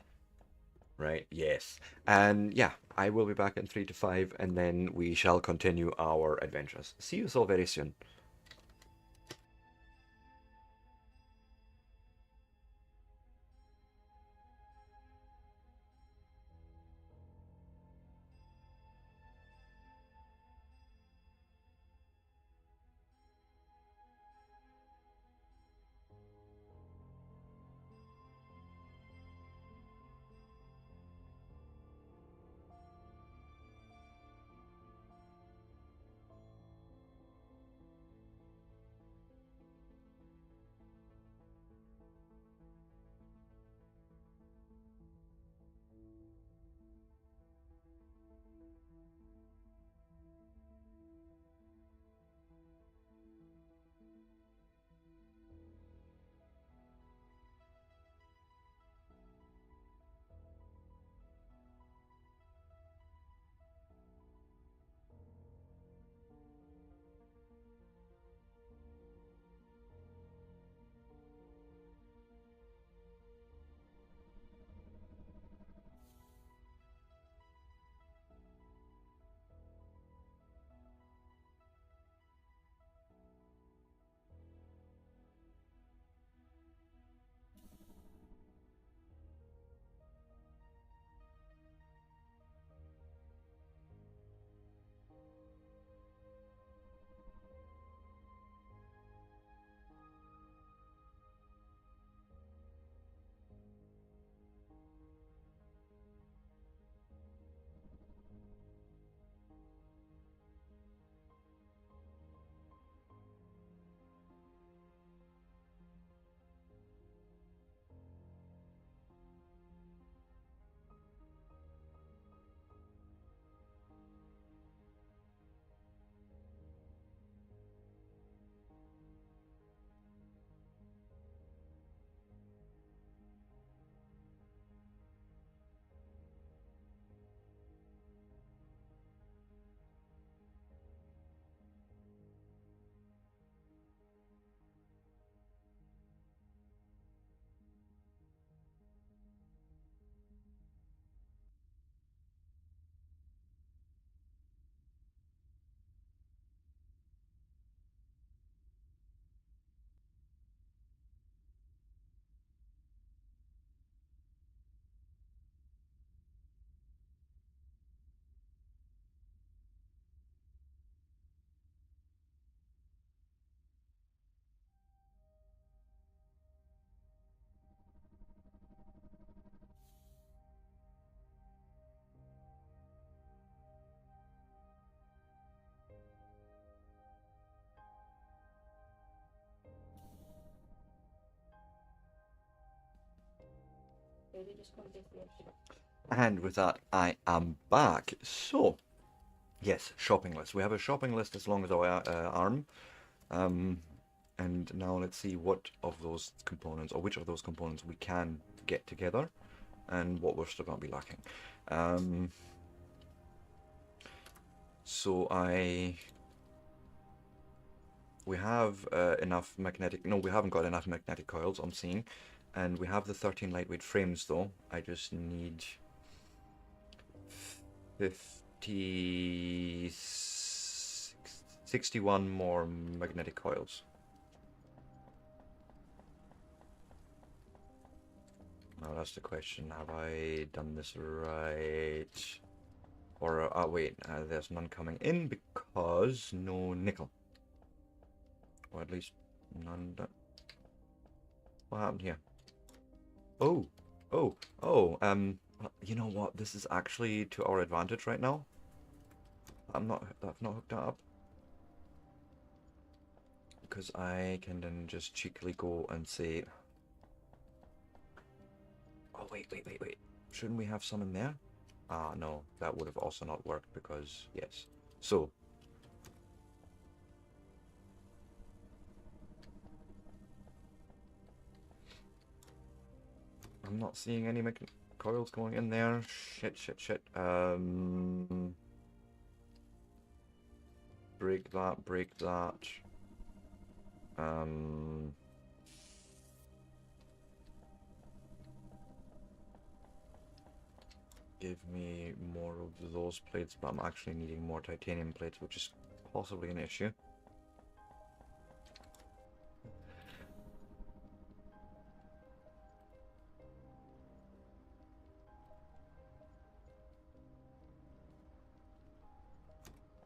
right. Yes, and yeah, I will be back in 3 to 5, and then we shall continue our adventures. See you all very soon. Really just come this way. And with that, I am back. So, yes, shopping list. We have a shopping list as long as our arm. And now let's see what of those components, or which of those components we can get together, and what we're still going to be lacking. So we have enough magnetic, no, we haven't got enough magnetic coils, I'm seeing. And we have the 13 lightweight frames though. I just need 61 more magnetic coils. Now that's the question, have I done this right? Or, wait, there's none coming in because no nickel. Or at least none done. What happened here? Oh, you know what? This is actually to our advantage right now. I've not hooked that up. Because I can then just cheekily go and say, oh, wait. Shouldn't we have some in there? Ah, no, that would have also not worked because, yes. So, I'm not seeing any coils going in there. Shit. Break that. Give me more of those plates, but I'm actually needing more titanium plates, which is possibly an issue.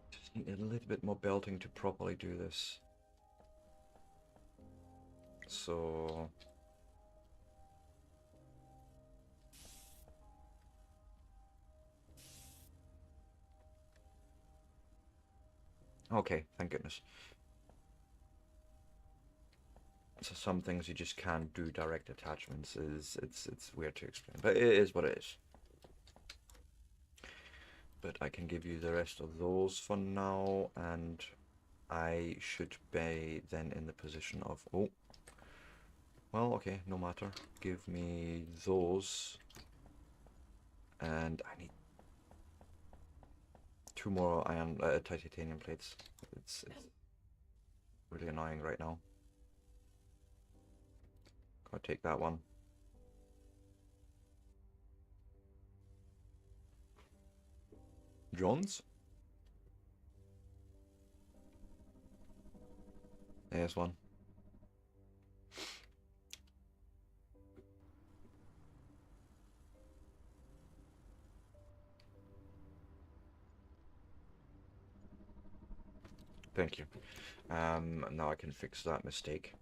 Just need a little bit more belting to properly do this. So... okay, thank goodness. So some things you just can't do direct attachments. It's weird to explain, but it is what it is. But I can give you the rest of those for now, and I should be then in the position of, oh, well, okay, no matter. Give me those, and I need 2 more iron titanium plates. It's really annoying right now. Gotta take that one. Jones? There's one. Thank you. Now I can fix that mistake.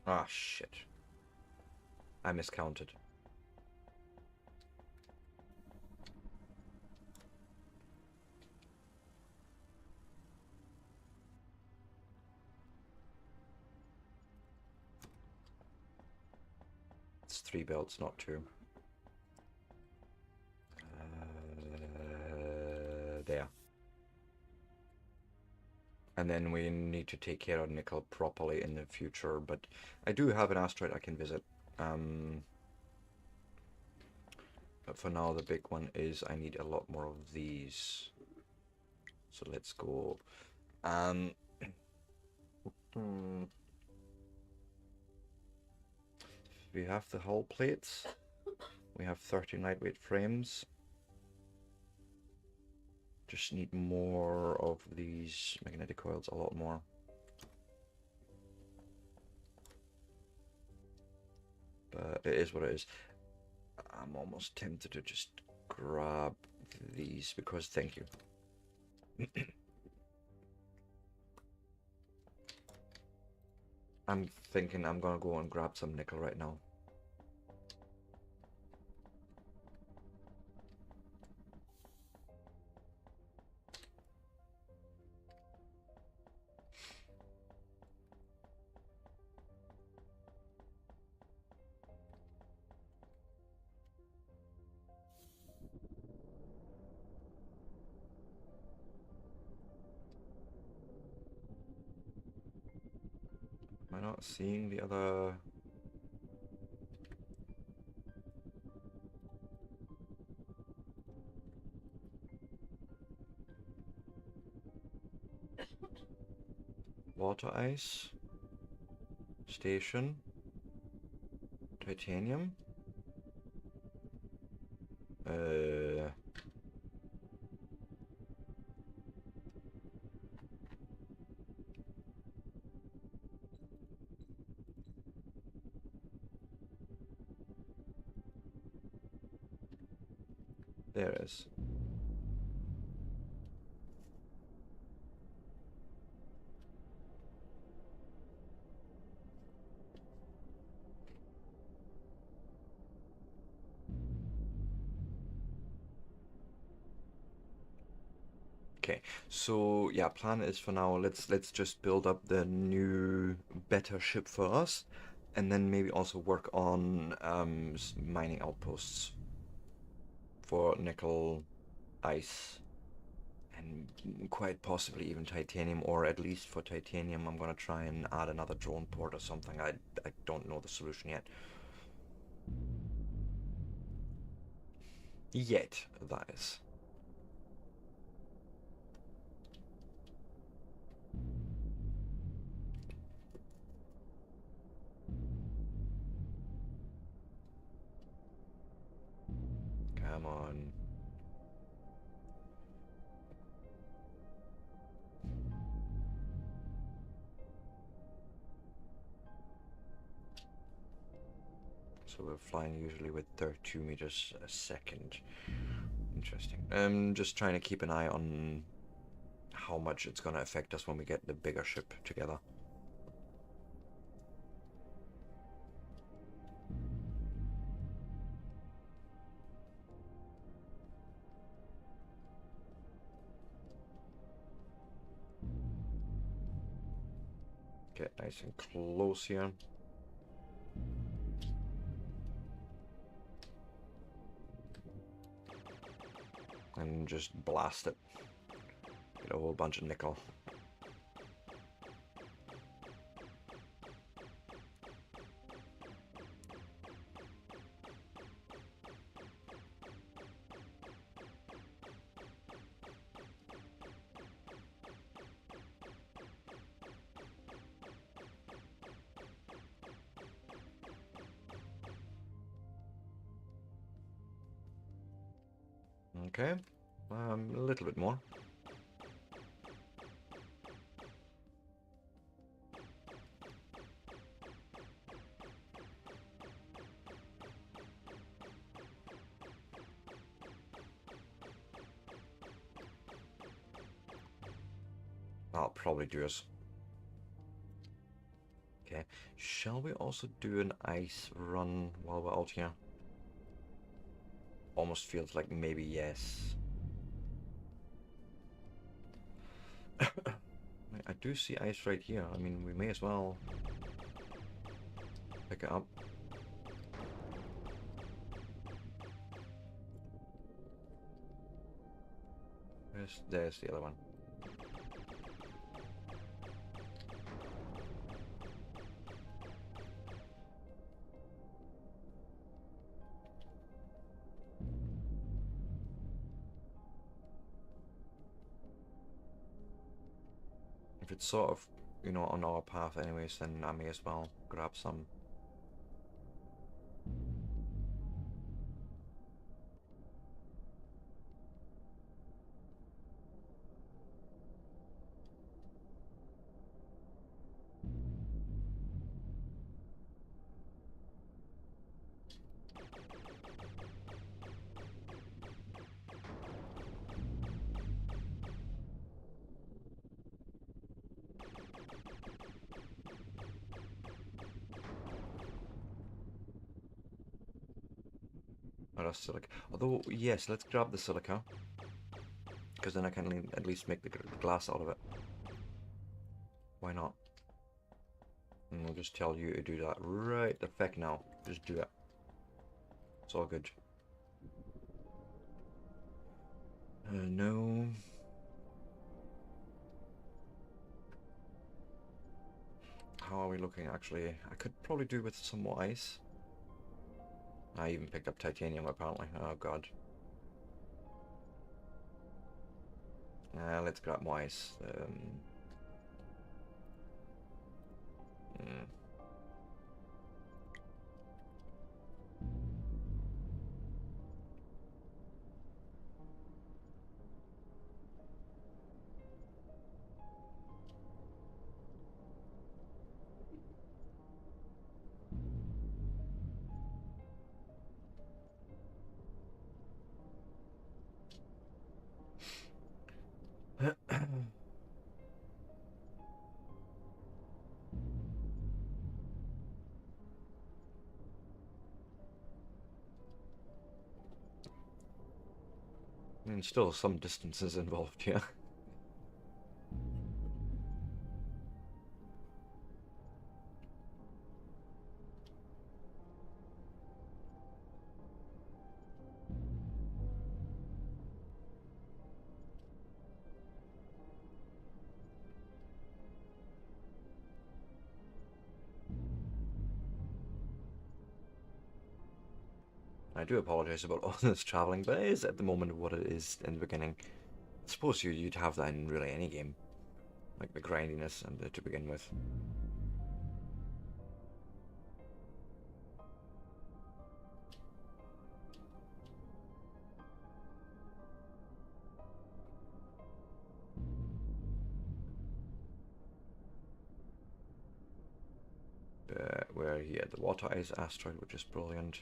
Ah, shit. I miscounted. It's 3 belts, not 2. There. And then we need to take care of nickel properly in the future, but I do have an asteroid I can visit. But for now, the big one is I need a lot more of these. So let's go. We have the hull plates. We have 30 lightweight frames. Just need more of these magnetic coils, a lot more. But it is what it is. I'm almost tempted to just grab these because thank you. I'm thinking I'm gonna go and grab some nickel right now. not seeing the other... Water ice. Station. Titanium. There it is. Okay, so yeah, plan is for now, let's just build up the new better ship for us, and then maybe also work on mining outposts for nickel, ice, and quite possibly even titanium, or at least for titanium I'm gonna try and add another drone port or something. I don't know the solution yet. Yet, that is. Come on. So we're flying usually with 32 meters a second. Interesting. Just trying to keep an eye on how much it's gonna affect us when we get the bigger ship together. Get nice and close here. And just blast it. Get a whole bunch of nickel. Okay. A little bit more. I'll probably do us. Okay. Shall we also do an ice run while we're out here? Almost feels like maybe yes. I do see ice right here. I mean, we may as well pick it up. There's the other one. If it's sort of, you know, on our path anyways, then I may as well grab some. Or silica. Although, yes, let's grab the silica. Because then I can at least make the glass out of it. Why not? And we'll just tell you to do that right the feck now. Just do it. It's all good. No. how are we looking actually? I could probably do with some more ice. I even picked up titanium apparently. Oh god. Let's grab more ice. Hmm. I mean, still some distances involved here. I do apologize about all this traveling, but it is at the moment what it is in the beginning. I suppose you'd have that in really any game, like the grindiness and to begin with. Where he had the water ice asteroid, which is brilliant.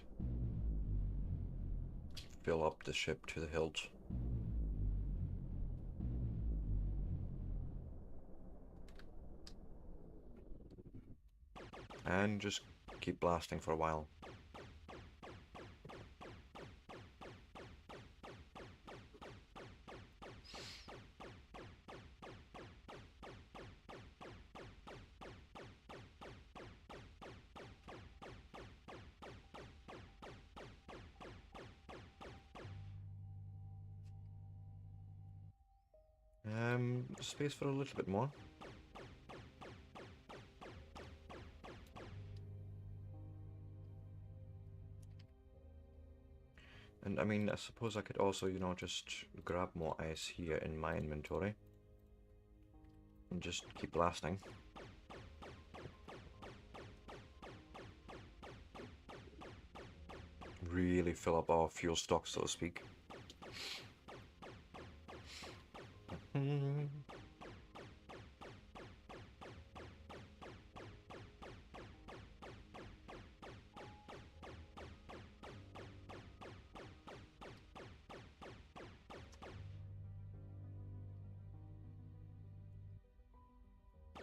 Fill up the ship to the hilt. And just keep blasting for a while. Space for a little bit more. And I mean, I suppose I could also, you know, just grab more ice here in my inventory. And just keep blasting. Really fill up our fuel stock, so to speak.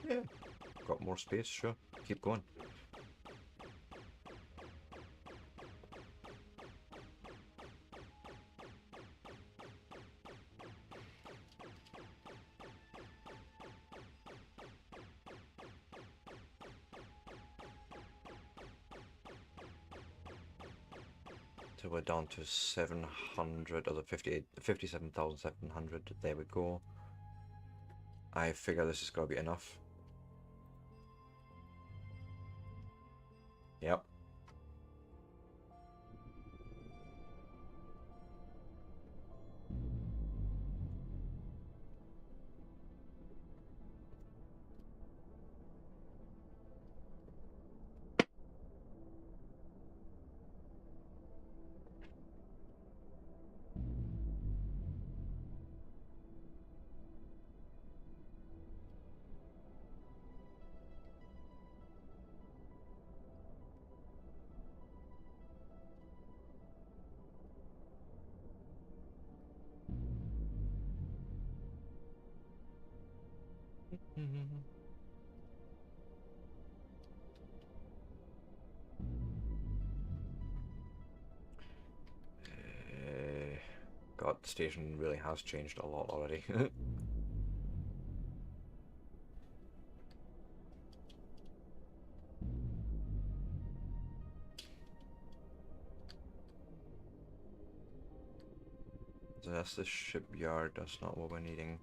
Yeah, got more space, sure. Keep going. So we're down to 700, or the 57,700. There we go. I figure this is going to be enough. Yep. God, the station really has changed a lot already. So that's the shipyard, that's not what we're needing.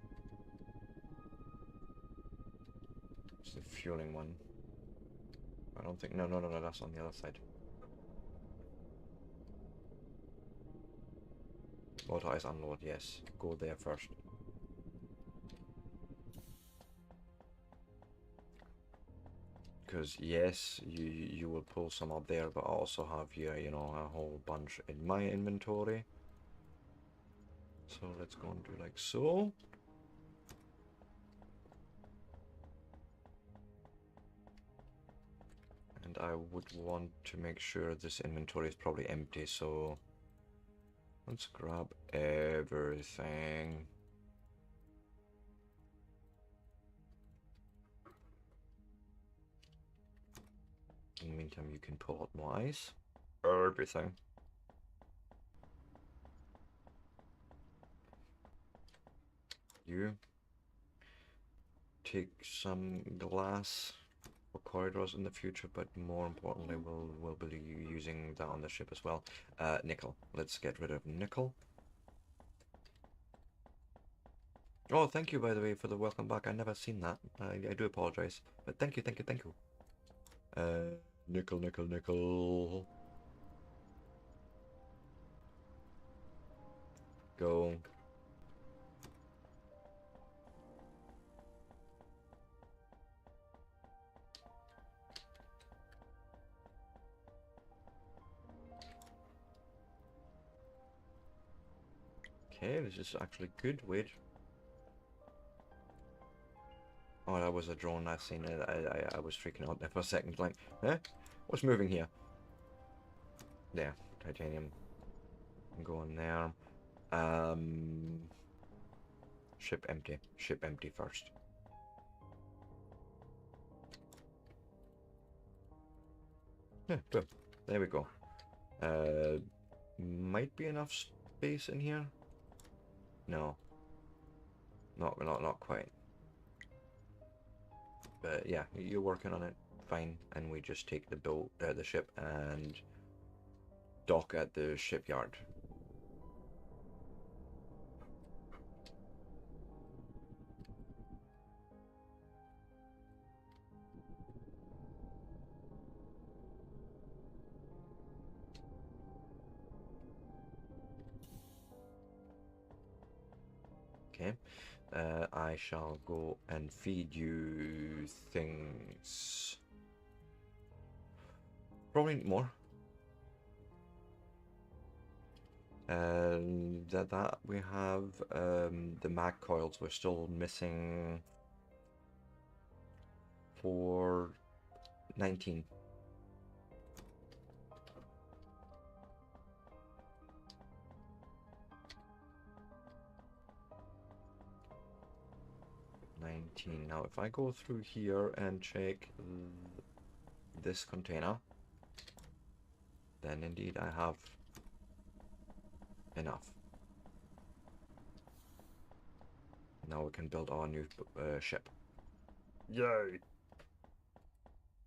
It's the fueling one. I don't think, no, that's on the other side. Auto-ice unload, yes. Go there first. Because yes, you will pull some up there, but I also have here, you know, a whole bunch in my inventory. So let's go and do like so. And I would want to make sure this inventory is probably empty, so let's grab everything. In the meantime, you can pull out more ice. Everything. You take some glass for corridors in the future, but more importantly, we'll be using that on the ship as well. Nickel. Let's get rid of nickel. Oh, thank you, by the way, for the welcome back. I never seen that. I do apologize, but thank you, thank you, thank you. Nickel, nickel, nickel. Go. Okay, this is actually good. Wait. Oh, that was a drone. I've seen it. I was freaking out there for a second. Like, eh? What's moving here? There, titanium. Go in there. Ship empty. Ship empty first. Yeah, good. There we go. Might be enough space in here. No. Not quite. But yeah, you're working on it. Fine. And we just take the boat, the ship, and dock at the shipyard. Okay. I shall go and feed you things. Probably more. That we have the mag coils. We're still missing for 19. Now, if I go through here and check this container, then indeed I have enough. Now we can build our new ship. Yay!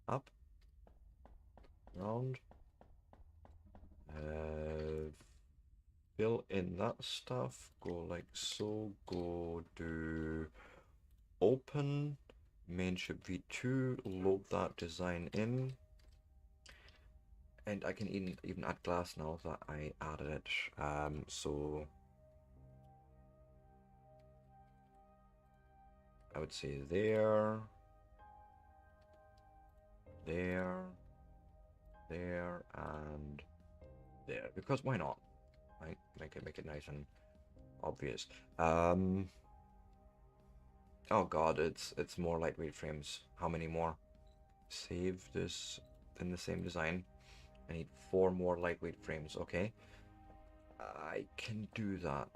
Up. Round. Fill in that stuff. Go like so. Go do open main ship V2. Load that design in. And I can even add glass now that I added it. So I would say there, there, there, and there. Because why not? Right? Make it nice and obvious. Oh god, it's more lightweight frames. How many more? Save this in the same design. I need 4 more lightweight frames. Okay, I can do that.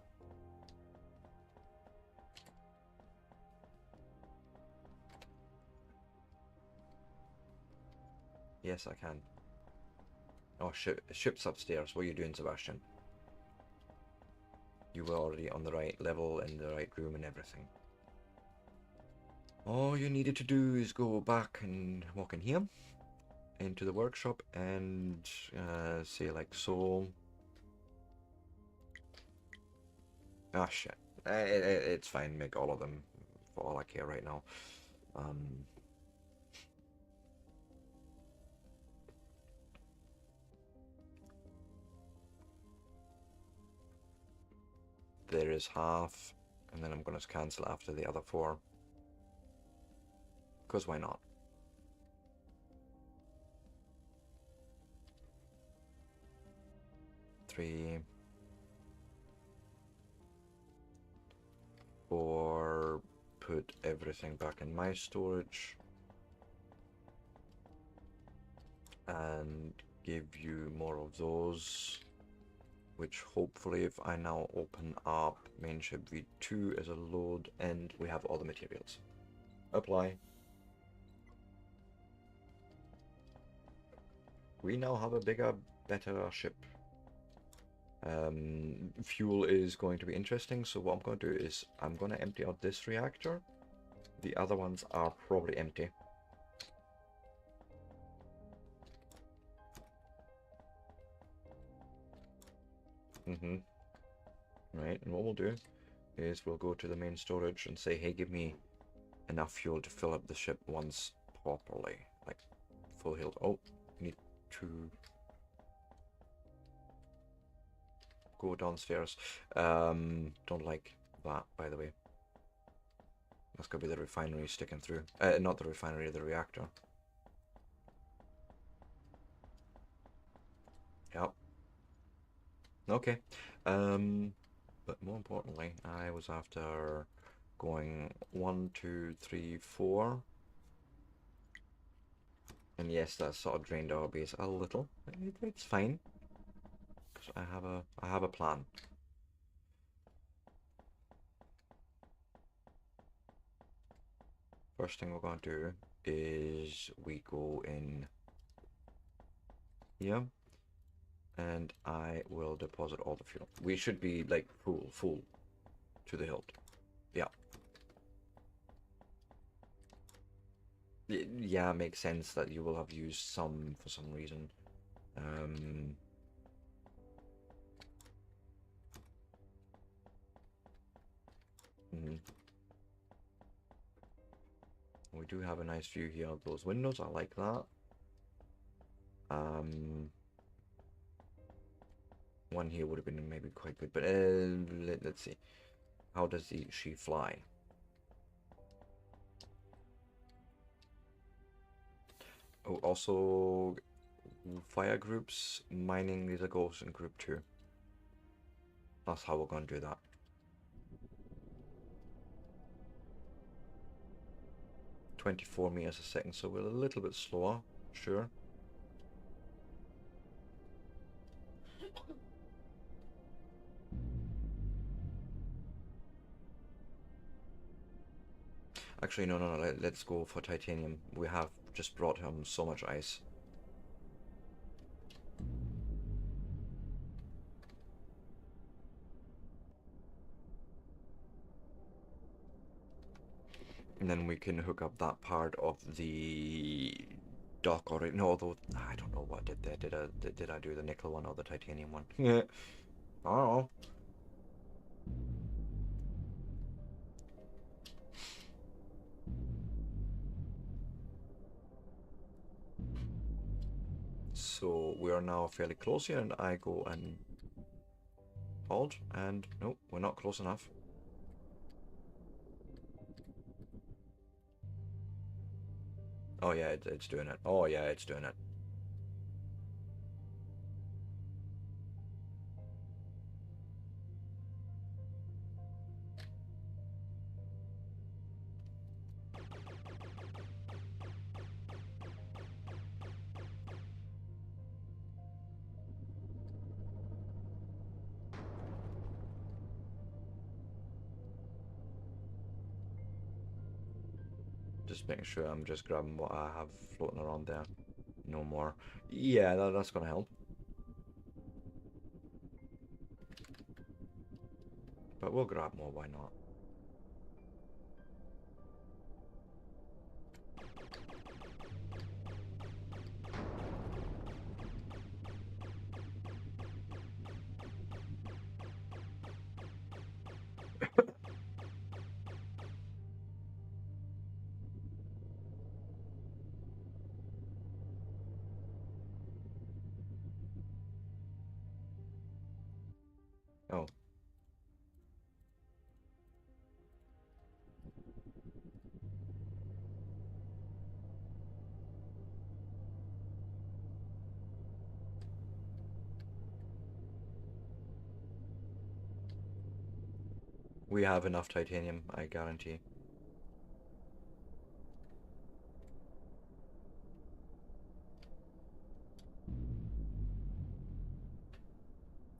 Yes, I can. Oh, ship's upstairs. What are you doing, Sebastian? You were already on the right level, in the right room and everything. All you needed to do is go back and walk in here, into the workshop, and say like so. Ah, shit. It's fine, make all of them, for all I care right now. there is half, and then I'm going to cancel after the other 4. Because why not? Three, 4, put everything back in my storage, and give you more of those, which hopefully if I now open up main ship V2 as a load, and we have all the materials. Apply. We now have a bigger, better ship. Fuel is going to be interesting, so what I'm going to do is I'm going to empty out this reactor. The other ones are probably empty. Right, and what we'll do is we'll go to the main storage and say, hey, give me enough fuel to fill up the ship once properly. Like, full healed. Oh, need to go downstairs. Don't like that, by the way. That's gonna be the refinery sticking through. Not the refinery, the reactor. Yep. Okay. But more importantly, I was after going 1, 2, 3, 4. And yes, that sort of drained our base a little. It's fine. Because I have a plan. First thing we're going to do is we go in here, and I will deposit all the fuel. We should be like full to the hilt. Yeah. Yeah, makes sense that you will have used some for some reason. We do have a nice view here of those windows. I like that. One here would have been maybe quite good, but let's see. How does she fly? Oh, also fire groups, mining these are ghosts in group 2. That's how we're going to do that. "24 meters a second," so we're a little bit slower, sure. Actually, no, let's go for titanium. We have just brought him so much ice. And then we can hook up that part of the dock already. No, although I don't know what I did there. Did I do the nickel one or the titanium one? Yeah. I don't know. So we are now fairly close here, and I go and hold, and nope, we're not close enough. Oh yeah, it's doing it. Oh yeah, it's doing it. Just making sure I'm just grabbing what I have floating around there. No more. Yeah, that's gonna help. But we'll grab more, why not? Oh. We have enough titanium, I guarantee.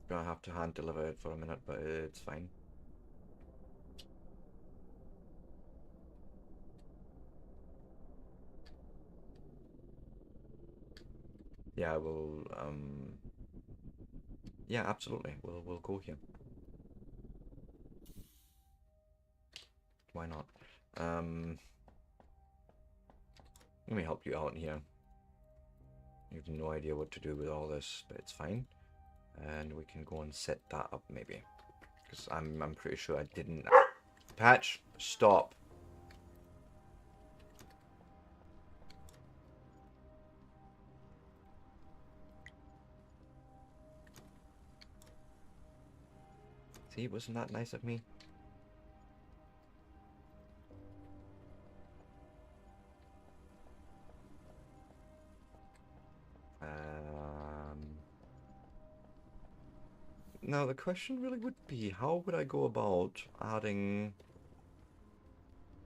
Gonna have to hand deliver it for a minute, but it's fine. Yeah, we'll yeah, absolutely. We'll go here. Why not? Let me help you out here. You have no idea what to do with all this, but it's fine. And we can go and set that up maybe. Because I'm pretty sure I didn't. Patch, stop. See, wasn't that nice of me? Now the question really would be, how would I go about adding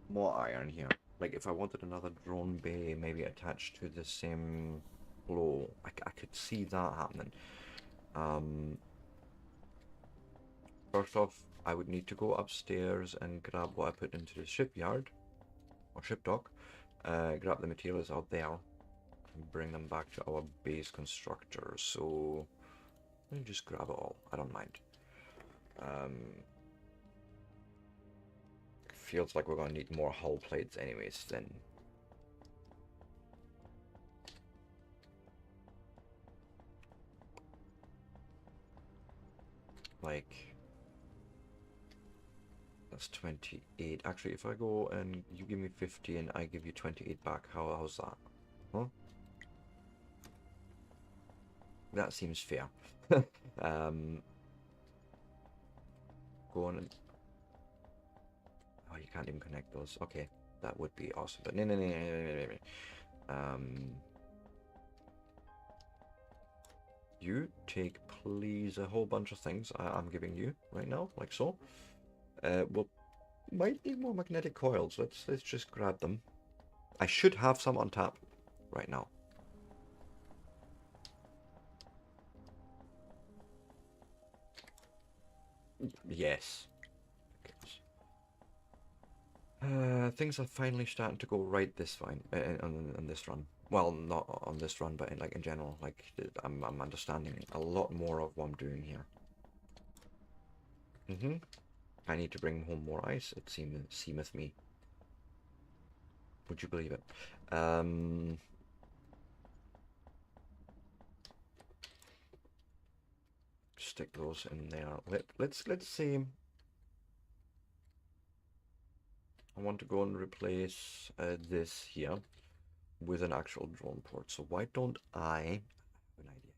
more iron here? Like if I wanted another drone bay maybe attached to the same flow, I could see that happening. First off, I would need to go upstairs and grab what I put into the shipyard, or ship dock, grab the materials out there, and bring them back to our base constructor. So, let me just grab it all, I don't mind. Feels like we're going to need more hull plates anyways then. Like, that's 28. Actually, if I go and you give me 50 and I give you 28 back, how's that? Huh? That seems fair. Go on and... Oh, you can't even connect those. Okay, that would be awesome. But no. You take, please, a whole bunch of things I'm giving you right now, like so. We'll might need more magnetic coils. Let's just grab them. I should have some on tap right now. Yes. Things are finally starting to go right this fine on this run. Well, not on this run, but in general. Like I'm understanding a lot more of what I'm doing here. I need to bring home more ice. It seemeth me. Would you believe it? Stick those in there. Let's see. I want to go and replace this here with an actual drone port. So why don't I have an idea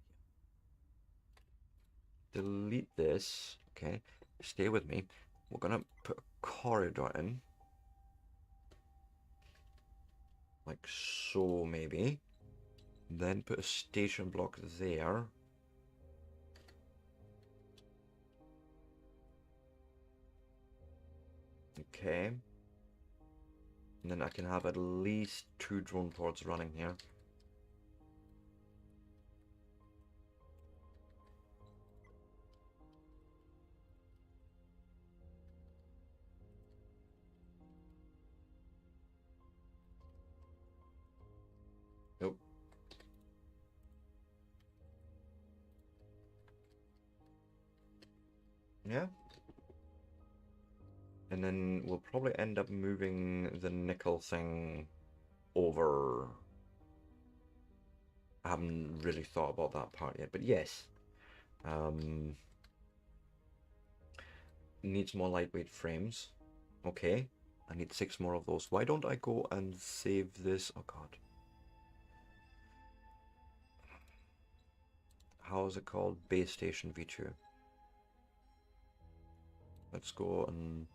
here? Delete this. Okay, stay with me. We're gonna put a corridor in, like so maybe. Then put a station block there. Okay. And then I can have at least 2 drone ports running here. Nope. Yeah. And then we'll probably end up moving the nickel thing over. I haven't really thought about that part yet, but yes. Needs more lightweight frames. Okay. I need 6 more of those. Why don't I go and save this? Oh god. How is it called? Base Station V2. Let's go and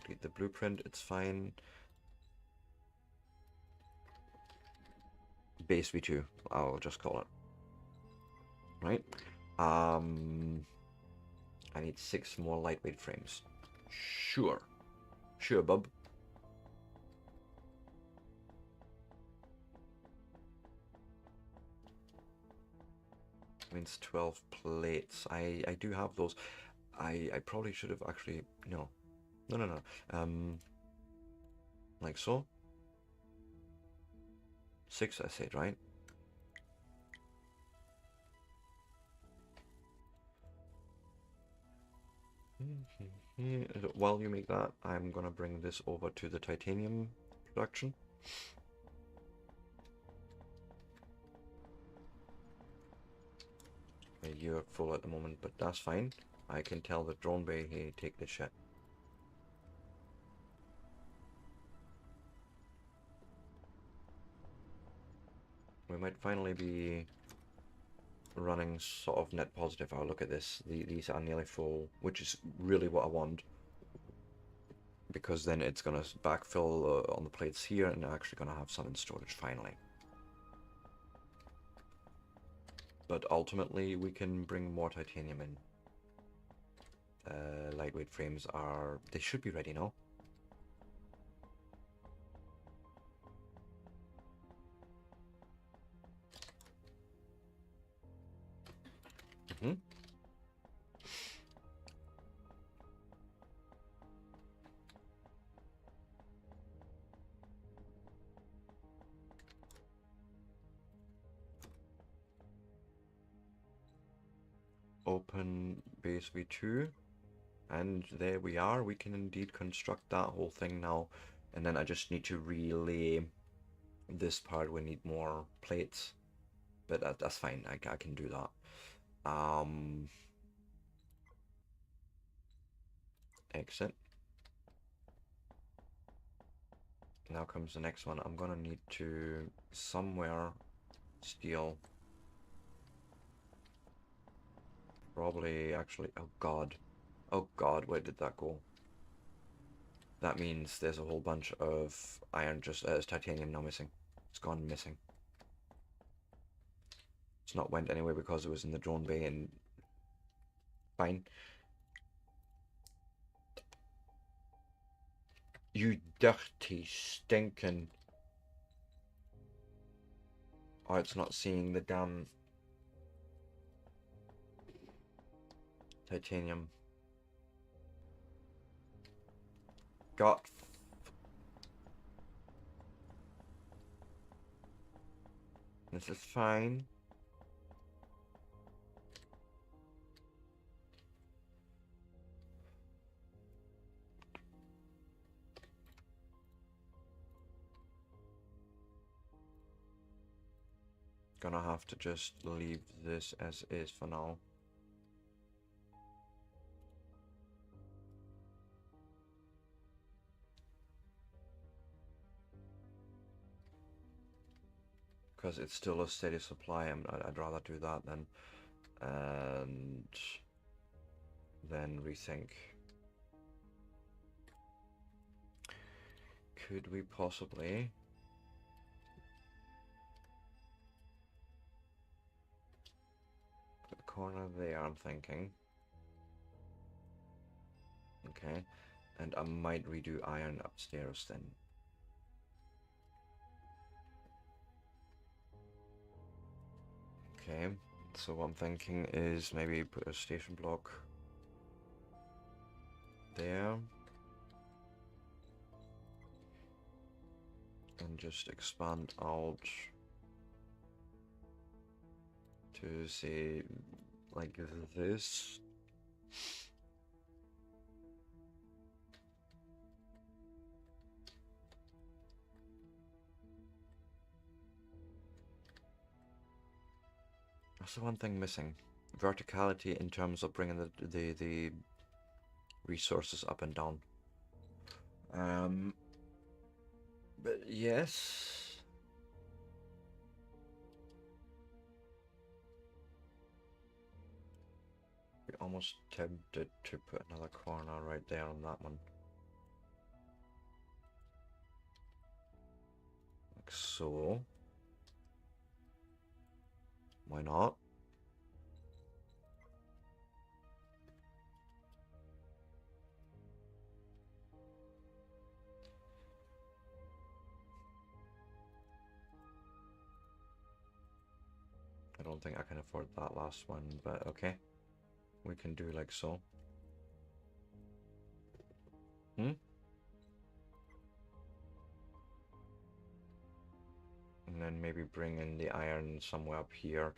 delete the blueprint. It's fine. Base V2. I'll just call it. Right? I need 6 more lightweight frames. Sure. Sure, bub. Means 12 plates. I do have those. I probably should have actually... No. No. Like so. 6, I said, right? While you make that, I'm gonna bring this over to the titanium production. You're full at the moment, but that's fine. I can tell the drone bay, hey, take this shit. We might finally be running sort of net positive. Oh, look at this. These are nearly full, which is really what I want. Because then it's going to backfill on the plates here and actually going to have some in storage finally. But ultimately we can bring more titanium in. Lightweight frames are... they should be ready now. Open base V2, and there we are. We can indeed construct that whole thing now, and then I just need to relay this part. We need more plates, but that's fine. I can do that. Exit. Now comes the next one. I'm gonna need to somewhere steal. Probably actually, oh god, where did that go? That means there's a whole bunch of iron, just titanium now missing. It's gone missing. It's not went anywhere because it was in the drone bay, and fine. You dirty stinking... Oh, it's not seeing the damn titanium. God. This is fine. Gonna have to just leave this as is for now. Because it's still a steady supply, I'd rather do that than... and then rethink. Could we possibly... put a corner there, I'm thinking. Okay, and I might redo iron upstairs then. Okay, so what I'm thinking is maybe put a station block there. And just expand out to say like this. That's the one thing missing. Verticality in terms of bringing the resources up and down. But yes. We're almost tempted to put another corner right there on that one. Like so. Why not? don't think I can afford that last one, but okay. We can do like so. Hmm? And then maybe bring in the iron somewhere up here,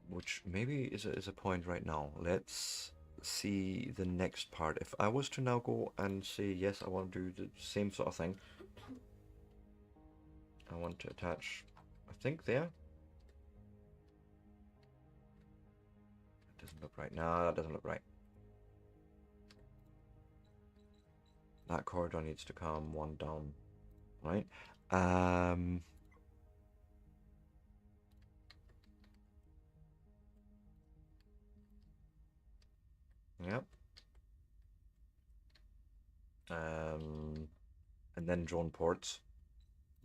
which maybe is a point right now. Let's see the next part. If I was to now go and say, yes, I want to do the same sort of thing. I want to attach, I think there. It doesn't look right. No, that doesn't look right. That corridor needs to come one down, right? Yep. And then drone ports,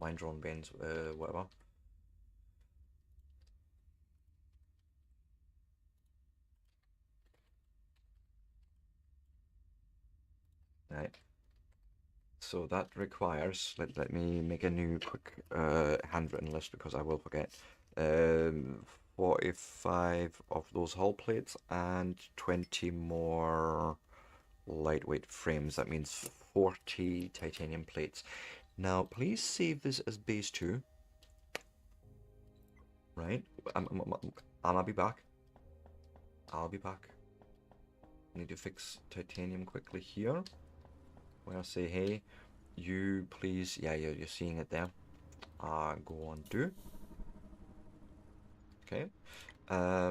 mine drone bays, whatever. Right. So that requires, let me make a new quick handwritten list because I will forget. 45 of those hull plates and 20 more lightweight frames. That means 40 titanium plates. Now, please save this as base 2. Right? I'll be back. I'll be back. Need to fix titanium quickly here. Where I say, hey, you please, yeah, you're seeing it there. Go on, do. Okay. I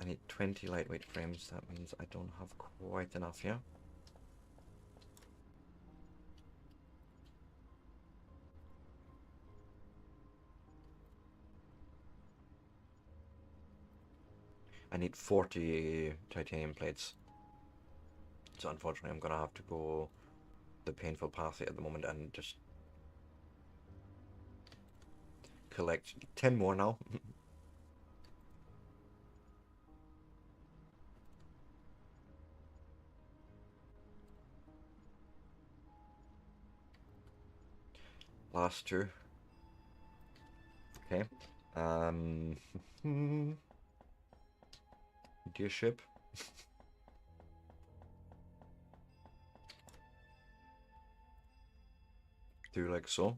need 20 lightweight frames. That means I don't have quite enough here. I need 40 titanium plates. So unfortunately, I'm gonna have to go the painful path at the moment and just collect 10 more now. Last 2. Okay. Dear ship. Do like so.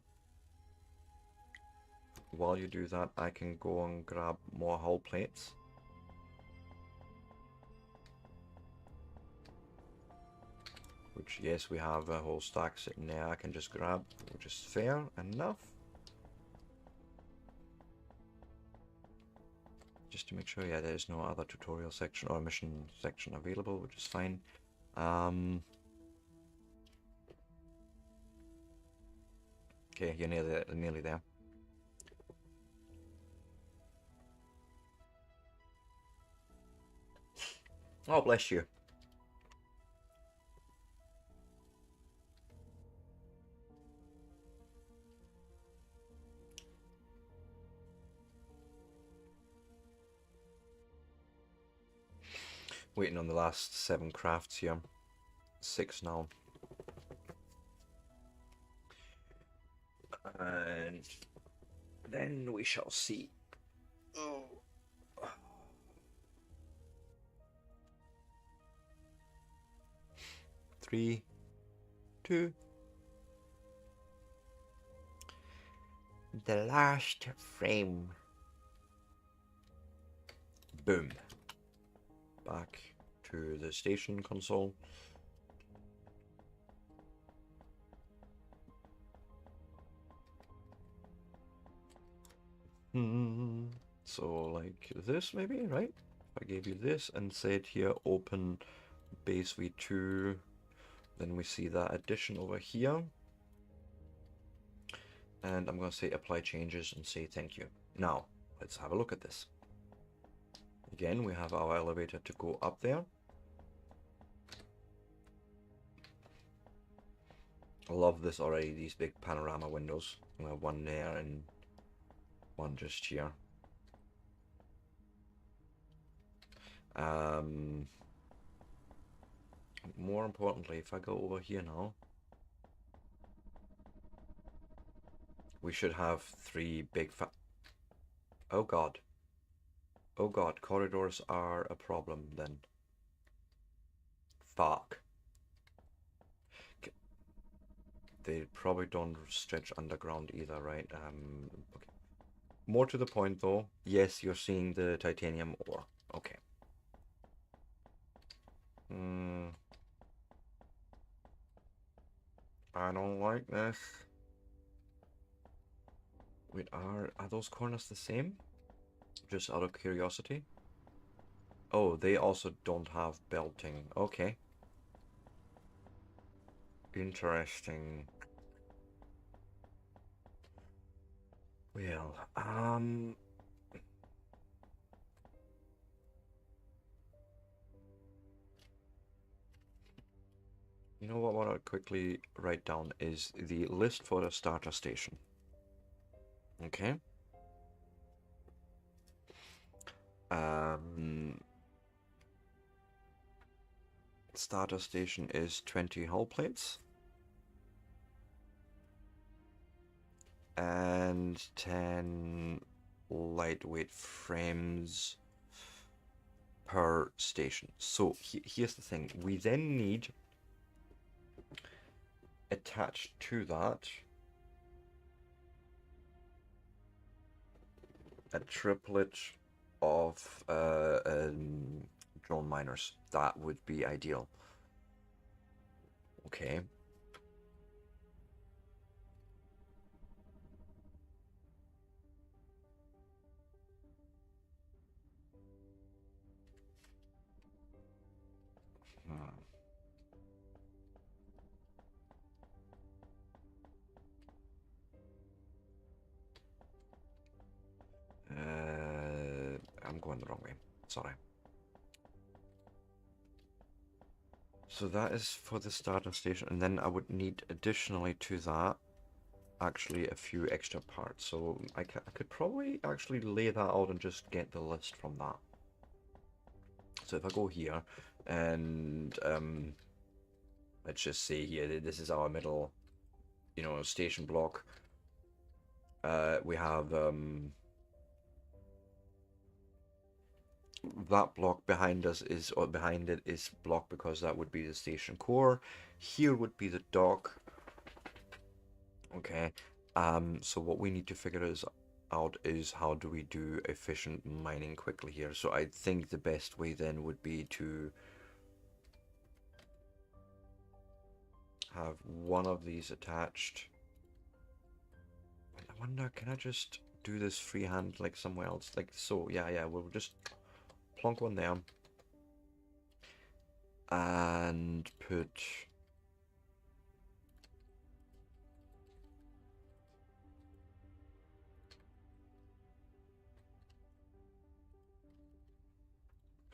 While you do that, I can go and grab more hull plates. Which, yes, we have a whole stack sitting there I can just grab, which is fair enough. Just to make sure, yeah, there's no other tutorial section or mission section available, which is fine. Okay, you're nearly there. Oh, bless you. Waiting on the last 7 crafts here. 6 now. And then we shall see. Oh. 3, 2. The last frame. Boom. Back to the station console. So like this maybe, right? If I gave you this and said here open base v2, then we see that addition over here. And I'm going to say apply changes and say thank you. Now, let's have a look at this. Again, we have our elevator to go up there. I love this already, these big panorama windows. We have one there and one just here. More importantly, if I go over here now, we should have 3 big oh god. Oh god, corridors are a problem then. Fuck. They probably don't stretch underground either, right? Okay. More to the point though, yes, you're seeing the titanium ore. Okay. Hmm. I don't like this. Wait, are those corners the same? Just out of curiosity. Oh, they also don't have belting. Okay. Interesting. Well, you know what I'll quickly write down is the list for the starter station. Okay. Um, Starter station is 20 hull plates and 10 lightweight frames per station. So here's the thing. We then need attached to that a triplet of drone miners. That would be ideal. Okay. Hmm. I'm going the wrong way. Sorry. So that is for the starter station, and then I would need additionally to that actually a few extra parts. So I could probably actually lay that out and just get the list from that. So if I go here and let's just say here this is our middle, station block. We have that block behind us is, or behind it is blocked because that would be the station core. Here would be the dock. Okay. So what we need to figure out is how do we do efficient mining quickly here. So I think the best way then would be to have one of these attached. I wonder, can I just do this freehand like somewhere else? Like so, yeah, we'll just plonk one there. And put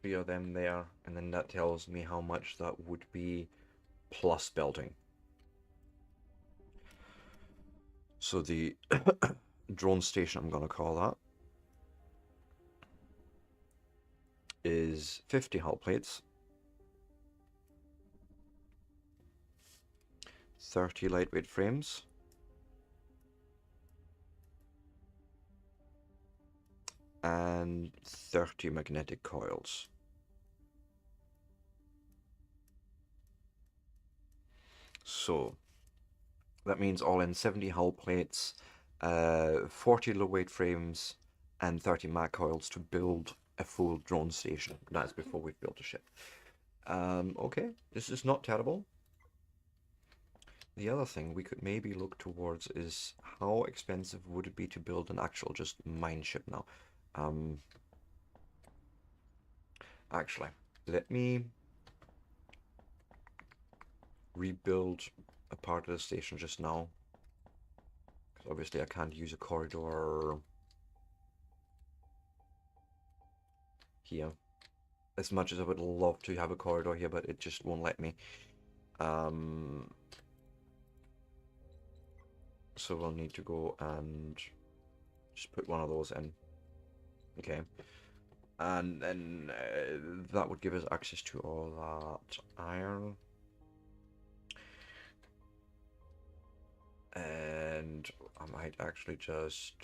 three of them there, and then that tells me how much that would be plus belting. So the drone station, I'm gonna call that, is 50 hull plates, 30 lightweight frames, and 30 magnetic coils. So that means all in 70 hull plates, 40 low weight frames, and 30 mag coils to build a full drone station. That's before we've built a ship. Okay, this is not terrible. The other thing we could maybe look towards is how expensive would it be to build an actual just mine ship now? Actually, let me rebuild a part of the station just now. Because obviously I can't use a corridor here. As much as I would love to have a corridor here, but it just won't let me. So we'll need to go and just put one of those in. Okay. And then that would give us access to all that iron. And I might actually just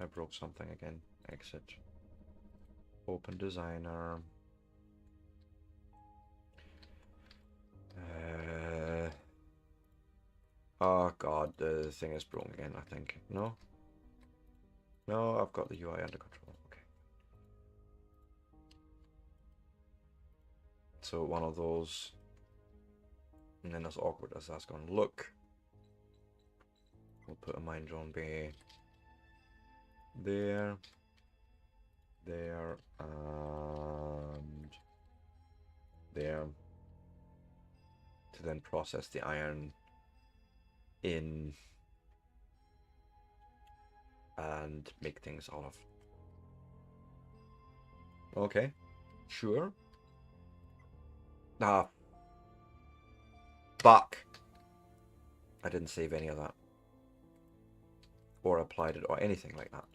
I broke something again. Exit. Open designer. Oh god, the thing is broken again, I think. No? No, I've got the UI under control. Okay. So one of those, and then as awkward as that's going to look, we'll put a mine zone bay there, there, and there, to then process the iron in and make things out of. Okay, sure. Ah, fuck. I didn't save any of that. Or applied it or anything like that.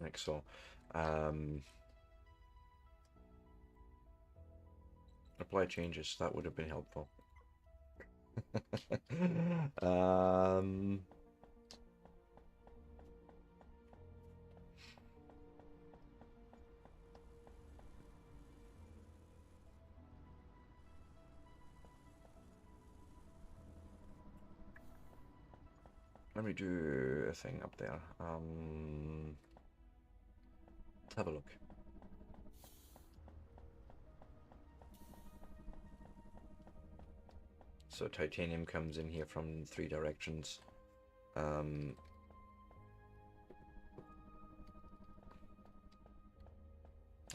Like so. Apply changes, that would have been helpful. Let me do a thing up there. Let's have a look. So titanium comes in here from 3 directions. And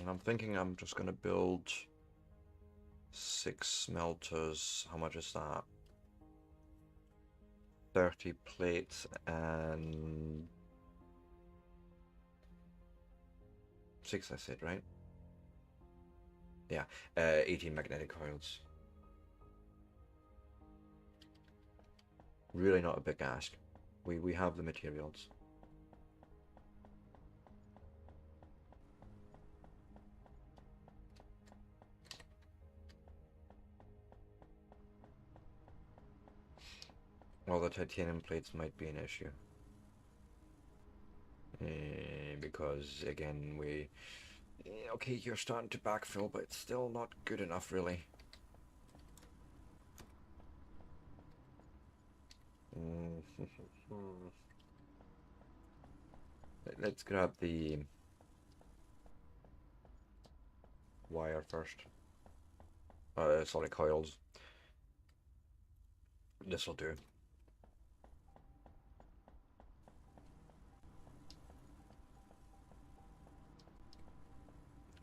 I'm thinking I'm just going to build 6 smelters. How much is that? 30 plates and 6, I said, right? Yeah, 18 magnetic coils. Really not a big ask. We have the materials. Well, the titanium plates might be an issue. Because, again, okay, you're starting to backfill, but it's still not good enough, really. Let's grab the wire first. Sorry, coils. This'll do.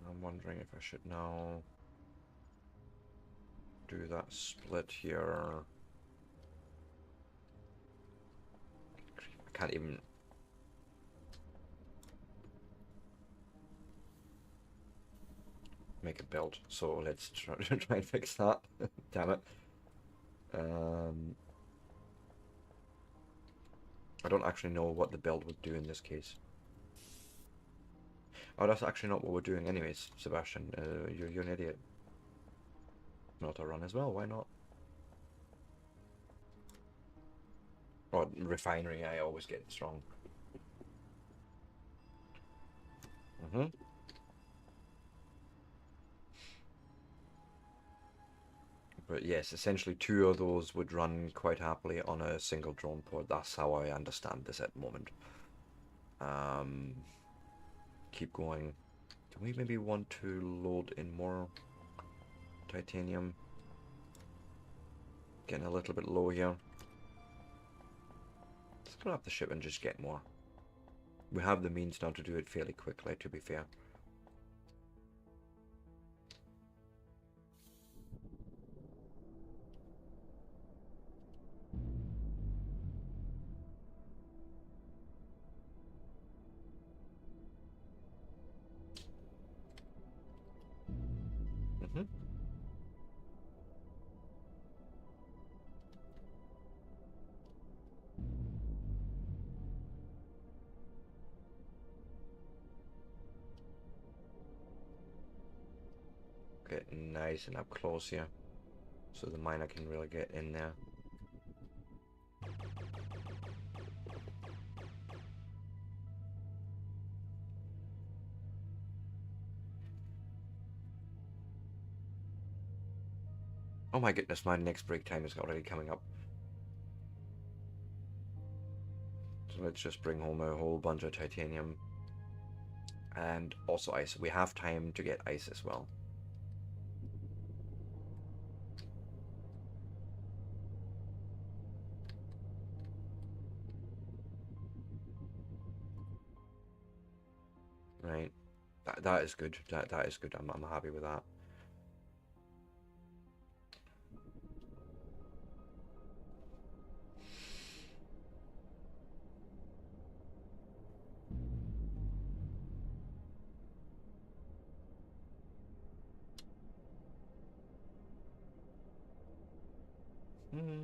I'm wondering if I should now do that split here. I can't even... make a build, so let's try and fix that. Damn it. I don't actually know what the build would do in this case. Oh, that's actually not what we're doing anyways, Sebastian. You're an idiot. Not a run as well, why not? Oh, refinery, I always get strong. But yes, essentially 2 of those would run quite happily on a single drone pod. That's how I understand this at the moment. Keep going. Do we maybe want to load in more titanium? Getting a little bit low here. Let's go up the ship and just get more. We have the means now to do it fairly quickly, to be fair. dock it nice and up close here, so the miner can really get in there. Oh my goodness, my next break time is already coming up. So let's just bring home a whole bunch of titanium. And also ice. We have time to get ice as well. Right. That is good. That is good. I'm happy with that. Hmm.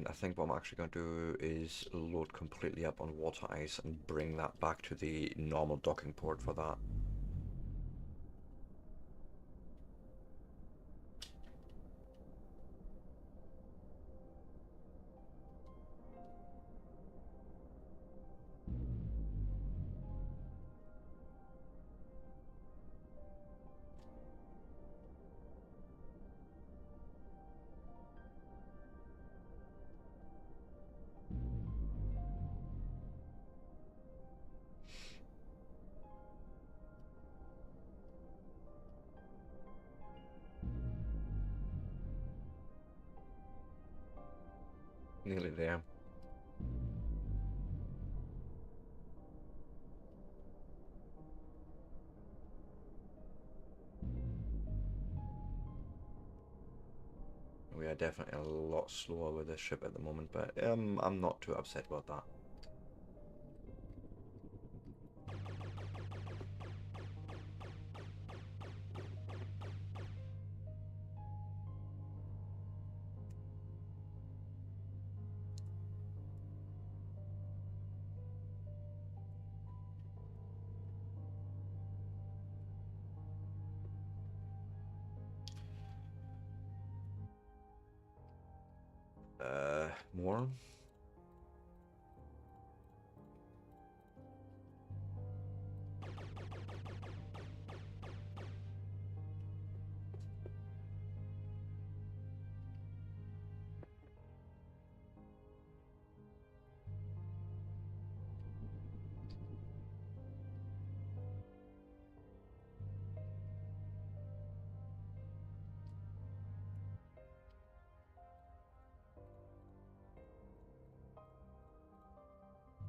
I think what I'm actually going to do is load completely up on water ice and bring that back to the normal docking port for that. Nearly there. We are definitely a lot slower with this ship at the moment, but I'm not too upset about that. More?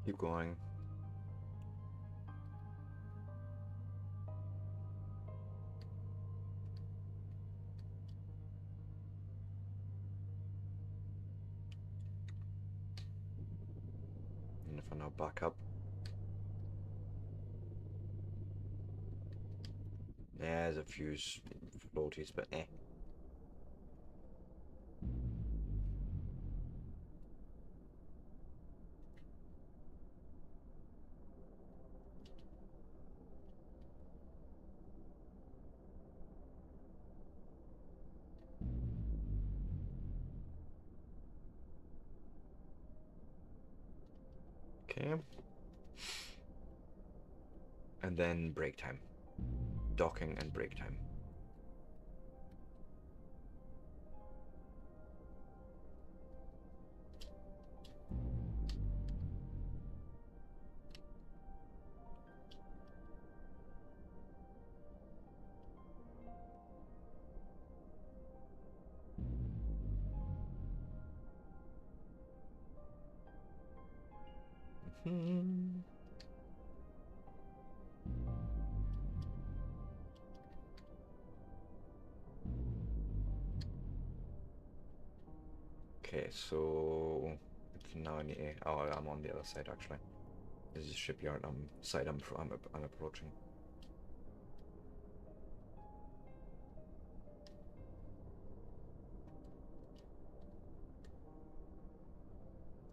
Keep going. And if I now back up. Yeah, there's a few floaties, but eh. Okay. And then break time. Docking and break time. Hmm. Okay, so Now I need to... Oh, I'm on the other side, actually. This is shipyard side I'm approaching.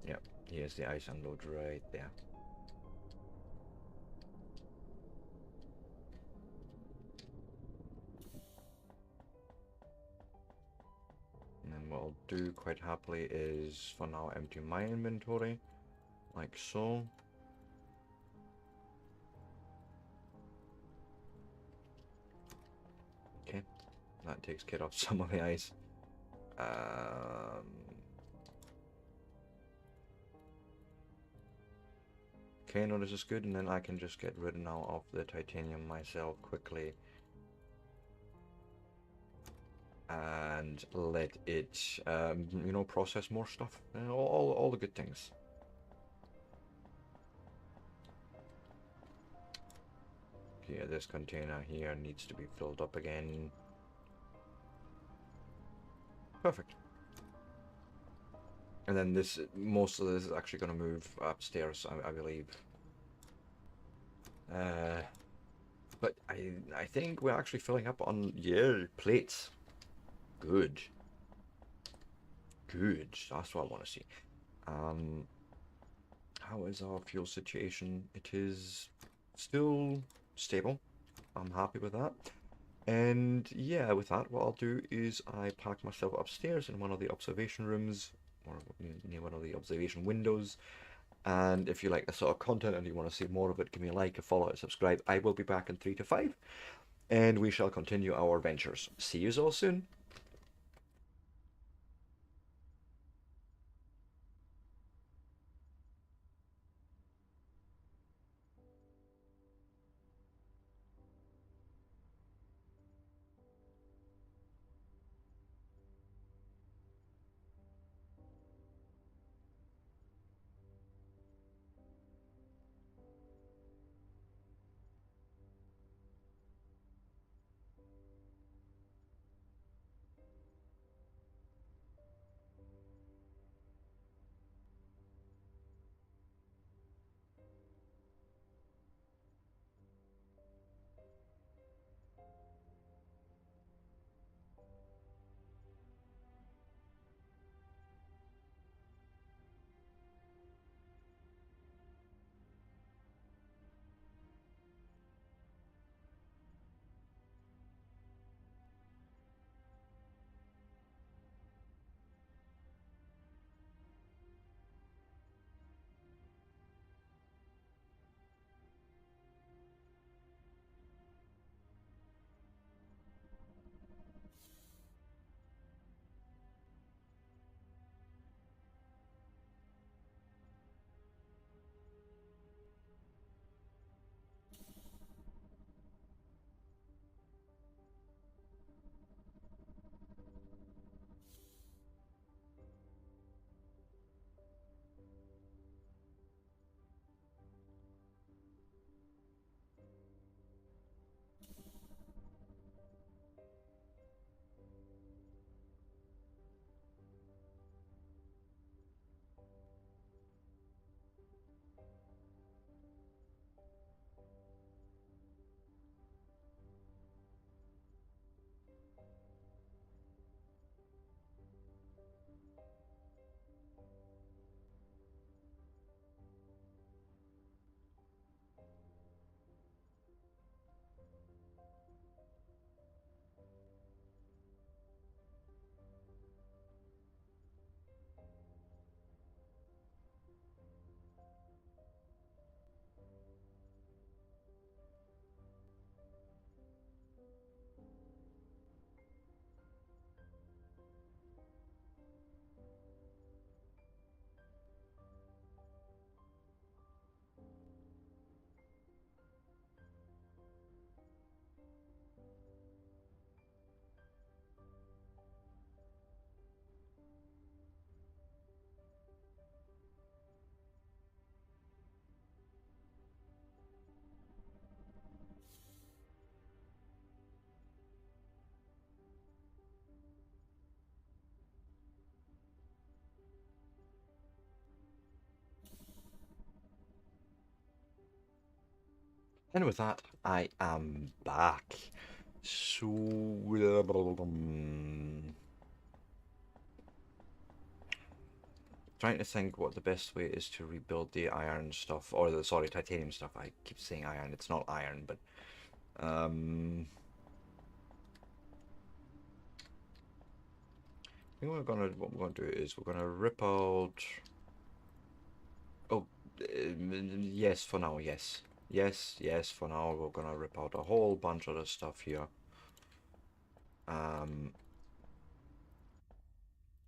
Yep, here's the ice unload right there. And then what I'll do quite happily is, for now, empty my inventory, like so. Okay, that takes care of some of the ice. Okay, no, this is good, and then I can just get rid now of the titanium myself quickly. And let it, you know, process more stuff. All the good things. Okay, this container here needs to be filled up again. Perfect. And then this, most of this is actually going to move upstairs, I believe. But I think we're actually filling up on, yeah, plates. Good. Good. That's what I want to see. How is our fuel situation? It is still stable. I'm happy with that. And yeah, with that, what I'll do is I park myself upstairs in one of the observation rooms, or near one of the observation windows. And if you like this sort of content and you want to see more of it, give me a like, a follow, and subscribe. I will be back in 3 to 5, and we shall continue our adventures. See you all soon. And with that, I am back. So, trying to think what the best way is to rebuild the iron stuff, or the, sorry, titanium stuff. I keep saying iron, it's not iron, but I think what we're gonna do is we're gonna rip out. Oh, yes, for now, yes, yes. For now, we're gonna rip out a whole bunch of the stuff here. Um,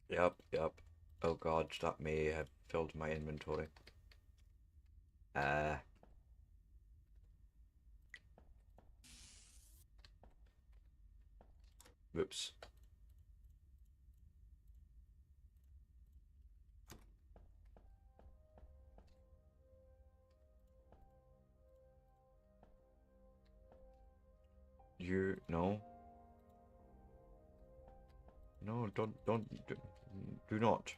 yep. Oh God, that may have filled my inventory. Uh, Whoops. You no, no, do not.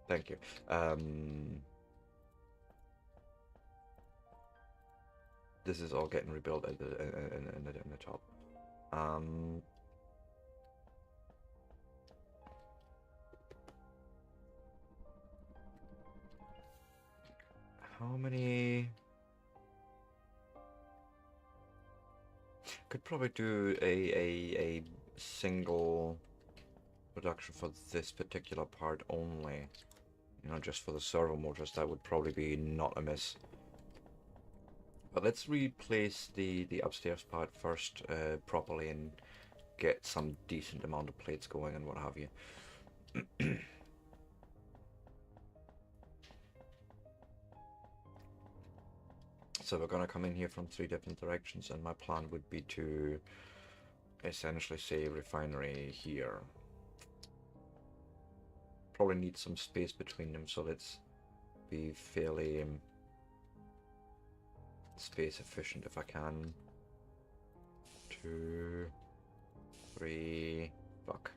Thank you. This is all getting rebuilt at the top. Um, how many? Could probably do a single production for this particular part only. You know, just for the servo motors, that would probably be not amiss. But let's replace the upstairs part first properly and get some decent amount of plates going and what have you. So we're going to come in here from 3 different directions, and my plan would be to essentially say refinery here. Probably need some space between them, so let's be fairly space efficient if I can. 2, 3, fuck.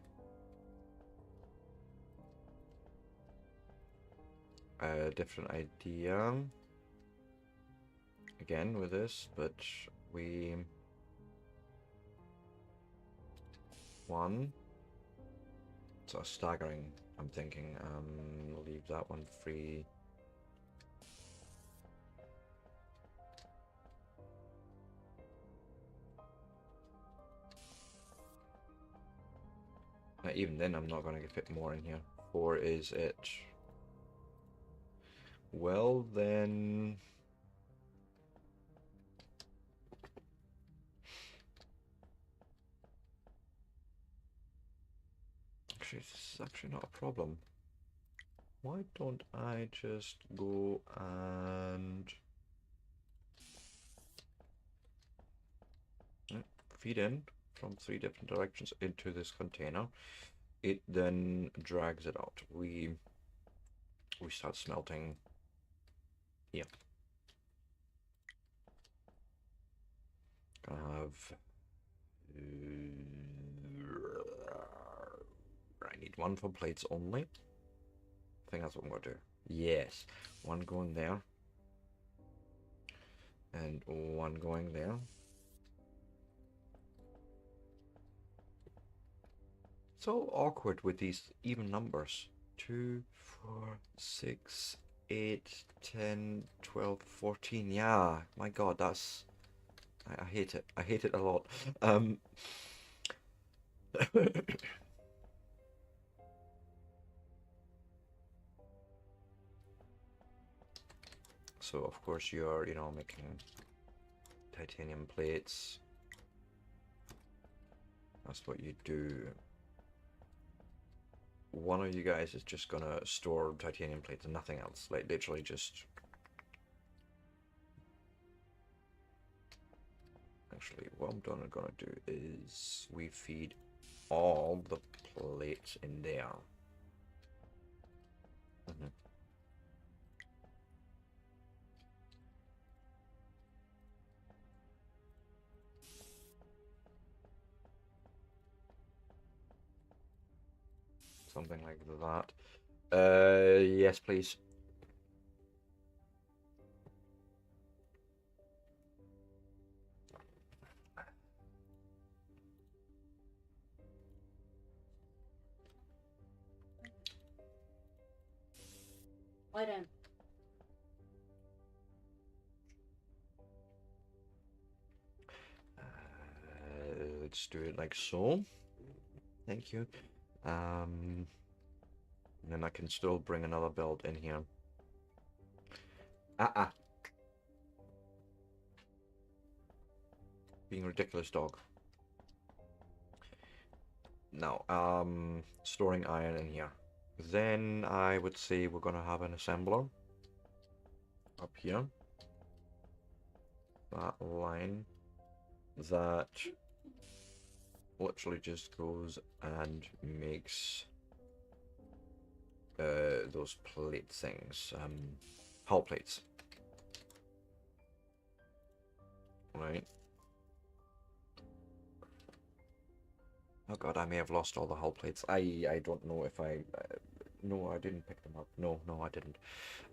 A different idea again with this, but we one. So staggering. I'm thinking. Leave that one free. Even then, I'm not going to fit more in here. 4 is it. Well then. Actually, this is actually not a problem. Why don't I just go and feed in from 3 different directions into this container? It then drags it out. We start smelting here. Gonna have. I need 1 for plates only. I think that's what I'm gonna do. Yes, 1 going there, and 1 going there. So awkward with these even numbers. 2, 4, 6, 8, 10, 12, 14. Yeah, my God, that's. I hate it. I hate it a lot. So of course you're, making titanium plates. That's what you do. One of you guys is just gonna store titanium plates and nothing else. Like literally just. Actually, what I'm gonna do is we feed all the plates in there. Something like that. Yes, please. Lie down. Let's do it like so. Thank you. And then I can still bring another belt in here. Being ridiculous, dog. Now, storing iron in here. Then I would say we're gonna have an assembler up here. That line that literally just goes and makes those plate things, hull plates. Right. Oh god, I may have lost all the hull plates. I don't know if I... no, I didn't pick them up. No, I didn't.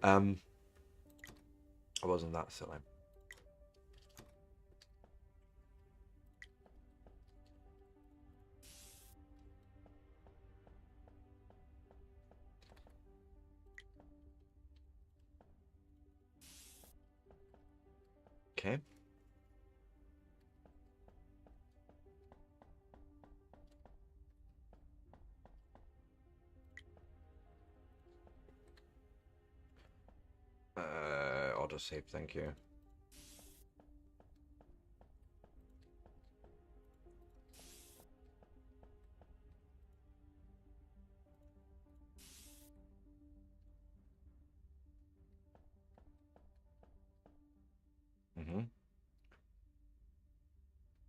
I wasn't that silly. Okay. Autosave, thank you.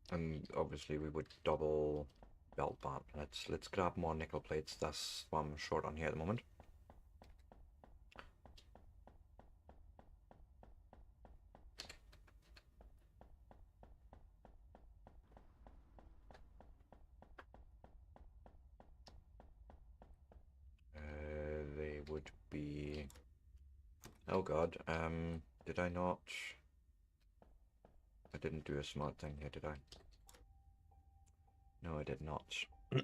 And obviously we would double belt that. Let's grab more nickel plates. That's what I'm short on here at the moment. They would be... Oh god, did I not... I didn't do a smart thing here, did I? No, I did not. I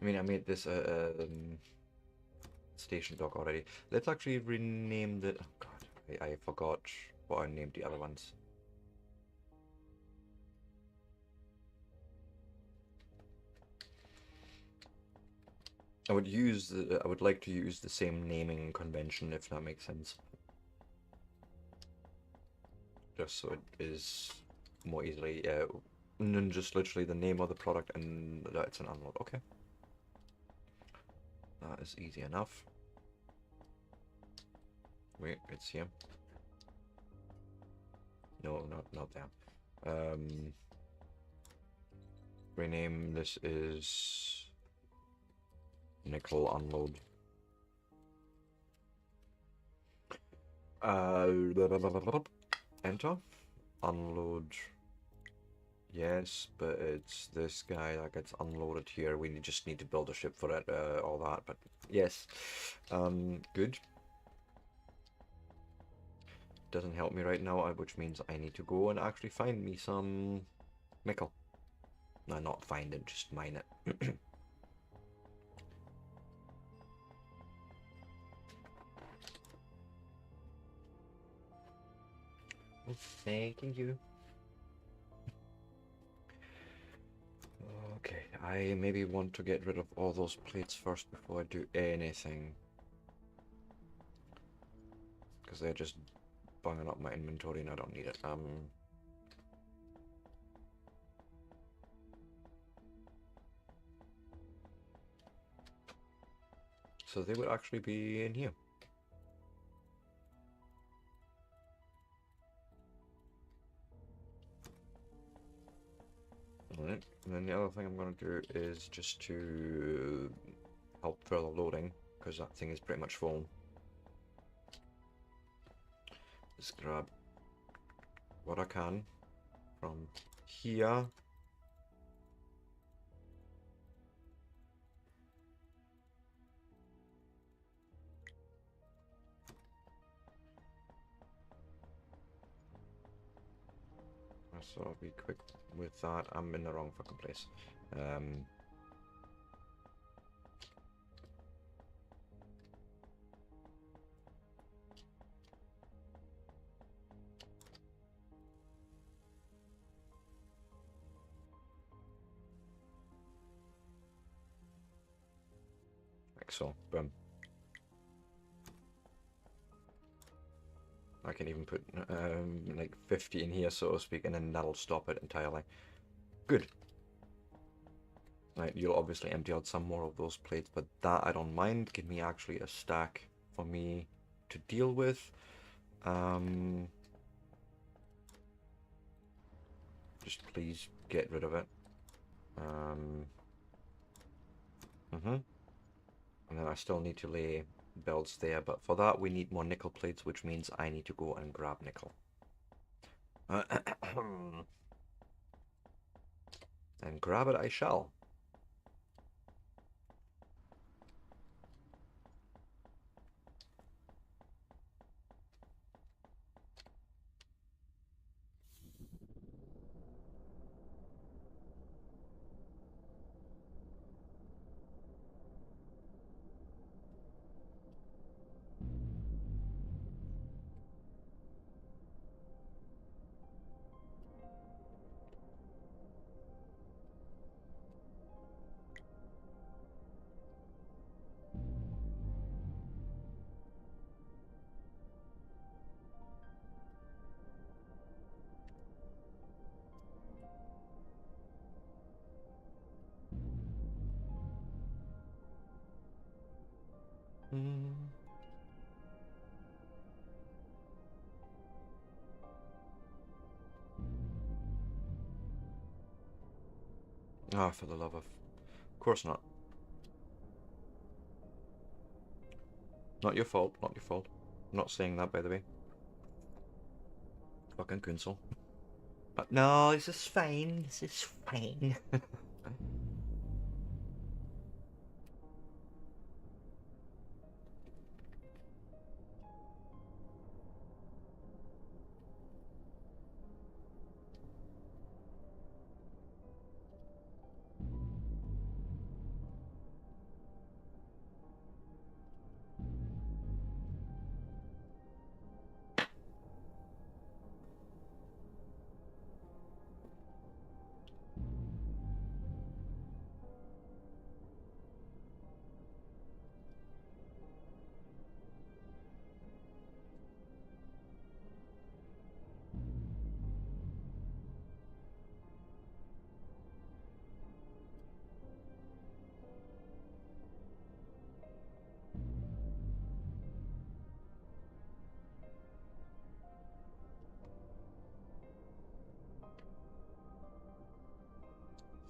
mean, I made this station dock already. Let's actually rename the... Oh god, I forgot what I named the other ones. I would like to use the same naming convention, if that makes sense. Just so it is more easily, and then just literally the name of the product and it's an unload. Okay. That is easy enough. Wait, it's here. No, not there. Rename this is nickel unload. Enter. Unload. Yes, but it's this guy that gets unloaded here. We just need to build a ship for it, all that, but yes. Good. Doesn't help me right now, which means I need to go and actually find me some nickel. No, not find it, just mine it. Thanking you. Okay, I maybe want to get rid of all those plates first before I do anything. Because they're just bunging up my inventory and I don't need it. So they would actually be in here. Alright, and then the other thing I'm going to do is just to help further loading, because that thing is pretty much full. Just grab what I can from here. So I'll be quick with that. I'm in the wrong fucking place. Like so. Boom. I can even put like 50 in here, so to speak, and then that'll stop it entirely. Good. Right, you'll obviously empty out some more of those plates, but that I don't mind. Give me actually a stack for me to deal with. Just please get rid of it. And then I still need to lay belts there, but for that we need more nickel plates, which means I need to go and grab nickel. And grab it I shall. Ah, for the love of... Of course not. Not your fault, not your fault. I'm not saying that, by the way. Fucking Kunsel. But no, this is fine. This is fine.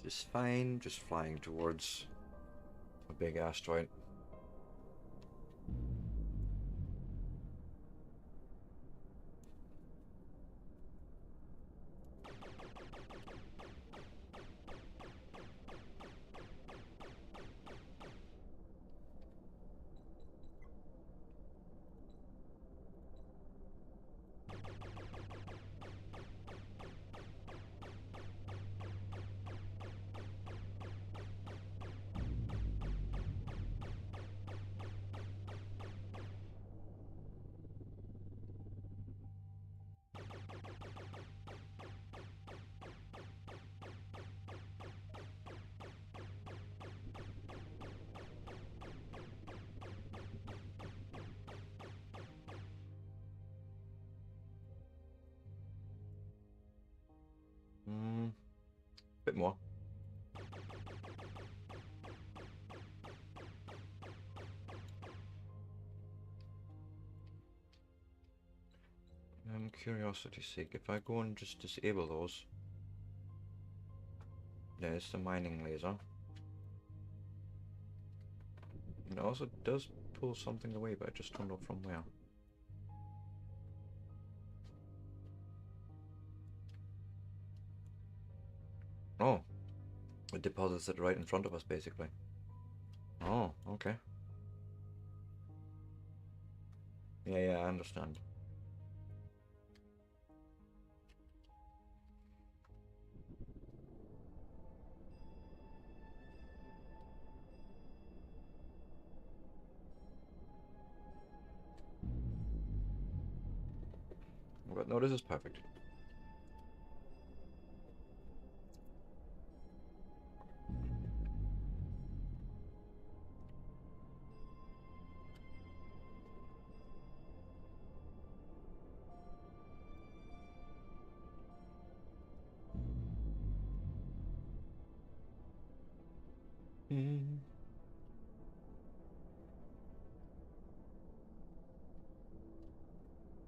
Just fine, just flying towards a big asteroid. Bit more. Curiosity's sake, if I go and just disable those. There's the mining laser. It also does pull something away, but I just don't know from where. Oh, it deposits it right in front of us, basically. Oh, okay. Yeah, I understand. But no, this is perfect.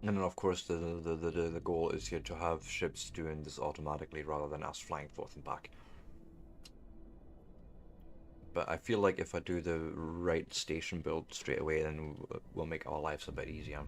And then of course the goal is here to have ships doing this automatically rather than us flying forth and back. But I feel like if I do the right station build straight away, then we'll make our lives a bit easier.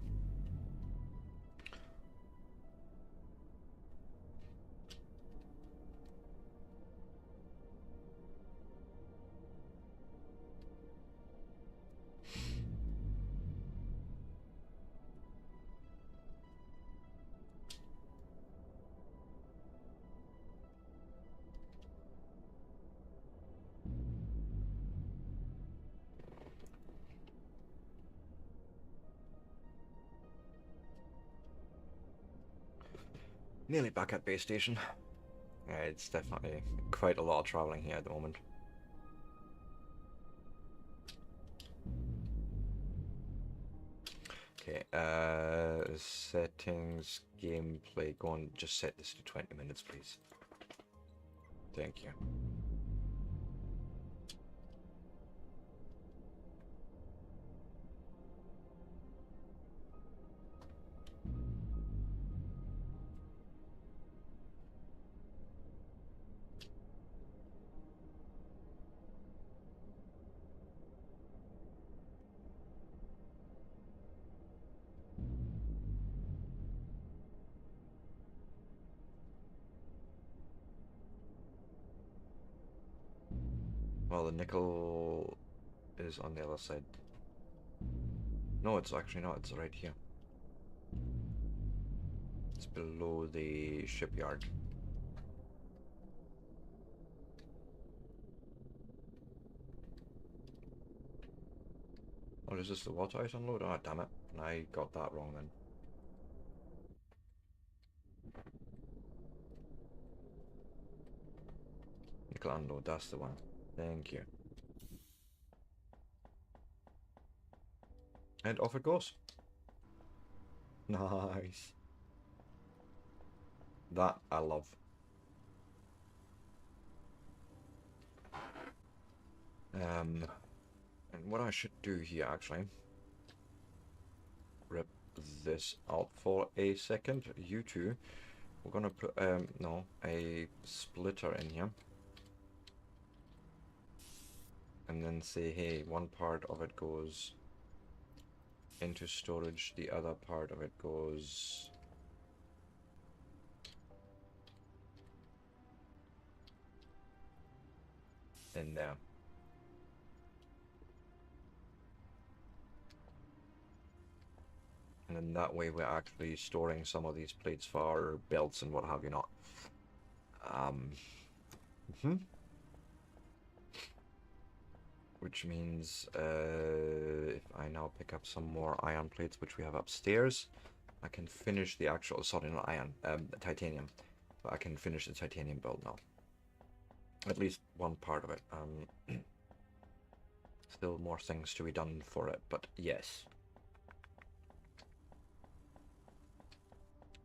Nearly back at base station. Yeah, it's definitely quite a lot of traveling here at the moment. Okay, settings, gameplay, go on, just set this to 20 minutes, please. Thank you. Well, the nickel is on the other side. No, it's actually not, it's right here. It's below the shipyard. Or is this the water ice unload? Oh, damn it. I got that wrong then. Nickel unload, that's the one. Thank you. And off it goes. Nice. That I love. And what I should do here actually, rip this out for a second. You two, we're gonna put no, a splitter in here. And then say, hey, one part of it goes into storage, the other part of it goes in there. And then that way we're actually storing some of these plates for our belts and what have you not. Which means if I now pick up some more iron plates, which we have upstairs, I can finish the actual, sorry, not iron, titanium. But I can finish the titanium build now. At least one part of it. Still more things to be done for it, but yes.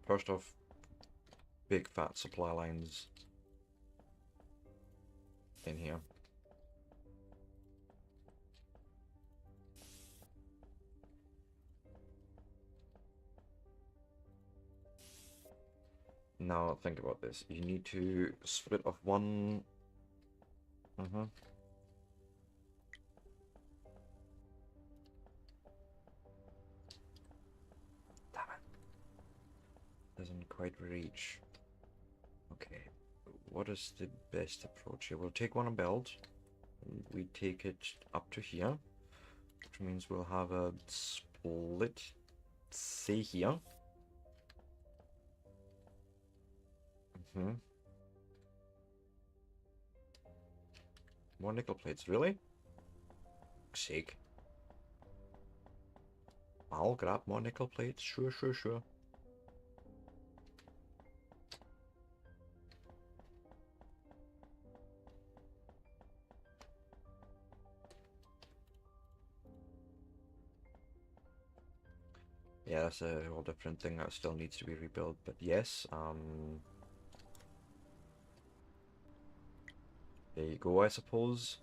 First off, big fat supply lines in here. Now think about this. You need to split off one. Damn it. Doesn't quite reach. Okay. What is the best approach here? We'll take one belt. We take it up to here, which means we'll have a split, say here. More nickel plates, really? Sake. I'll grab more nickel plates, sure, sure, sure. Yeah, that's a whole different thing that still needs to be rebuilt, but yes, there you go, I suppose.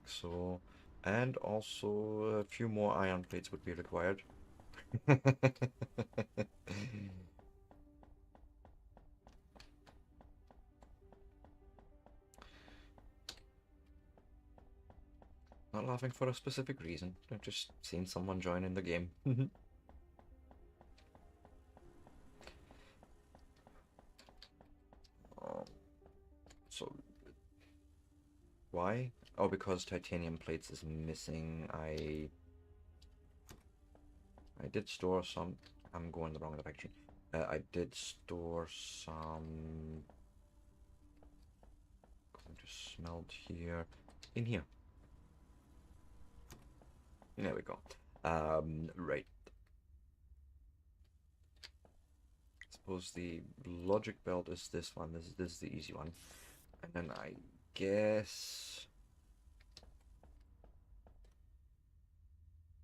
So, and also a few more iron plates would be required. Not laughing for a specific reason. I've just seen someone join in the game. Oh, so why? Oh, because titanium plates is missing. I did store some. I'm going the wrong direction. I did store some. Going to smelt here, in here. There we go. Right. Suppose the logic belt is this one. This is the easy one, and then I guess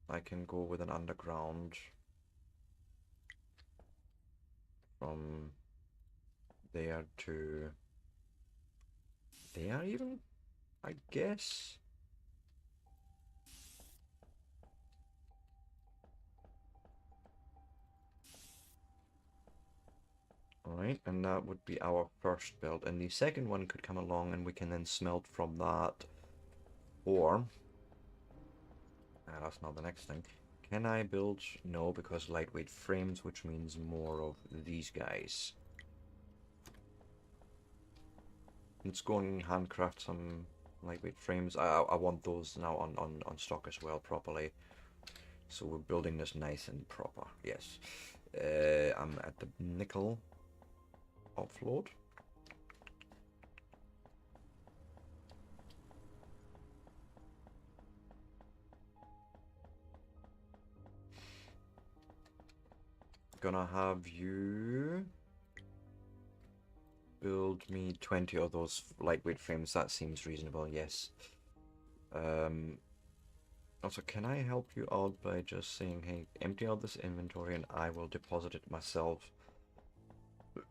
I can go with an underground from there to there even, I guess. Alright, and that would be our first build. And the second one could come along and we can then smelt from that. Or, that's not the next thing. Can I build? No, because lightweight frames, which means more of these guys. Let's go and handcraft some lightweight frames. I want those now on stock as well properly. So we're building this nice and proper. Yes. I'm at the nickel offload. Gonna have you build me 20 of those lightweight frames. That seems reasonable, yes. Also, can I help you out by just saying, hey, empty out this inventory and I will deposit it myself?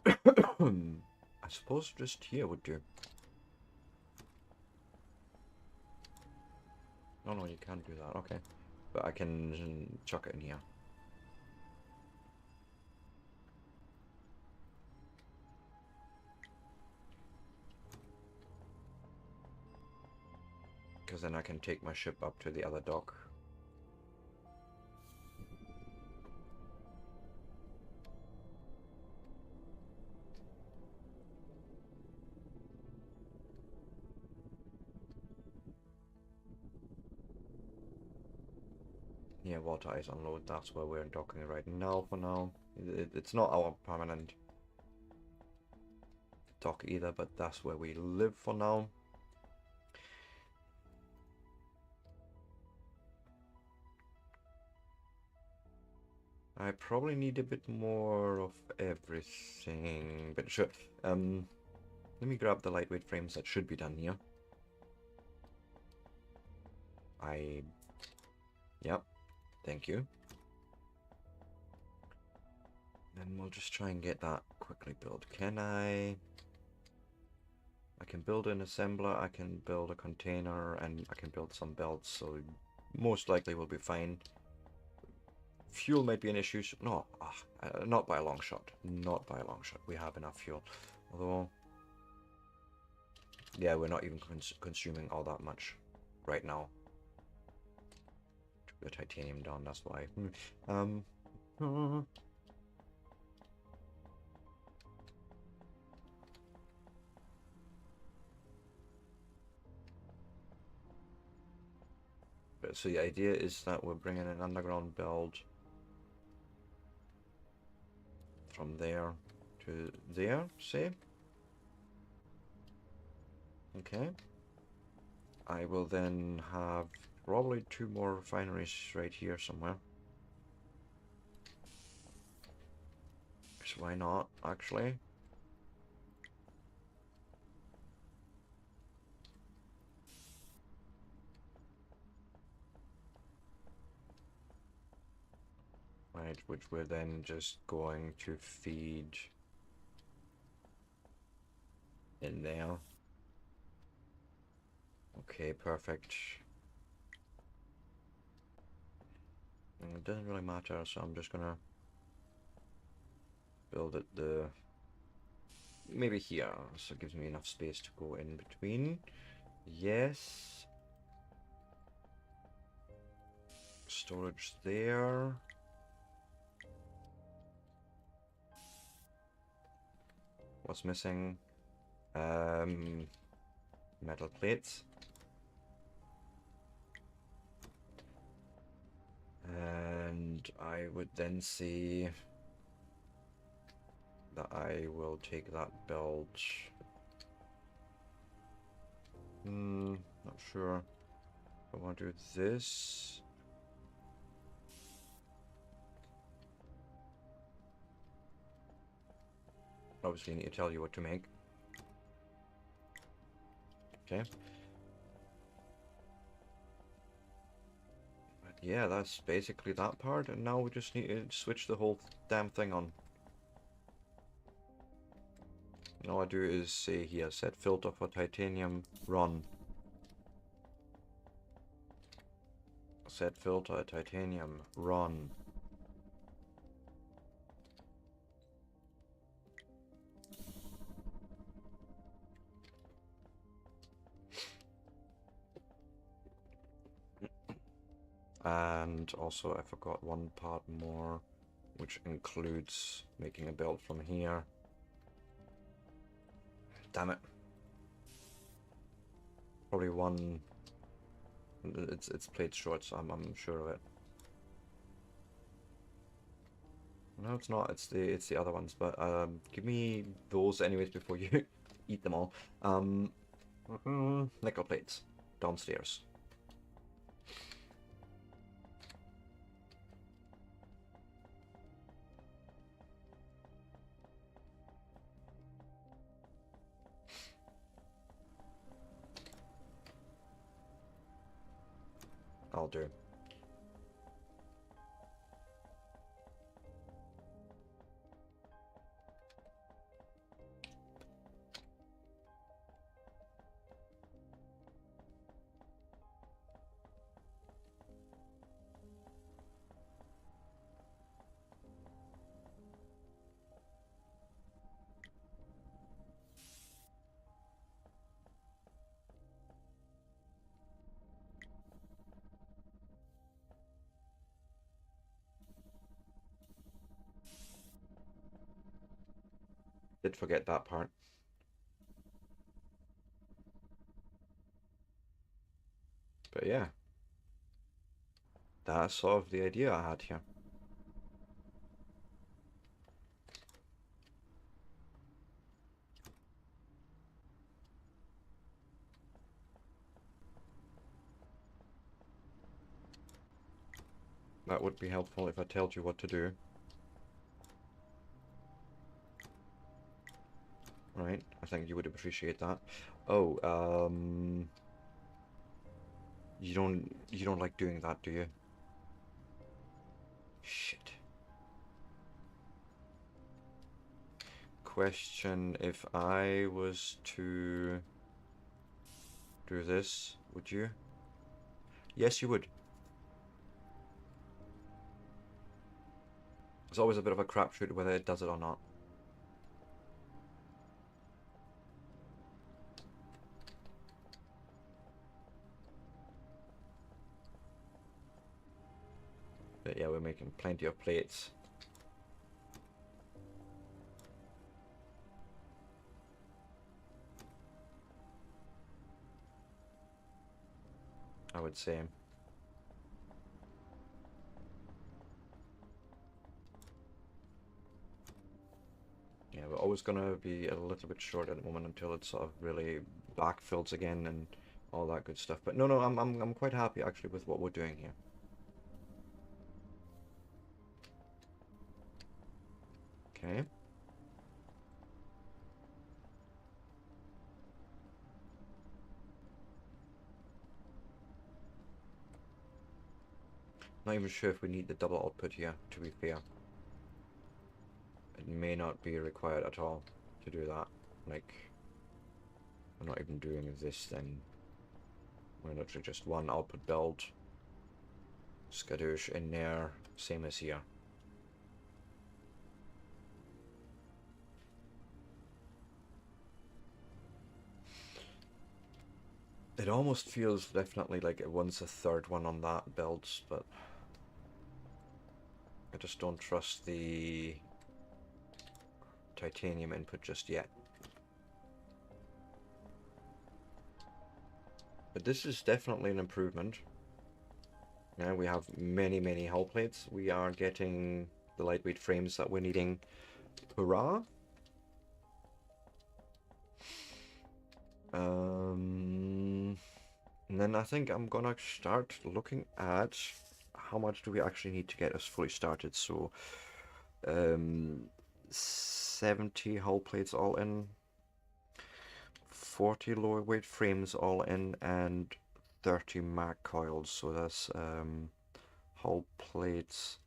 I suppose just here would do. Oh no, you can't do that, okay. But I can chuck it in here. Because then I can take my ship up to the other dock. Yeah, water ice unload, that's where we're docking right now for now. It's not our permanent dock either, but that's where we live for now. I probably need a bit more of everything, but sure. Let me grab the lightweight frames that should be done here. Yep, thank you. And we'll just try and get that quickly built. Can I can build an assembler, I can build a container, and I can build some belts, so most likely we'll be fine. Fuel might be an issue. No, not by a long shot. Not by a long shot. We have enough fuel. Although, yeah, we're not even consuming all that much right now. Took the titanium down, that's why. So the idea is that we're bringing an underground build from there to there, say. Okay. I will then have probably 2 more refineries right here somewhere. So why not, actually? Right, which we're then just going to feed in there. Okay, perfect. It doesn't really matter, so I'm just gonna build it maybe here, so it gives me enough space to go in between. Yes. Storage there. What's missing? Metal plates. And I would then say that I will take that build. Not sure. I want to do this. Obviously, I need to tell you what to make. Okay. But yeah, that's basically that part, and now we just need to switch the whole damn thing on. And all I do is say here, set filter for titanium, run. Set filter, titanium, run. And also I forgot one part more, which includes making a belt from here. Damn it. Probably one. It's played short, so I'm sure of it. No, it's not. It's the other ones. But give me those anyways before you eat them all. Nickel plates downstairs. I'll do. Did forget that part. But yeah. That's sort of the idea I had here. That would be helpful if I told you what to do. Right, I think you would appreciate that. Oh, you don't like doing that, do you? Shit. Question, if I was to do this, would you? Yes, you would. It's always a bit of a crapshoot whether it does it or not. But yeah, we're making plenty of plates. I would say. Yeah, we're always gonna be a little bit short at the moment until it sort of really backfills again and all that good stuff. But no, I'm quite happy actually with what we're doing here. Okay. Not even sure if we need the double output here, to be fair. It may not be required at all to do that. Like, we're not even doing this then. We're literally just one output build. Skadoosh in there, same as here. It almost feels definitely like it wants a third one on that build, but I just don't trust the titanium input just yet. But this is definitely an improvement. Now we have many hull plates. We are getting the lightweight frames that we're needing. Hurrah! And then I think I'm gonna start looking at how much do we actually need to get us fully started. So 70 hull plates all in, 40 lower weight frames all in, and 30 Mac coils. So that's hull plates,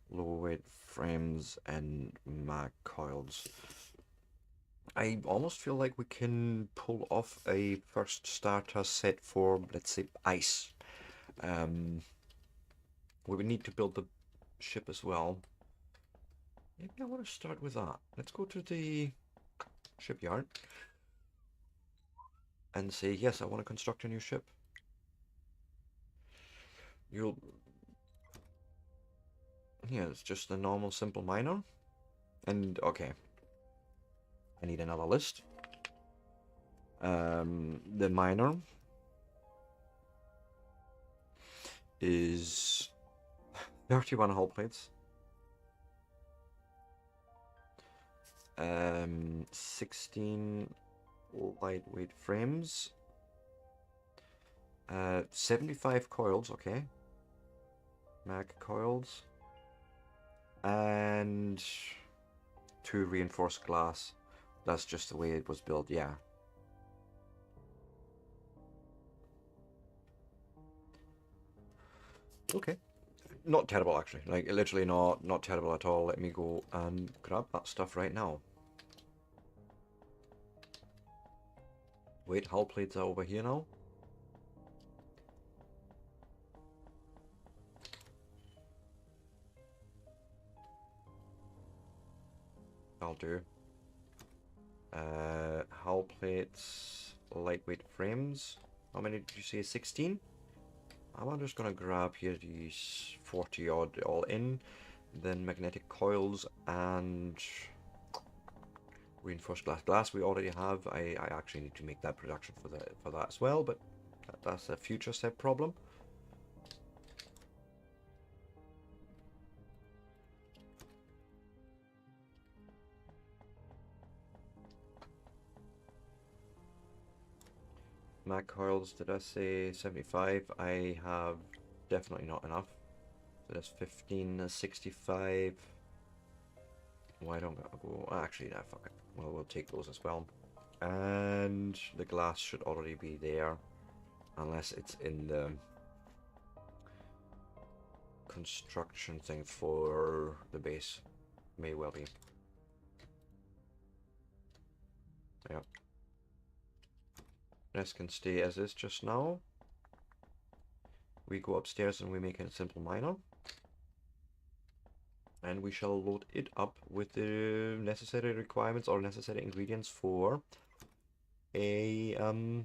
lower weight frames, and Mac coils. I almost feel like we can pull off a first starter set for, let's say, ice. We would need to build the ship as well. Maybe I want to start with that. Let's go to the shipyard and say, yes, I want to construct a new ship. Yeah, it's just a normal simple miner. And, okay. I need another list. The miner is 31 hull plates. 16 lightweight frames. 75 coils, okay. Mac coils. And 2 reinforced glass. That's just the way it was built, yeah. Okay. Not terrible, actually. Like, literally not terrible at all. Let me go and grab that stuff right now. Wait, hull plates are over here now. I'll do. Hull plates, lightweight frames. How many did you say? 16? I'm just gonna grab here these 40 odd all in. Then magnetic coils and reinforced glass. Glass we already have. I actually need to make that production for that as well, but that's a future step problem. Mag coils, did I say 75? I have definitely not enough. So that's 15, 65. Why don't I go? Actually, no, fuck it. Well, we'll take those as well. And the glass should already be there, unless it's in the construction thing for the base. May well be. Yep. Rest can stay as is just now. We go upstairs and we make a simple miner. And we shall load it up with the necessary requirements or necessary ingredients for a so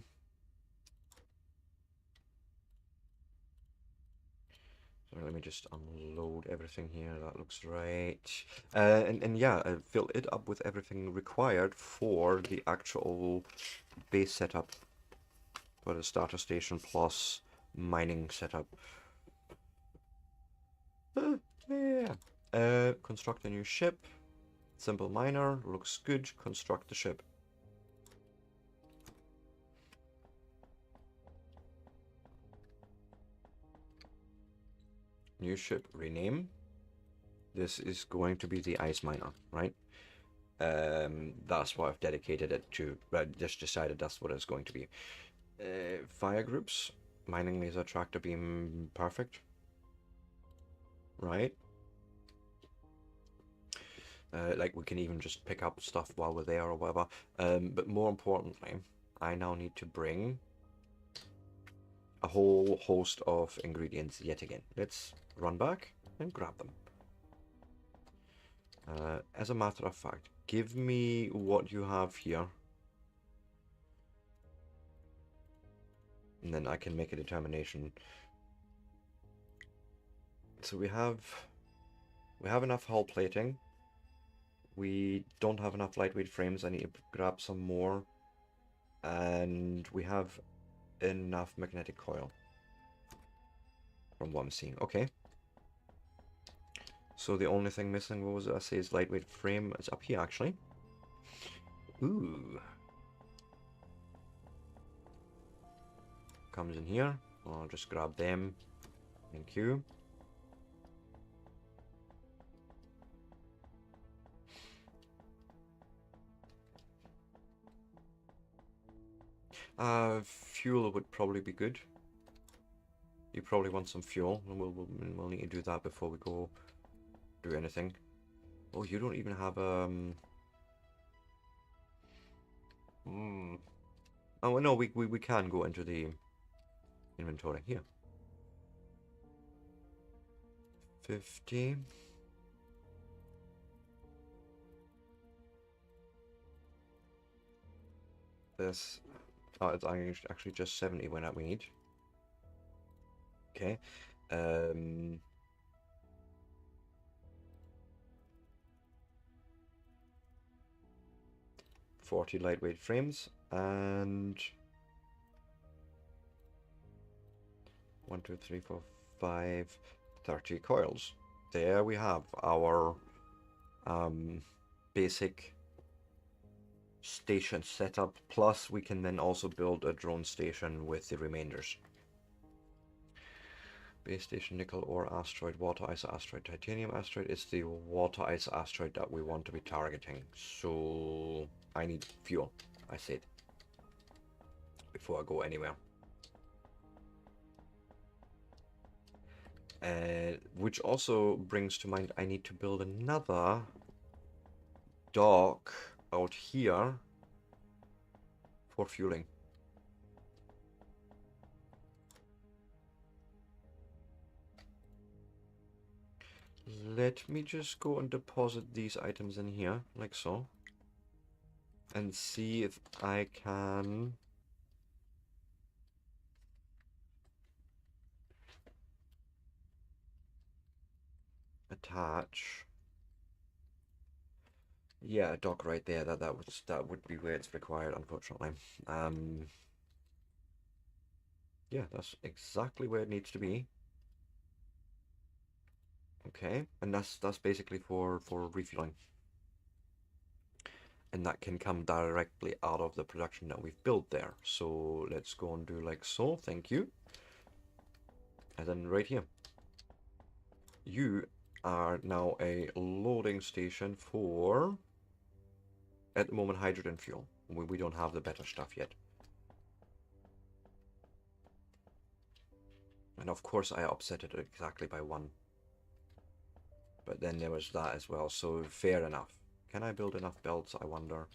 let me just unload everything here. That looks right. And yeah, fill it up with everything required for the actual base setup for the starter station plus mining setup. Yeah. Construct a new ship. Simple miner, looks good. Construct the ship. New ship, rename. This is going to be the ice miner, right? That's what I've dedicated it to. I just decided that's what it's going to be. Fire groups, mining laser tractor beam, perfect. Right? Like we can even just pick up stuff while we're there or whatever. But more importantly, I now need to bring a whole host of ingredients yet again. Let's run back and grab them. As a matter of fact, give me what you have here. And then I can make a determination. So we have enough hull plating. We don't have enough lightweight frames. I need to grab some more. And we have enough magnetic coil. From what I'm seeing. Okay. So the only thing missing, what was it I say, is lightweight frame. It's up here actually. Ooh. Comes in here. I'll just grab them. Thank you. Fuel would probably be good. You probably want some fuel, and we'll need to do that before we go do anything. Oh, you don't even have Oh no, we can go into the inventory here. 50. This. Oh, it's actually just 70 when we need. Okay. 40 lightweight frames and 1, 2, 3, 4, 5, 30 coils. There we have our basic station setup, plus we can then also build a drone station with the remainders. Base station, nickel ore asteroid, water ice asteroid, titanium asteroid. It's the water ice asteroid that we want to be targeting. So I need fuel, I said, before I go anywhere. Which also brings to mind I need to build another dock out here for fueling. Let me just go and deposit these items in here, like so. And see if I can attach. Yeah, a dock right there. That would be where it's required, unfortunately. Yeah, that's exactly where it needs to be. Okay, and that's basically for refueling. And that can come directly out of the production that we've built there. So let's go and do like so. Thank you. And then right here, you are now a loading station for, at the moment, hydrogen fuel. We don't have the better stuff yet. And of course I upset it exactly by 1. But then there was that as well, so fair enough. Can I build enough belts, I wonder,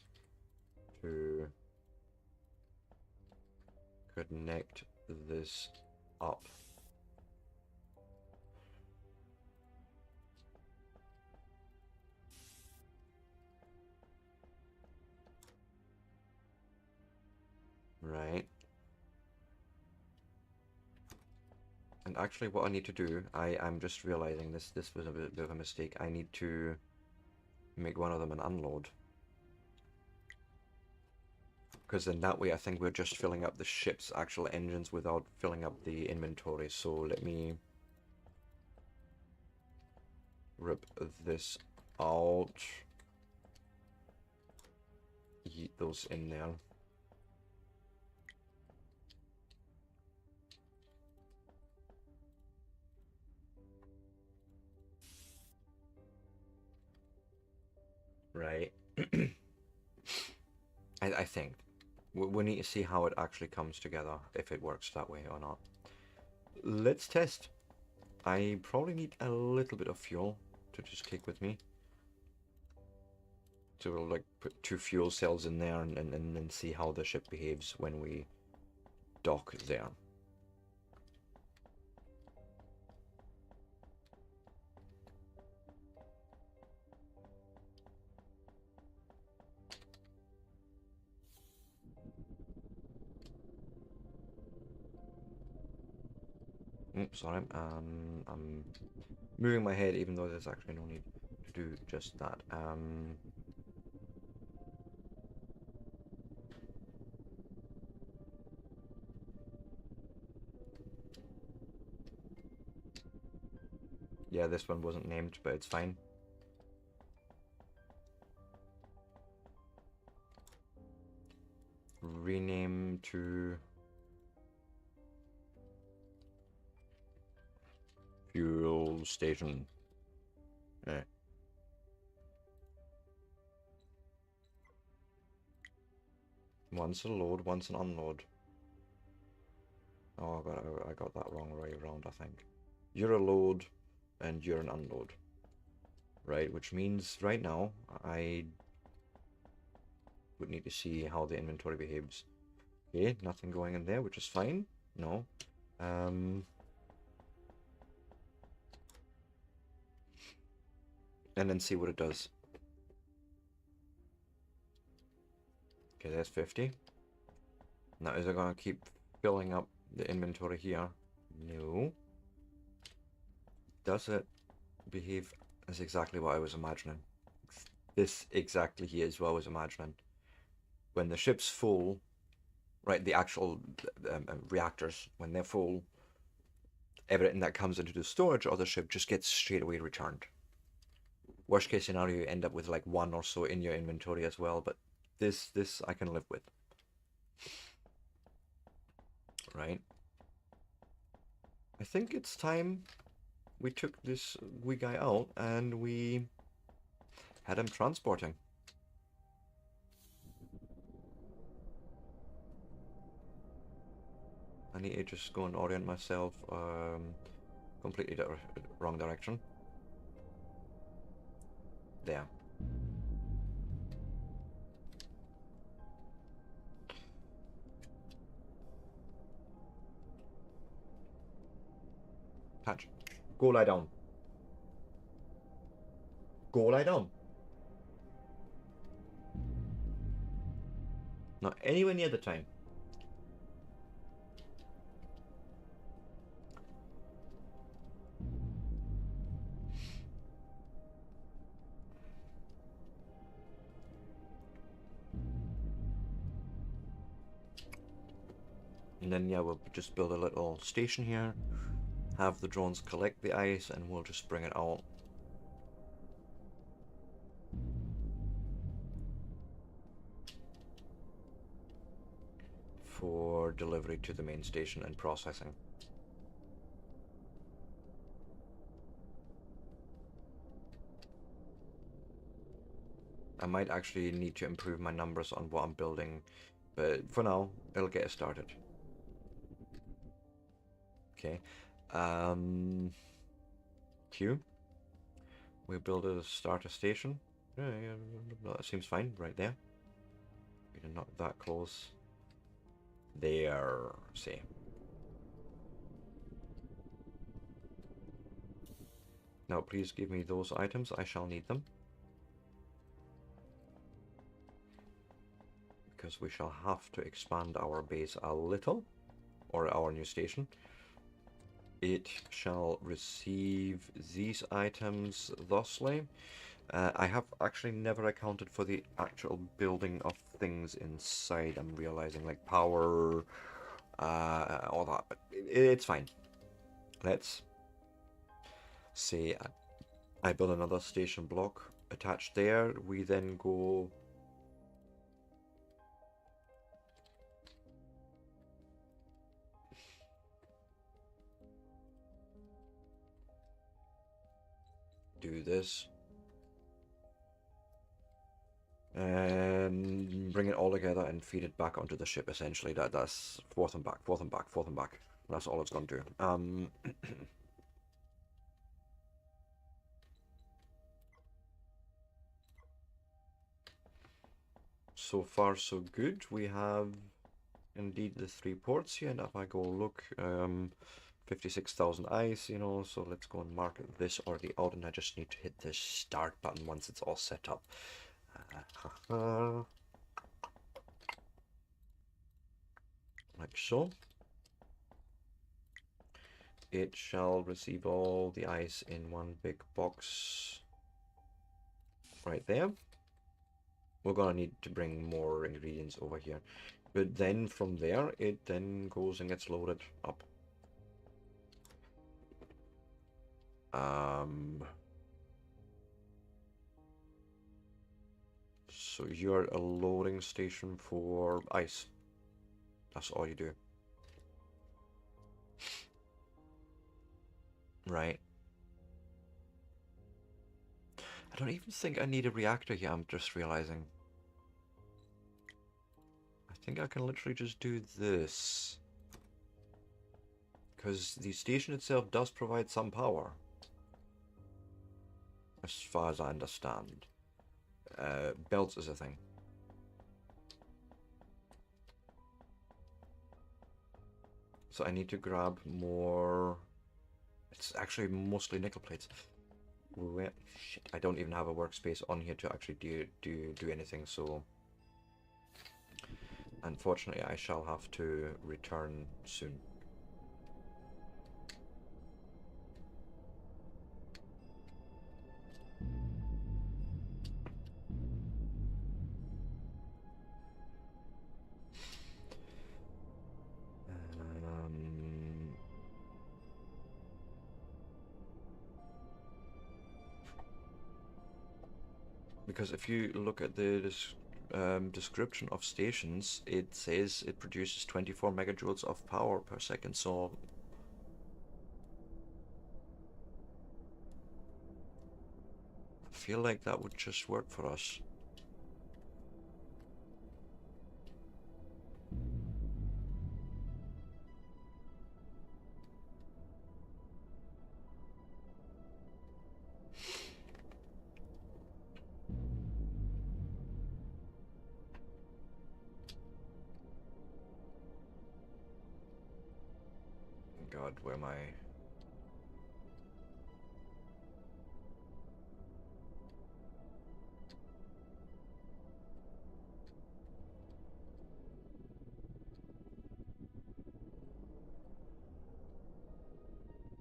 to connect this up? Right. And actually what I need to do, I'm just realizing this was a bit of a mistake. I need to make one of them an unload. Because then that way I think we're just filling up the ship's actual engines without filling up the inventory. So let me rip this out. Yeet those in there. Right. I think. We need to see how it actually comes together, if it works that way or not. Let's test. I probably need a little bit of fuel to just take with me. So we'll like put 2 fuel cells in there and then see how the ship behaves when we dock there. Sorry, I'm moving my head even though there's actually no need to do just that. Yeah, this one wasn't named, but it's fine. Rename to fuel station. Yeah. Once a load, once an unload. Oh, I got that wrong way around, I think. You're a load and you're an unload. Right, which means right now I would need to see how the inventory behaves. Okay, nothing going in there, which is fine. No. And then see what it does. Okay, there's 50. Now, is it going to keep filling up the inventory here? No. Does it behave as exactly what I was imagining? This exactly here is what I was imagining. When the ship's full, right, the actual reactors, when they're full, everything that comes into the storage of the ship just gets straight away returned. Worst case scenario, you end up with like one or so in your inventory as well, but this I can live with. Right? I think it's time we took this wee guy out and we had him transporting. I need to just go and orient myself completely wrong direction. There. Patch. Go lie down. Go lie down. Not anywhere near the time. And then yeah, we'll just build a little station here, have the drones collect the ice, and we'll just bring it out. For delivery to the main station and processing. I might actually need to improve my numbers on what I'm building, but for now, it'll get us started. Okay. Q. We build a starter station. Yeah, that seems fine right there. We're not that close. There, see. Now, please give me those items. I shall need them. Because we shall have to expand our base a little, or our new station. It shall receive these items thusly. I have actually never accounted for the actual building of things inside. I'm realizing, like power, all that, but it's fine. Let's say I build another station block attached there. We then go do this. And bring it all together and feed it back onto the ship. Essentially, that's forth and back, forth and back, forth and back. That's all it's going to do. So far, so good. We have indeed the 3 ports here, and if I go look, 56,000 ice, you know. So let's go and mark this already out, and I just need to hit the start button once it's all set up. Like so. it shall receive all the ice in one big box right there. We're gonna need to bring more ingredients over here. But then from there, it then goes and gets loaded up. So you're a loading station for ice. That's all you do. Right. I don't even think I need a reactor here, I'm just realizing. I think I can literally just do this. Because the station itself does provide some power. As far as I understand. Belts is a thing. So I need to grab more... It's actually mostly nickel plates. Where... Shit, I don't even have a workspace on here to actually do anything, so... Unfortunately, I shall have to return soon. Because if you look at the description of stations, it says it produces 24 megajoules of power per second, so I feel like that would just work for us. God, where am I?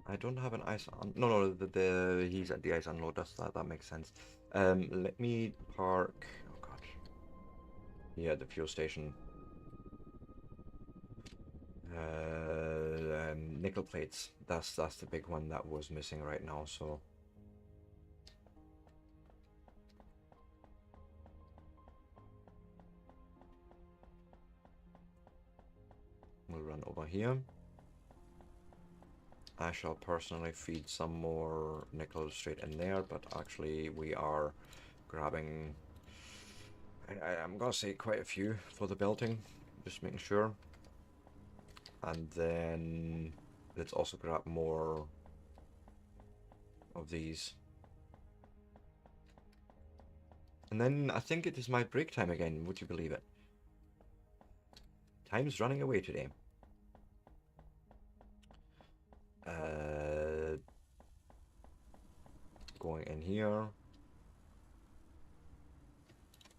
I don't have an ice on. No, he's at the ice unload. That makes sense. Let me park. Oh God. Yeah, the fuel station. Nickel plates. That's the big one that was missing right now. So we'll run over here. I shall personally feed some more nickel straight in there, but actually we are grabbing, I'm gonna say quite a few for the belting, just making sure. And then let's also grab more of these. And then I think it is my break time again, would you believe it? Time's running away today. Going in here.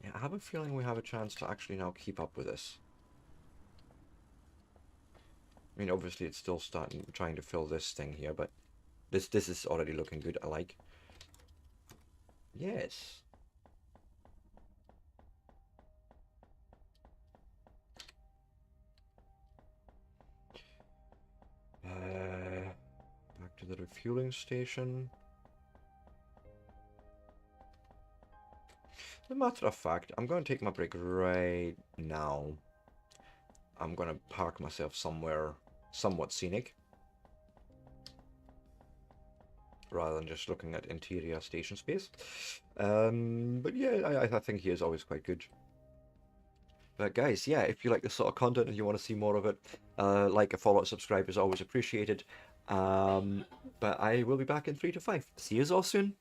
Yeah, I have a feeling we have a chance to actually now keep up with this. I mean, obviously it's still trying to fill this thing here, but this is already looking good, I like. Yes. Back to the refueling station. As a matter of fact, I'm going to take my break right now. I'm going to park myself somewhere somewhat scenic, rather than just looking at interior station space. But yeah, I think he is always quite good. But guys, yeah, if you like this sort of content and you want to see more of it, like, a follow, subscribe is always appreciated. But I will be back in 3 to 5. See you all soon.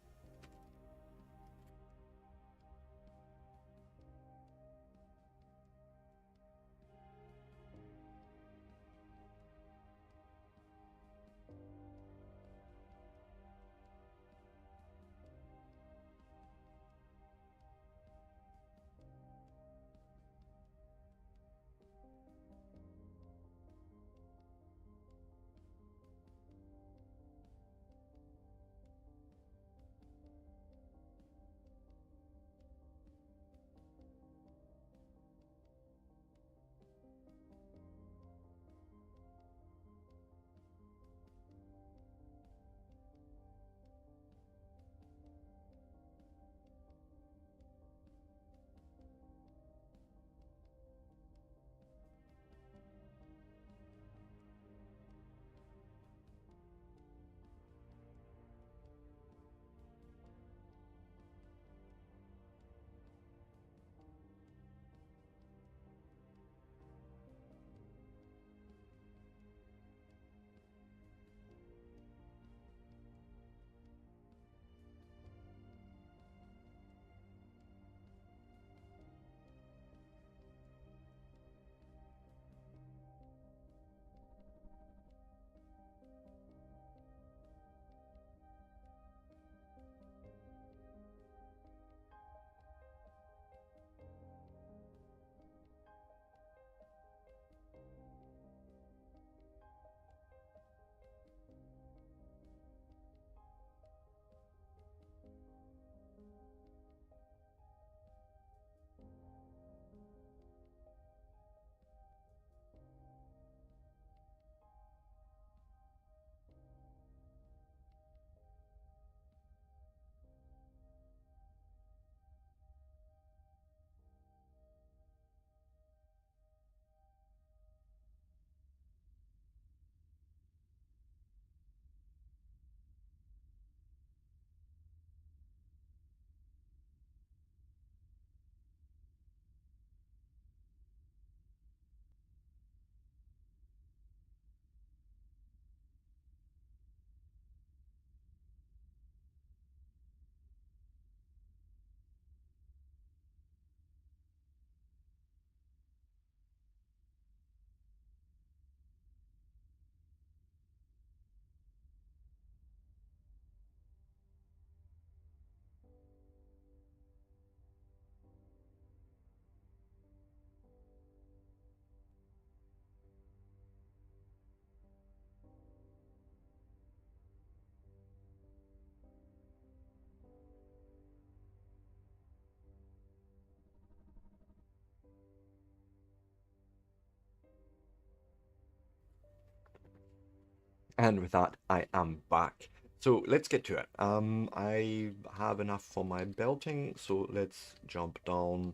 And with that, I am back. So let's get to it. I have enough for my belting, so let's jump down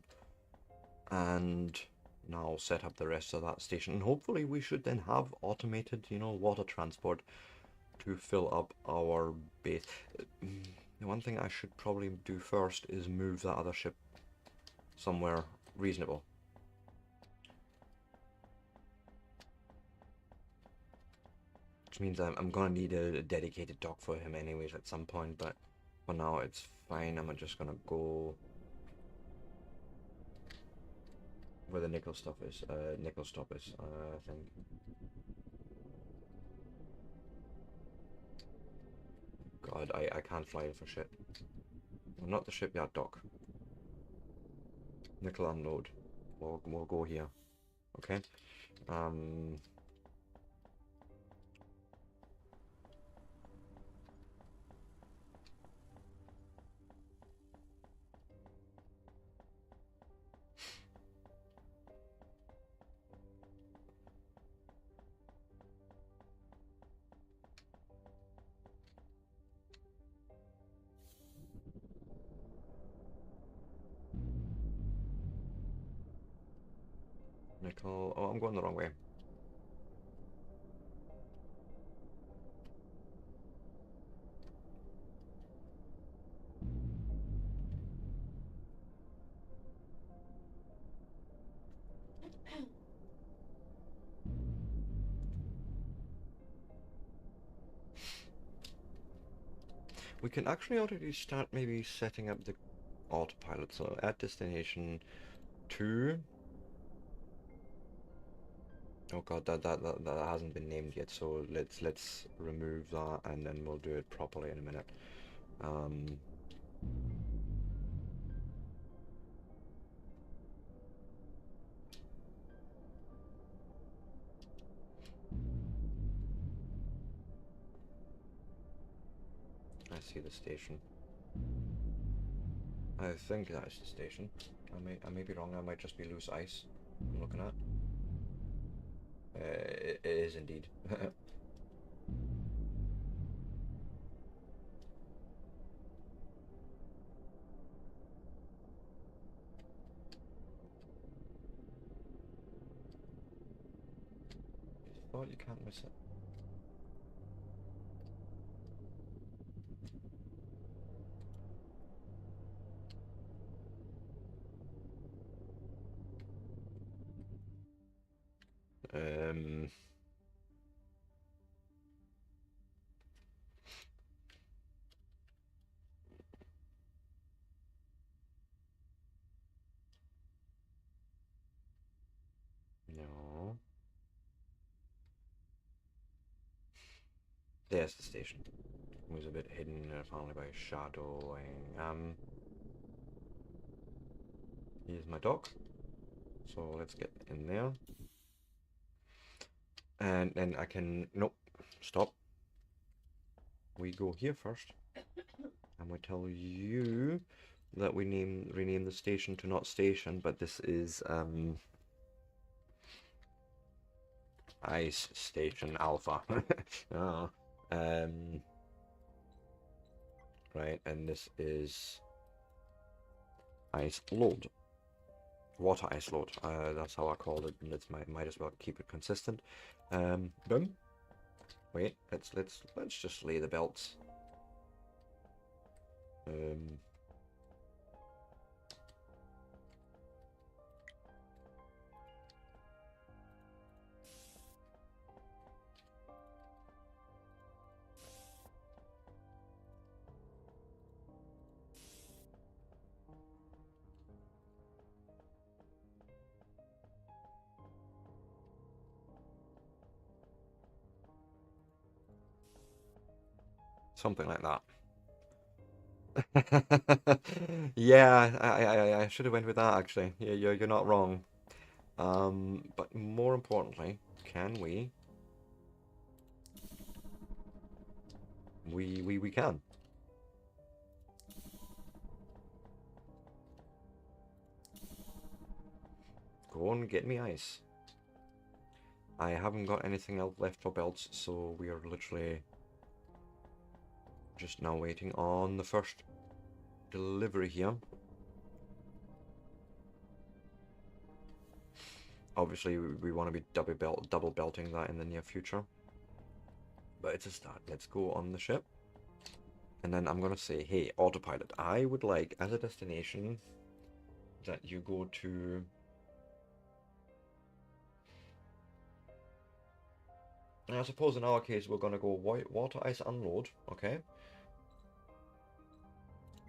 and now set up the rest of that station. And hopefully we should then have automated, water transport to fill up our base. The one thing I should probably do first is move that other ship somewhere reasonable. Which means I'm gonna need a dedicated dock for him anyways at some point, but for now it's fine. I'm just gonna go where the nickel stuff is. Nickel stop is, I think. God, I can't fly for shit. Well, not the shipyard dock. Nickel unload. We'll go here. Okay. Nickel. Oh, I'm going the wrong way. We can actually already start maybe setting up the autopilot. So at destination 2. Oh god, that hasn't been named yet. So let's remove that and then we'll do it properly in a minute. I see the station. I think that's the station. I may be wrong. I might just be loose ice. I'm looking at. It is indeed. Thought you can't miss it. No. There's the station. It was a bit hidden apparently by shadowing. Here's my dock. So let's get in there. And then I can... Nope. Stop. We go here first. And we tell you that we rename the station to not station, but this is Ice Station Alpha. Oh. Right, and this is Ice Load. Water ice load. That's how I called it, and it's might as well keep it consistent. Boom. Wait, let's just lay the belts. Something like that. Yeah, I should have went with that actually. Yeah, you're not wrong. But more importantly, can we? We can. Go and get me ice. I haven't got anything else left for belts, so we are literally just now waiting on the first delivery here. Obviously, we want to be double belting that in the near future. But it's a start. Let's go on the ship. And then I'm gonna say, hey, autopilot, I would like, as a destination, that you go to... I suppose in our case, we're gonna go water ice unload, okay?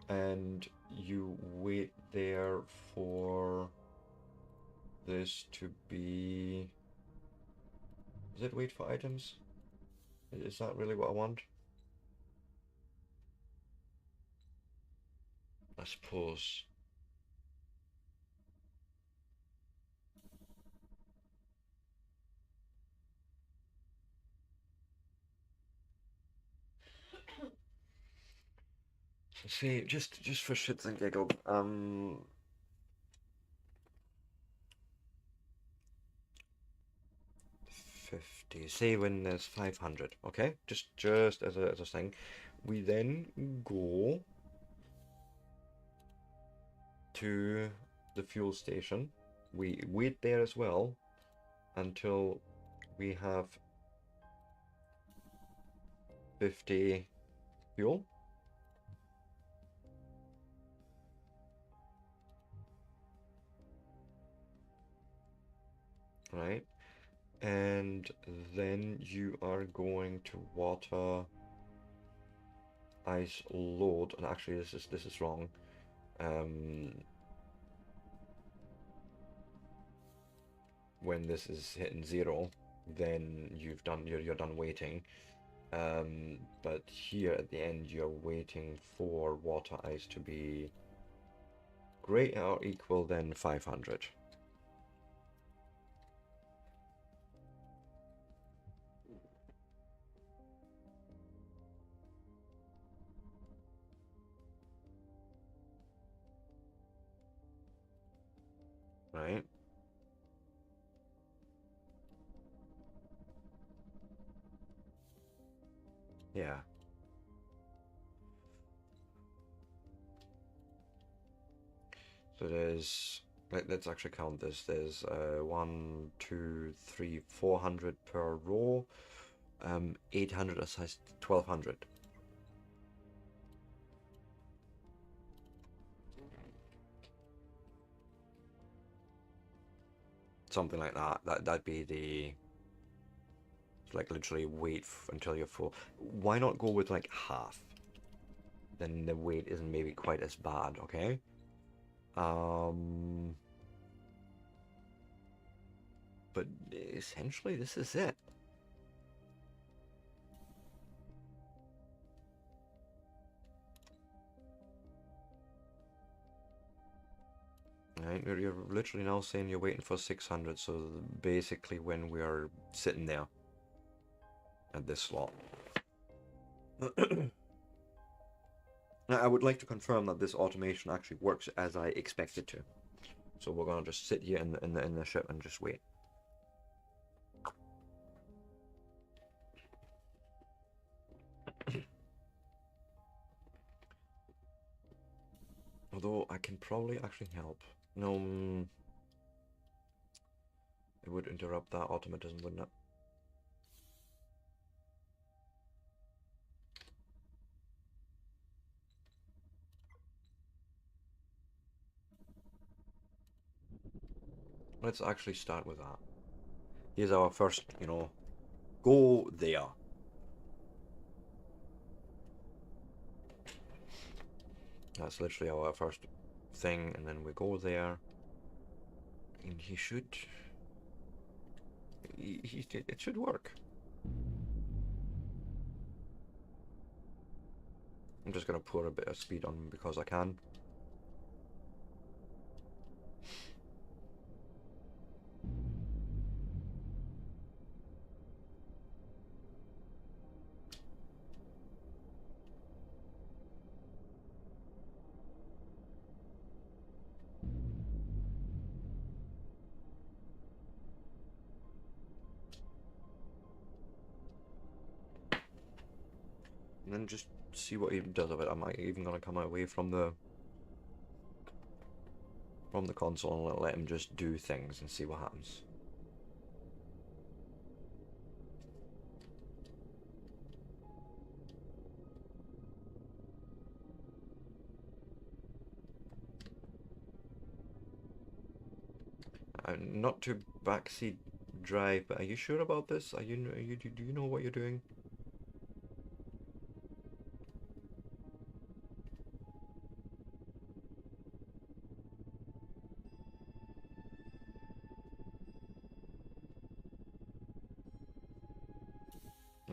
And you wait there for this to be... Is it wait for items? Is that really what I want? I suppose. See, just for shits and giggles, 50. Say when there's 500, okay? Just as a thing. We then go to the fuel station. We wait there as well until we have 50 fuel. Right? And then you are going to water ice load, and actually this is wrong. When this is hitting 0, then you're done waiting. But here at the end, you're waiting for water ice to be greater or equal than 500. Right? Yeah. So there's, let's actually count this. There's 1, 2, 3, 400 per row. 800 aside 1200. Something like that. That'd be the, like, literally wait until you're full. Why not go with like half? Then the wait isn't maybe quite as bad, okay? But essentially this is it. Right, you're literally now saying you're waiting for 600, so basically when we are sitting there at this slot. Now, I would like to confirm that this automation actually works as I expect it to. So we're gonna just sit here in the ship and just wait. Although I can probably actually help. No, it would interrupt that automatism, wouldn't it? Let's actually start with that. Here's our first, go there. That's literally our first thing, and then we go there. And he should... it should work. I'm just gonna pour a bit of speed on because I can. and then just see what he does of it. I'm even gonna come away from the console and let him just do things and see what happens. Not to backseat drive, but are you sure about this? Do you know what you're doing?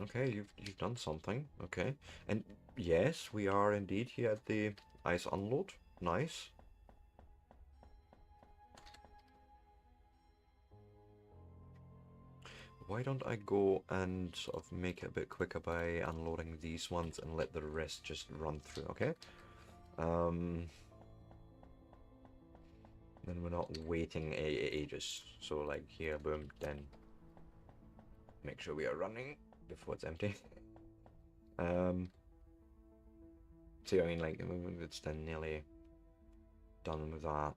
Okay, you've done something. Okay, and yes, we are indeed here at the ice unload. Nice. Why don't I go and sort of make it a bit quicker by unloading these ones and let the rest just run through, okay? Then we're not waiting ages. So like here, boom, then make sure we are running before it's empty. See, I mean, like, it's then nearly done with that.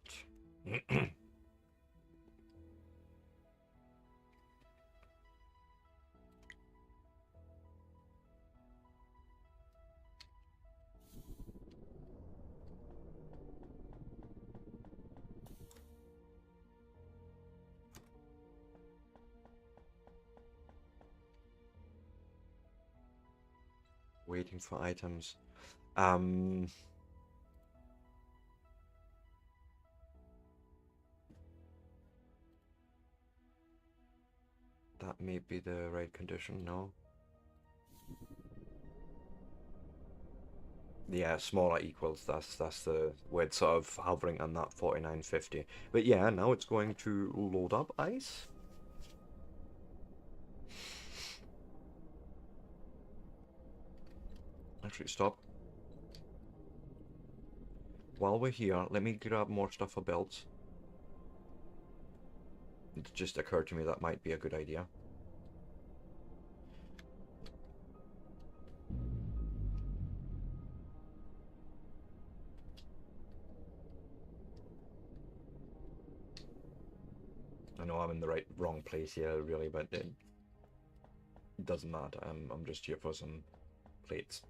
Waiting for items. That may be the right condition, no? Yeah, smaller equals, that's the where it's sort of hovering on that 49.50. But yeah, now it's going to load up ice. Actually, stop. While we're here, let me grab more stuff for belts. It just occurred to me that might be a good idea. I know I'm in the wrong place here, really, but it doesn't matter. I'm just here for some plates.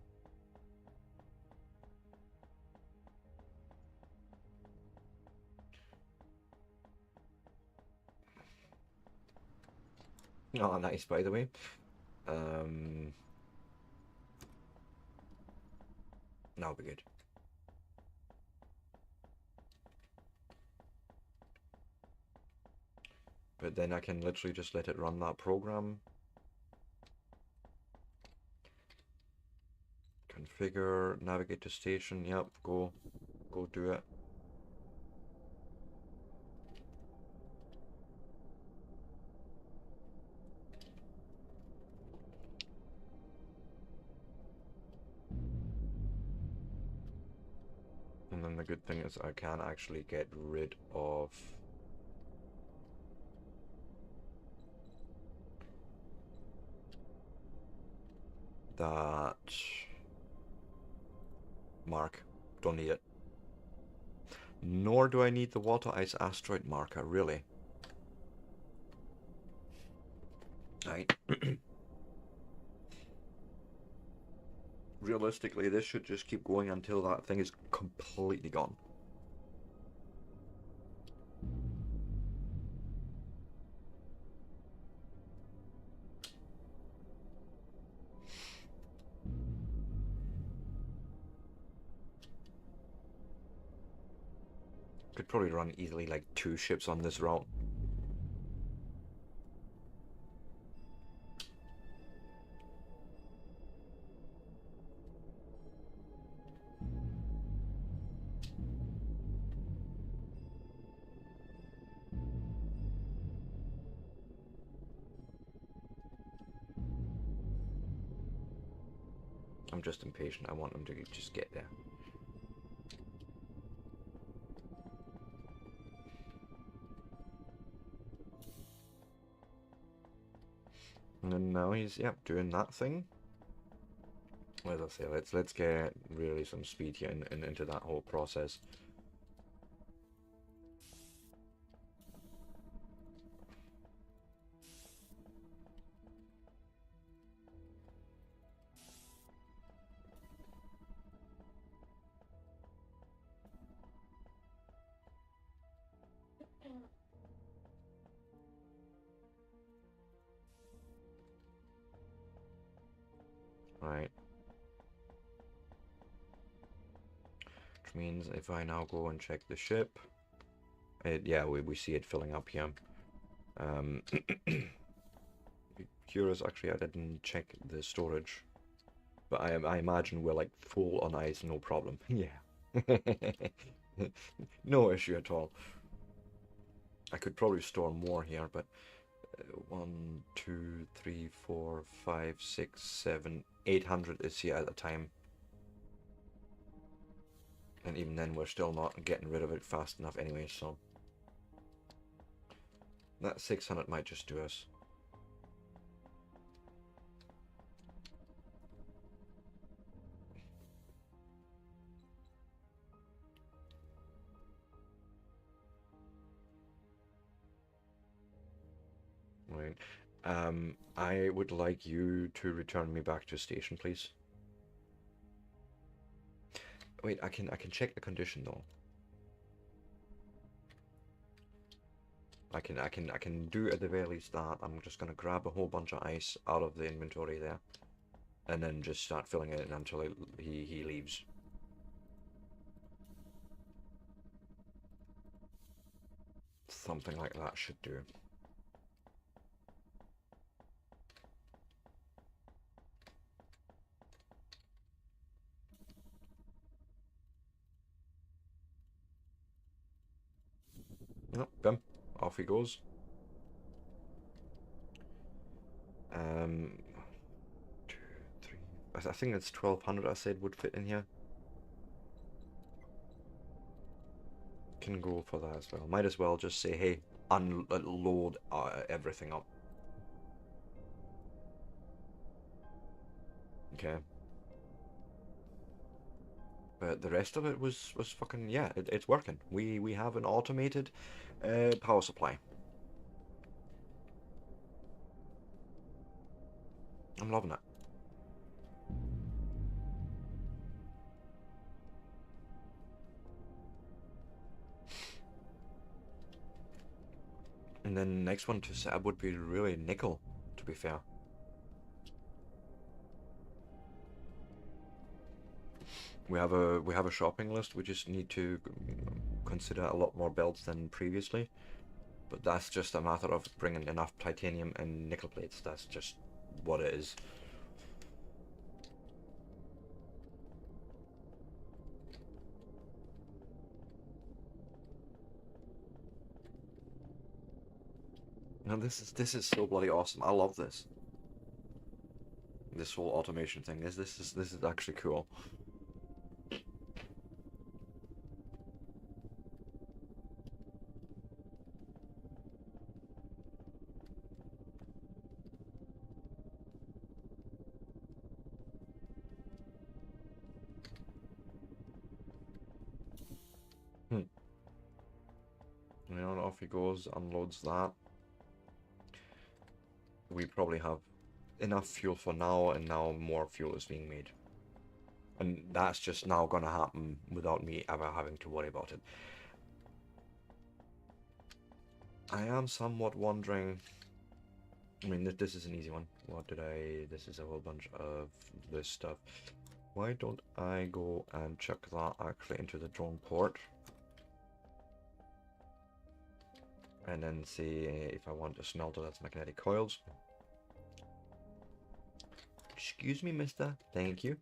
Oh, nice, by the way. Now we're good. But then I can literally just let it run that program. Configure, navigate to station. Yep, go do it. And then the good thing is I can actually get rid of that mark. Don't need it. Nor do I need the water ice asteroid marker, really. Right. Realistically, this should just keep going until that thing is completely gone. Could probably run easily like 2 ships on this route. I'm just impatient. I want them to just get there. And then now he's, yep, doing that thing. as I say, let's get really some speed here into that whole process. Right. Which means if I now go and check the ship, yeah, we see it filling up here. Curious, actually, I didn't check the storage, but I imagine we're like full on ice, no problem. Yeah. No issue at all. I could probably store more here, but 1, 2, 3, 4, 5, 6, 7, 800 is here at a time. And even then, we're still not getting rid of it fast enough anyway, so that 600 might just do us. Right. I would like you to return me back to station, please. Wait, I can check the condition though. I can do at the very least that. I'm just gonna grab a whole bunch of ice out of the inventory there, and then just start filling it in until he leaves. Something like that should do. Yep, bim. Off he goes. 2, 3. I think it's 1200. I said would fit in here. Can go for that as well. Might as well just say, hey, unload everything up. Okay. But the rest of it was fucking, yeah, it's working. We have an automated power supply. I'm loving it. And then next one to set up would be really nickel, to be fair. We have a shopping list. We just need to consider a lot more belts than previously. But that's just a matter of bringing enough titanium and nickel plates. That's just what it is. Now this is so bloody awesome. I love this. This whole automation thing. This is actually cool. Hmm. You know, off he goes, unloads that. We probably have enough fuel for now, and now more fuel is being made. And that's just now gonna happen without me ever having to worry about it. I am somewhat wondering. I mean, this is an easy one. What did I... This is a whole bunch of this stuff. Why don't I go and chuck that actually into the drone port? And then see if I want a smelter that's magnetic coils. Excuse me, mister. Thank you.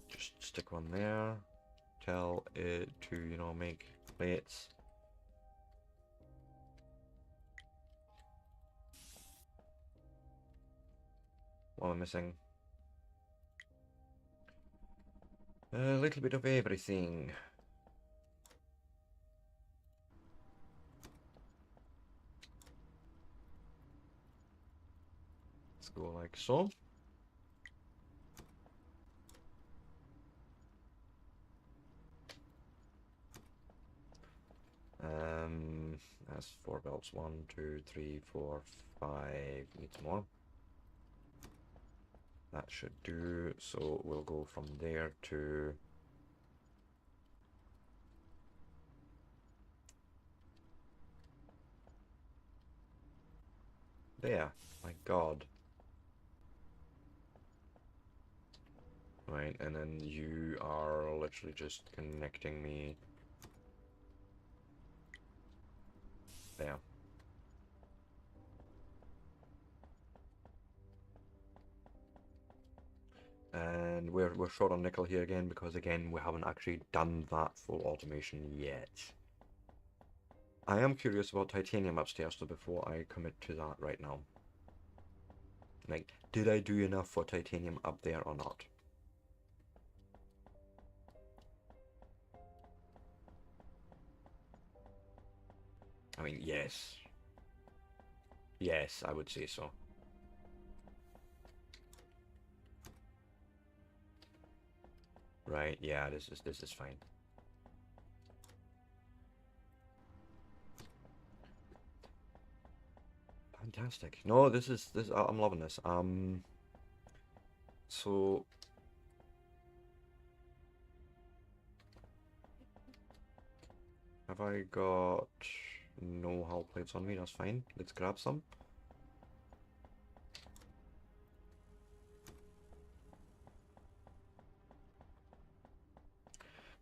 Just stick one there. Tell it to, you know, make plates. What am I missing? A little bit of everything. Let's go like so. That's 4 belts. 1, 2, 3, 4, 5. Needs more. That should do. So we'll go from there to there. My God. Right, and then you are literally just connecting me there. And we're short on nickel here again because again we haven't actually done that full automation yet. I am curious about titanium upstairs, so before I commit to that right now. Like, did I do enough for titanium up there or not? I mean, yes. Yes, I would say so. Right, yeah, this is fine. Fantastic. No, I'm loving this. So have I got no hull plates on me? That's fine. Let's grab some.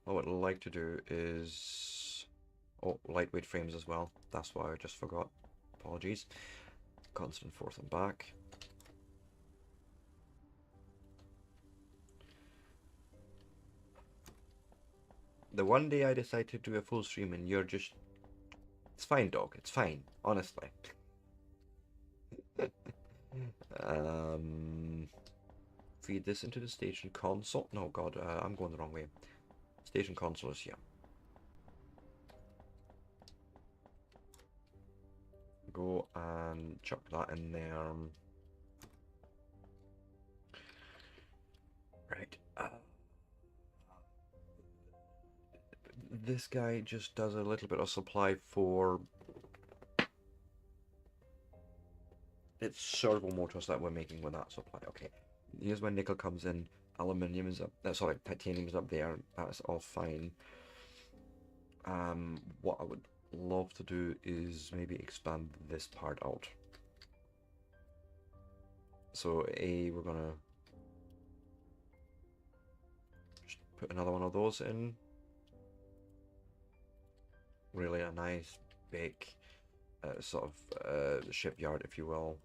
What I'd like to do is... Oh, lightweight frames as well. That's what I just forgot. Apologies. Constant forth and back. The one day I decide to do a full stream and you're just... It's fine, dog. It's fine. Honestly. Feed this into the station console. No, God, I'm going the wrong way. Station console is here. Go and chuck that in there. Right. This guy just does a little bit of supply for... It's servo motors that we're making with that supply. Okay. Here's when nickel comes in. Aluminium is up. Sorry, titanium is up there. That's all fine. What I would love to do is maybe expand this part out. So we're gonna just put another one of those in. Really a nice big sort of shipyard, if you will.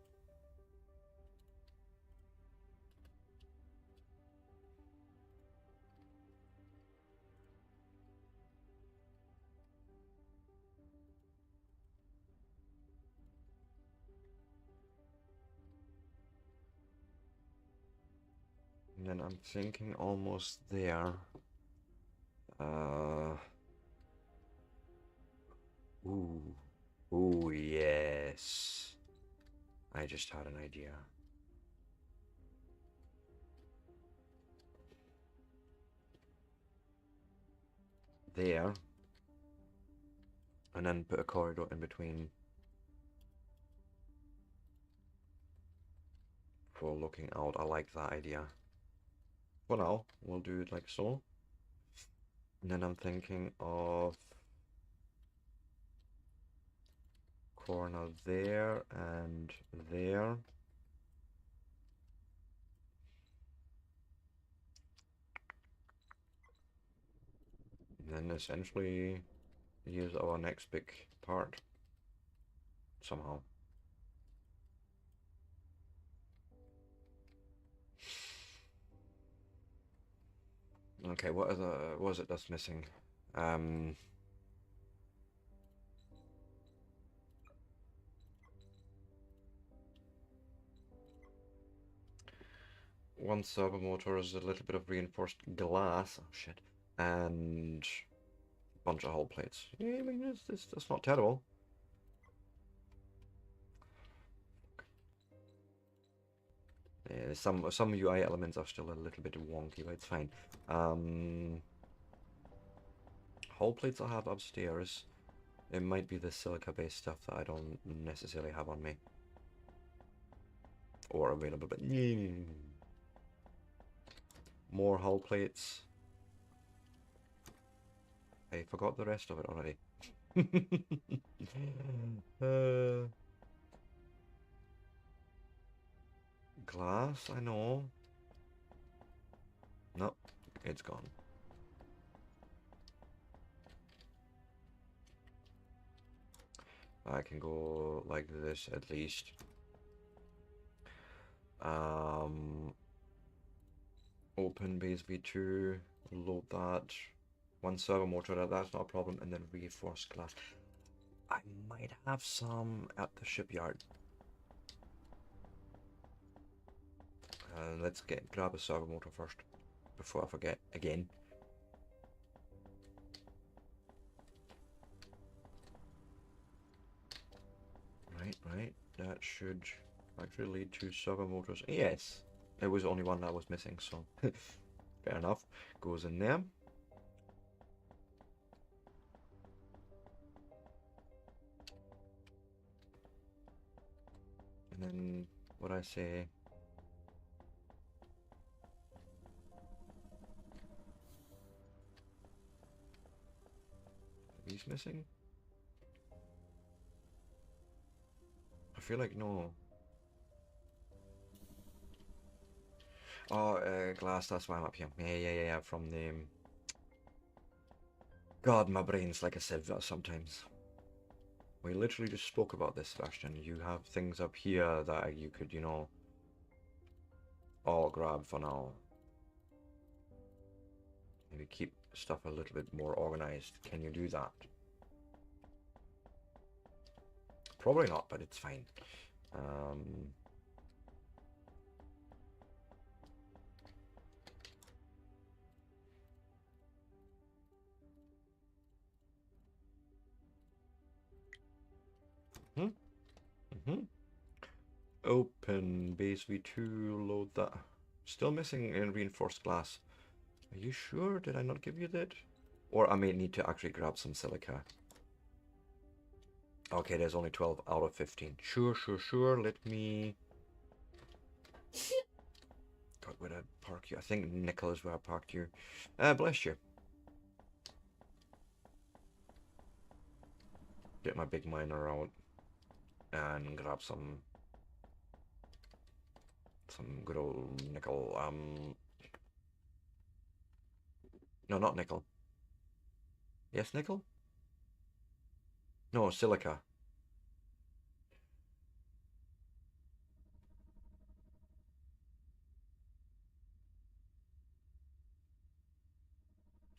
And then I'm thinking almost there. Ooh. Ooh, yes. I just had an idea. There. And then put a corridor in between for looking out. I like that idea. For now, we'll do it like so. And then I'm thinking of corner there and there. And then essentially here's our next big part somehow. Okay, what is it that's missing? One servo motor is a little bit of reinforced glass. Oh shit. And a bunch of hull plates. Yeah, I mean, that's not terrible. Some UI elements are still a little bit wonky, but it's fine. Hull plates I have upstairs. It might be the silica-based stuff that I don't necessarily have on me or available, but more hull plates. I forgot the rest of it already. Glass, I know. Nope, it's gone. I can go like this at least. Open base V2, load that. One servo motor, that's not a problem, and then reinforced glass. I might have some at the shipyard. Let's grab a servo motor first, before I forget again. Right, that should actually lead to servo motors. Yes, it was only one that was missing, so fair enough. Goes in there. And then what I say. He's missing? I feel like no. Oh, glass, that's why I'm up here. Yeah, from the... God, my brain's like a sieve sometimes. We literally just spoke about this, Sebastian. You have things up here that you could, you know, all grab for now. Maybe keep stuff a little bit more organized. Can you do that? Probably not, but it's fine. Open base V2, load that. Still missing in reinforced glass. Are you sure? Did I not give you that? Or I may need to actually grab some silica. Okay, there's only 12 out of 15. Sure. Let me... God, where did I park you? I think nickel is where I parked you. Bless you. Get my big miner out and grab some good old nickel. No, not nickel. Yes, nickel? No, silica.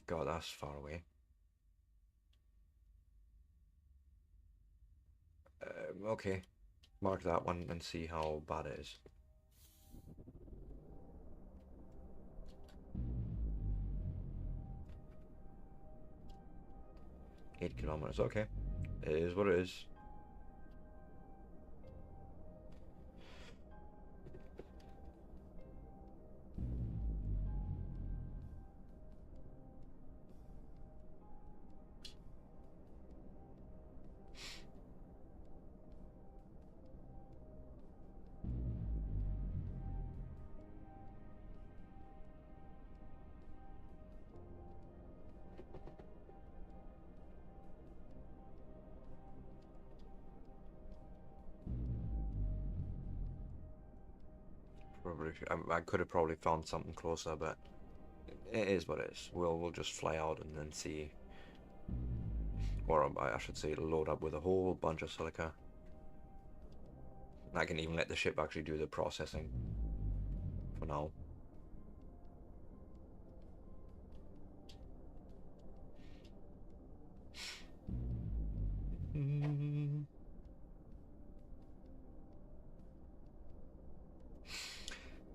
God, that's far away. Okay, mark that one and see how bad it is. 8 kilometers, okay. It is what it is. Probably, I could have probably found something closer, but it is what it is. We'll just fly out and then see, or I should say, load up with a whole bunch of silica. I can even let the ship actually do the processing for now.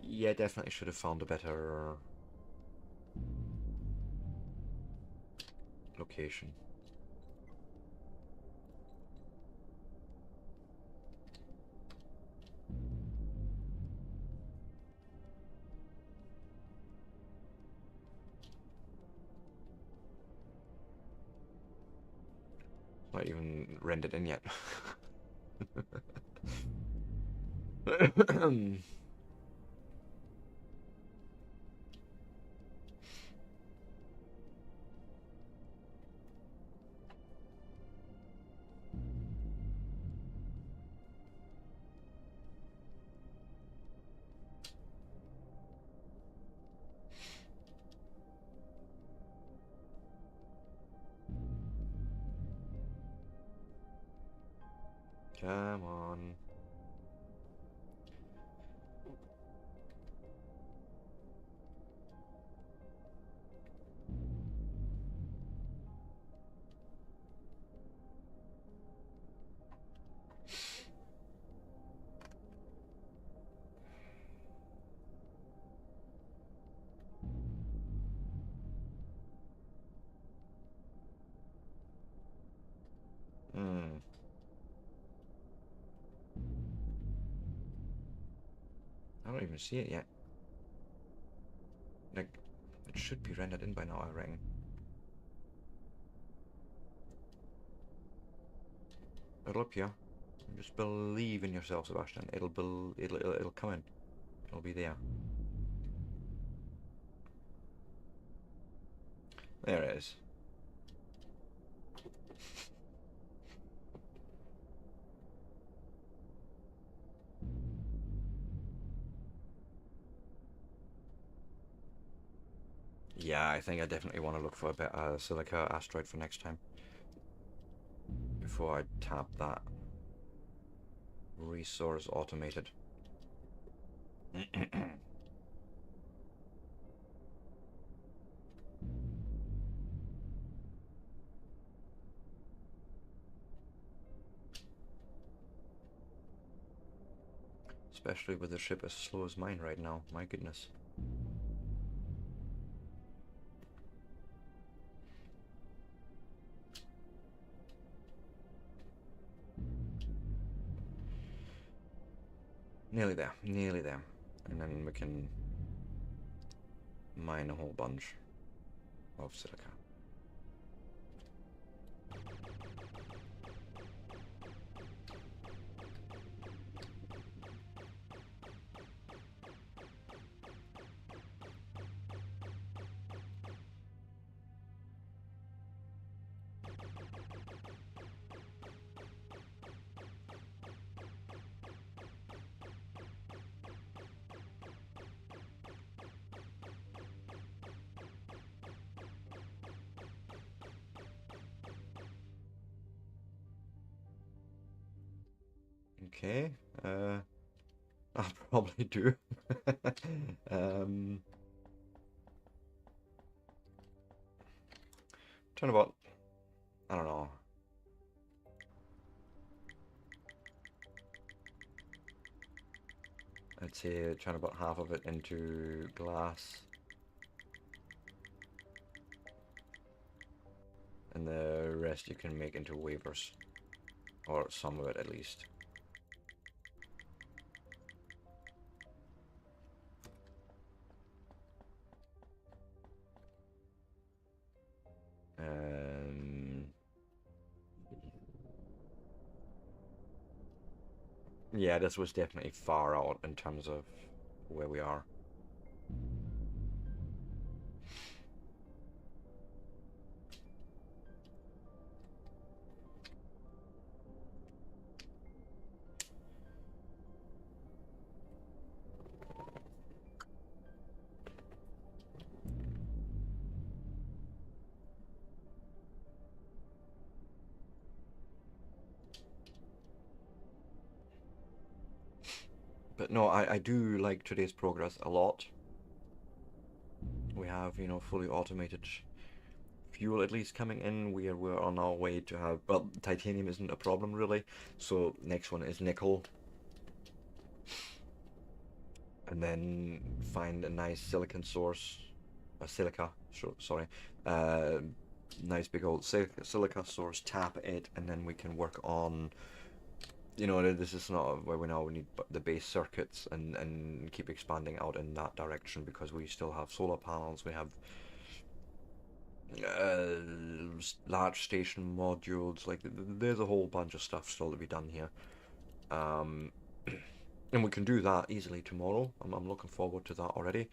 Yeah, definitely should have found a better location. not even rendered in yet. Come on. Hmm. I don't even see it yet. Like, it should be rendered in by now, I reckon. It'll appear. Just believe in yourself, Sebastian. It'll come in. It'll be there. There it is. Yeah, I think I definitely want to look for a bit of silica asteroid for next time. Before I tap that. Resource automated. Especially with the ship as slow as mine right now. My goodness. Nearly there. Nearly there. And then we can mine a whole bunch of silica. Okay, I'll probably do. um, Turnabout, I don't know. I'd say turn about half of it into glass. And the rest you can make into wafers. Or some of it at least. Yeah, this was definitely far out in terms of where we are. But no, I do like today's progress a lot. We have, you know, fully automated fuel at least coming in. We're on our way to have, well, titanium isn't a problem really. So next one is nickel. And then find a nice silicon source, a silica, sorry, nice big old silica source, tap it, and then we can work on, you know, this is not where we now need the base circuits and keep expanding out in that direction because we still have solar panels, we have large station modules. Like there's a whole bunch of stuff still to be done here. Um, and we can do that easily tomorrow. I'm looking forward to that already.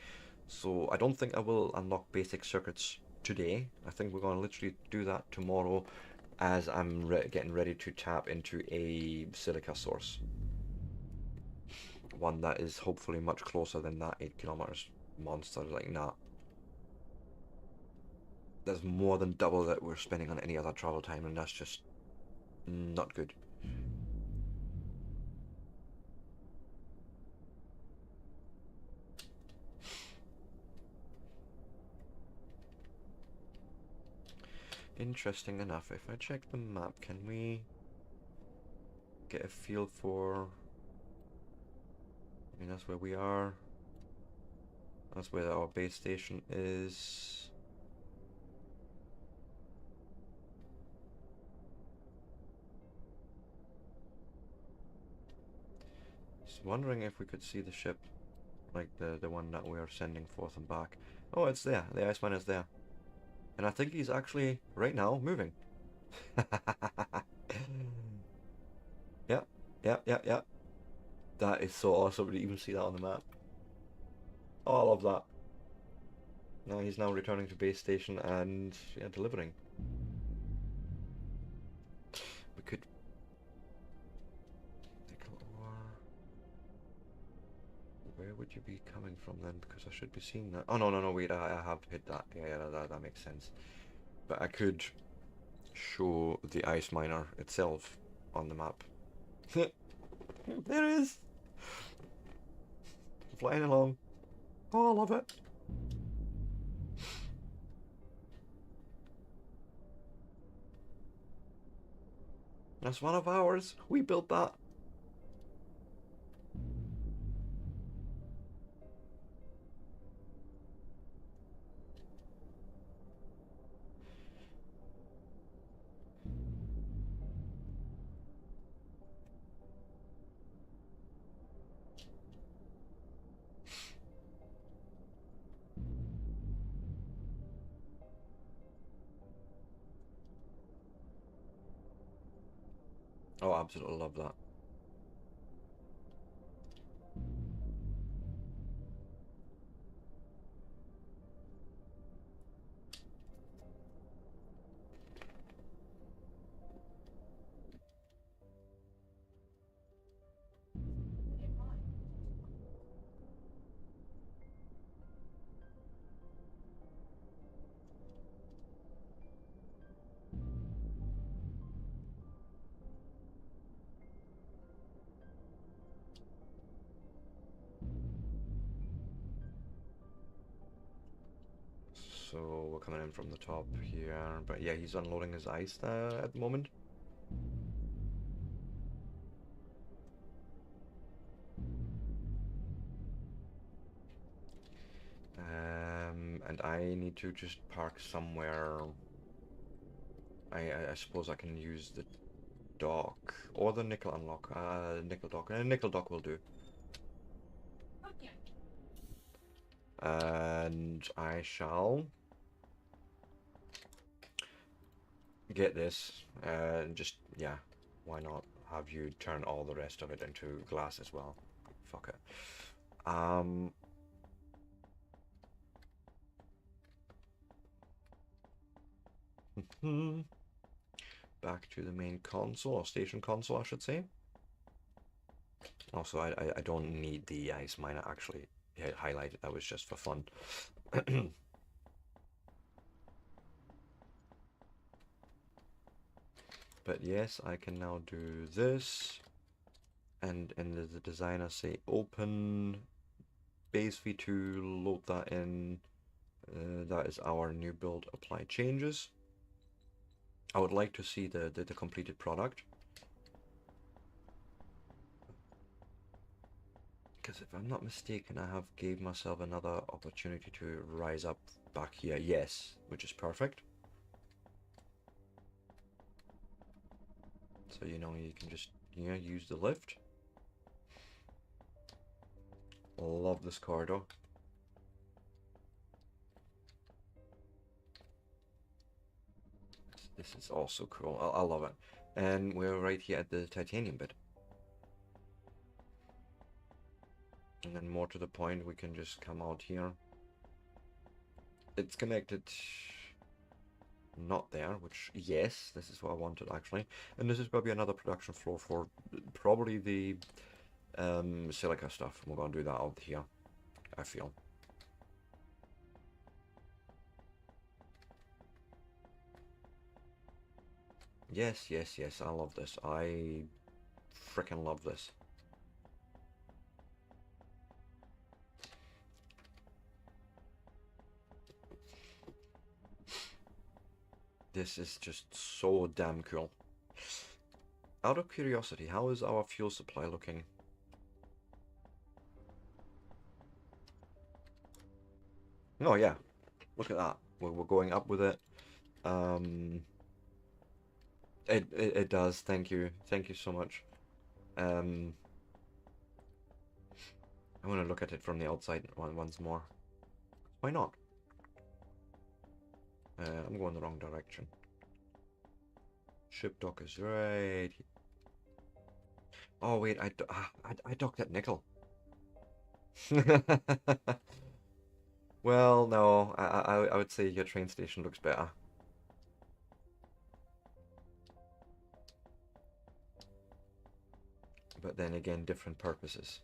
So I don't think I will unlock basic circuits today. I think we're going to literally do that tomorrow as I'm getting ready to tap into a silica source. One that is hopefully much closer than that 8 kilometers monster. Like, nah. There's more than double that we're spending on any other travel time, and that's just not good. Interesting enough, if I check the map, can we get a feel for... I mean, that's where we are. That's where our base station is. Just wondering if we could see the ship, like the one that we're sending forth and back. Oh, it's there. The Iceman is there. And I think he's actually, right now, moving. Yeah, yeah, yeah, yeah. That is so awesome to even see that on the map. Oh, I love that. Now he's now returning to base station and, yeah, delivering. We could... Nickel ore... Where would you be coming from then? Because I should be seeing that. Oh, no, no, no, wait, I have hit that. Yeah, yeah, that makes sense. But I could show the ice miner itself on the map. There it is! Flying along. Oh, I love it. That's one of ours. We built that. Oh, absolutely love that. So we're coming in from the top here, but yeah, he's unloading his ice at the moment. And I need to just park somewhere. I suppose I can use the dock or the nickel unlock. Nickel dock. Nickel dock will do. And I shall get this. And just, yeah, why not have you turn all the rest of it into glass as well? Fuck it. Back to the main console, or station console, I should say. Also, I don't need the ice miner actually highlighted. That was just for fun. But yes, I can now do this. And in the designer say open base v2, load that in. That is our new build, apply changes. I would like to see the completed product. Because if I'm not mistaken, I have gave myself another opportunity to rise up back here. Yes, which is perfect. So, you know, you can just, use the lift. Love this corridor. This is also cool. I love it. And we're right here at the titanium bit. And then more to the point, we can just come out here. It's connected not there, which, yes, this is what I wanted actually. And this is going to be another production floor for probably the silica stuff. We're going to do that out here, I feel. Yes, yes, yes, I love this. I freaking love this. This is just so damn cool. Out of curiosity, how is our fuel supply looking? Oh yeah, look at that. We're going up with it. It does. Thank you so much. I want to look at it from the outside once more. Why not? I'm going the wrong direction. Ship dock is right. Oh wait, I docked at nickel. Well, no, I would say your train station looks better. But then again, different purposes.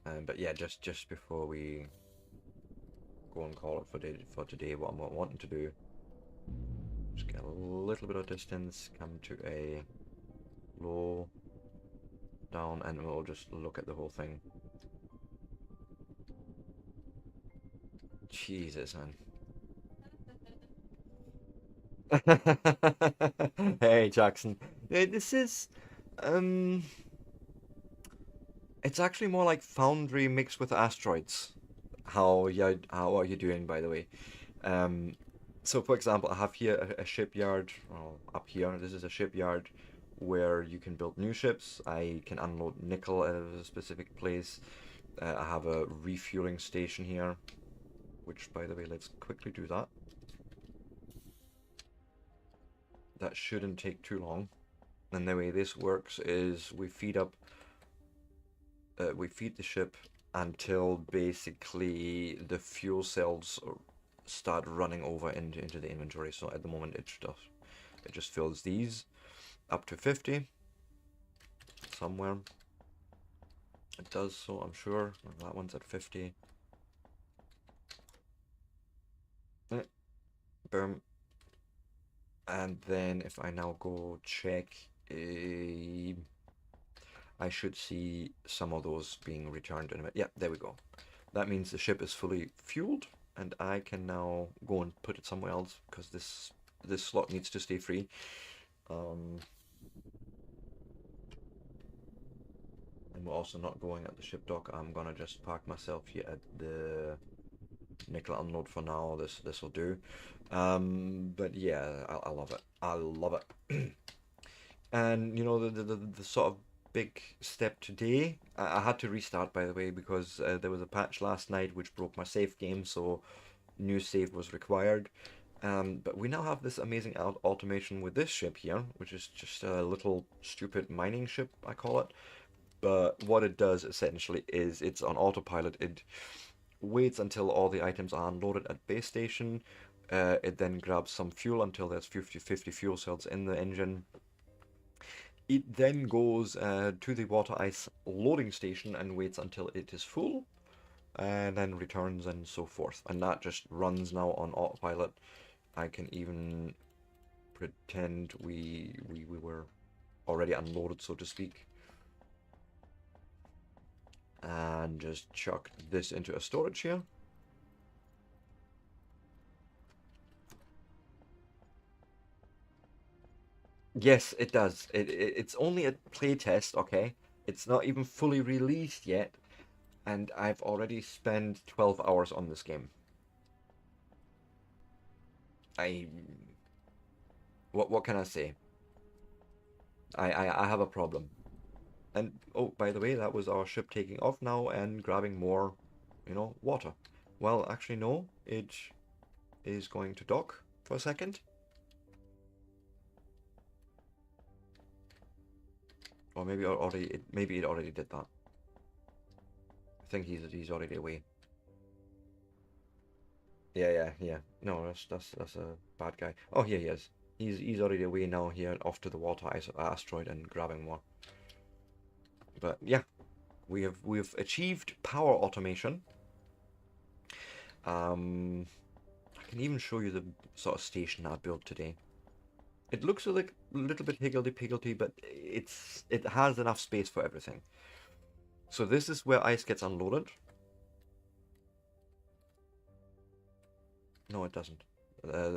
But yeah, just before we go and call it for today, what I'm wanting to do, just get a little bit of distance, come to a low, down, and we'll just look at the whole thing. Jesus, man. Hey, Jackson. This is, um, it's actually more like Foundry mixed with asteroids. How are you doing, by the way? Um, so for example, I have here a shipyard. Well, up here, this is a shipyard where you can build new ships. I can unload nickel at a specific place. I have a refueling station here, which, by the way, let's quickly do that. That shouldn't take too long. And the way this works is we feed the ship until basically the fuel cells start running over into the inventory. So at the moment it just fills these up to 50 somewhere. It does so, I'm sure. That one's at 50. Boom. And then if I now go check, I should see some of those being returned in a minute. Yeah, there we go. That means the ship is fully fueled, and I can now go and put it somewhere else because this slot needs to stay free. And we're also not going at the ship dock. I'm gonna just park myself here at the nickel unload for now. This will do. But yeah, I love it. I love it. And you know the sort of big step today. I had to restart, by the way, because there was a patch last night which broke my save game, so new save was required. But we now have this amazing automation with this ship here, which is just a little stupid mining ship, I call it. But what it does essentially is it's on autopilot. It waits until all the items are unloaded at base station. It then grabs some fuel until there's 50 fuel cells in the engine. It then goes to the water ice loading station and waits until it is full, and then returns and so forth. And that just runs now on autopilot. I can even pretend we were already unloaded, so to speak. And just chuck this into a storage here. Yes, it does. It's only a playtest, okay? It's not even fully released yet, and I've already spent 12 hours on this game. I what can I say? I have a problem. And oh, by the way, that was our ship taking off now and grabbing more, water. Well, actually no, it is going to dock for a second. Or maybe it already did that. I think he's already away. Yeah. No, that's a bad guy. Oh, here he is. He's already away now here, off to the water asteroid and grabbing more. But yeah, we've achieved power automation. I can even show you the sort of station I built today. It looks like a little bit higgledy-piggledy, but it has enough space for everything. So this is where ice gets unloaded. No, it doesn't.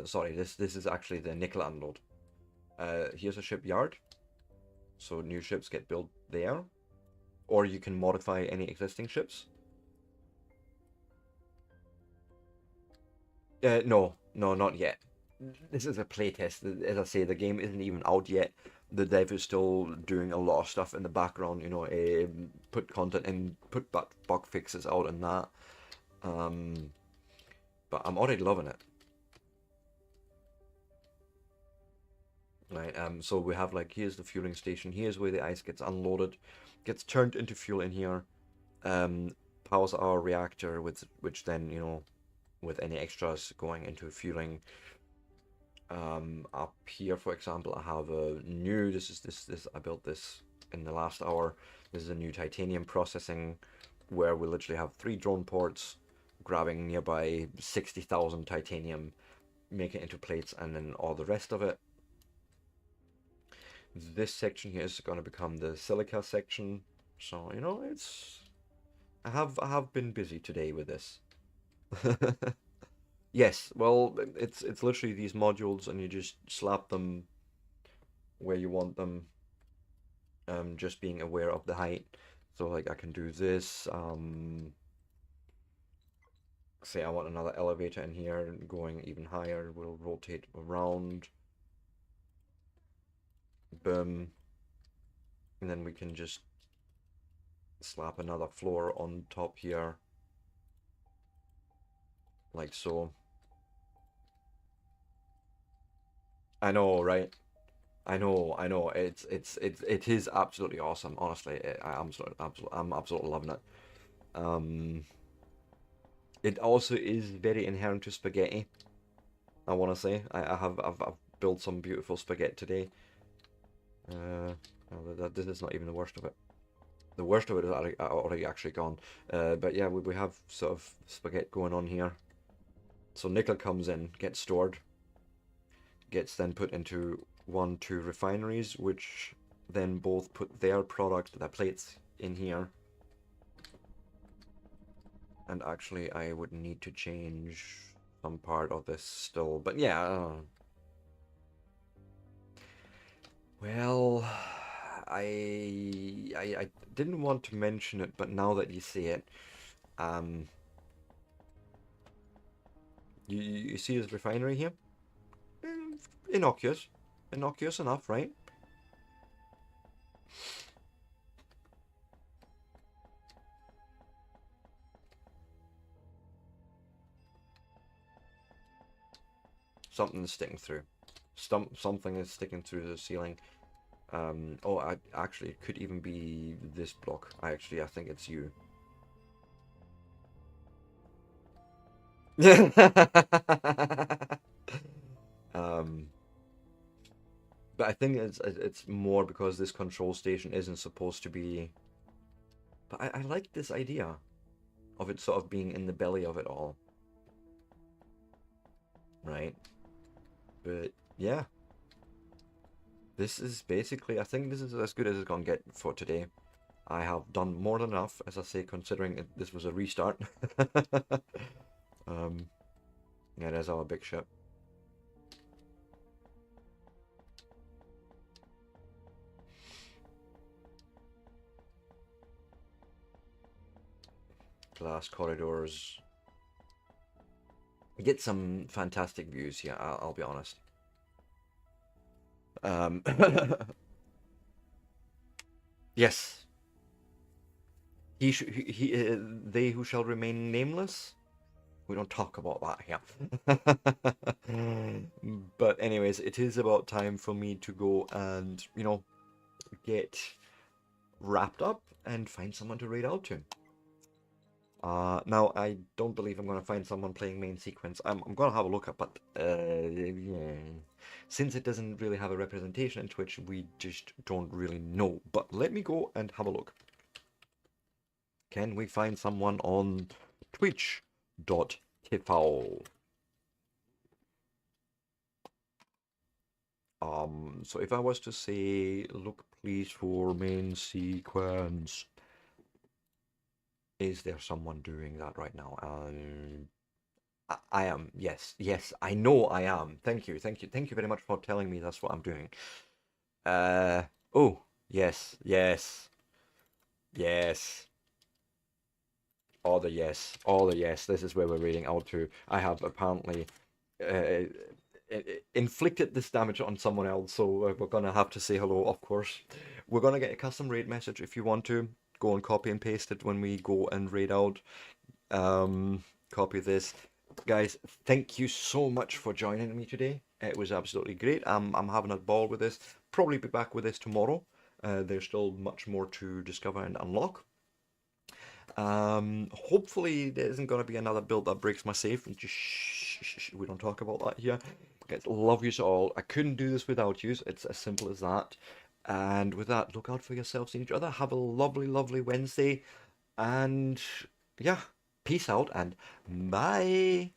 Sorry, this is actually the nickel unload. Here's a shipyard. So new ships get built there. Or you can modify any existing ships. No, not yet. This is a playtest. As I say, the game isn't even out yet. The dev is still doing a lot of stuff in the background, put content in, put bug fixes out and that. But I'm already loving it. Right, so we have here's the fueling station, here's where the ice gets unloaded, gets turned into fuel in here, powers our reactor, which then, with any extras going into fueling. Up here, for example, I have a new, I built this in the last hour. This is a new titanium processing where we literally have 3 drone ports grabbing nearby 60,000 titanium, make it into plates, and then all the rest of it. This section here is going to become the silica section. So, I have been busy today with this. Yes, well, it's literally these modules, and you just slap them where you want them. Just being aware of the height. So I can do this. Say I want another elevator in here, going even higher. We'll rotate around. Boom. And then we can just slap another floor on top here. Like so. I know, right? I know. It is absolutely awesome. Honestly, I'm absolutely loving it. It also is very inherent to spaghetti. I want to say I've built some beautiful spaghetti today. This is not even the worst of it. The worst of it is already actually gone. But yeah, we have sort of spaghetti going on here. So nickel comes in, gets stored, gets then put into 2 refineries, which then both put their product, their plates, in here. And actually, I would need to change some part of this still, but yeah. Well, I didn't want to mention it, but now that you say it, you see this refinery here? Innocuous enough, right? Something's sticking through. Something is sticking through the ceiling. Oh, actually, it could even be this block. I think it's you. But I think it's more because this control station isn't supposed to be. But I like this idea of it sort of being in the belly of it all. Right? But yeah. This is basically, I think this is as good as it's gonna get for today. I have done more than enough, as I say, considering this was a restart. Yeah, there's our big ship. Glass corridors. You get some fantastic views here, I'll be honest. Yes. They who shall remain nameless? We don't talk about that here. But anyways, it is about time for me to go and, get wrapped up and find someone to raid out to. Now, I don't believe I'm going to find someone playing main sequence. I'm going to have a look at, but yeah. Since it doesn't really have a representation in Twitch, we just don't really know. But let me go and have a look. Can we find someone on twitch.tv? So if I was to say, look please for main sequence, is there someone doing that right now? I am, yes, I know I am. Thank you very much for telling me that's what I'm doing. Oh, yes, yes. All the yes. This is where we're reading out to. I have apparently uh, inflicted this damage on someone else, so we're gonna have to say hello, of course. We're gonna get a custom raid message if you want to. Go and copy and paste it when we go and raid out. Copy this. Guys, thank you so much for joining me today. It was absolutely great. I'm having a ball with this. Probably be back with this tomorrow. There's still much more to discover and unlock. Hopefully there isn't going to be another build that breaks my safe. Just we don't talk about that here. Guys, love yous all. I couldn't do this without yous. It's as simple as that. And with that, look out for yourselves and each other. Have a lovely, lovely Wednesday. And yeah, peace out and bye.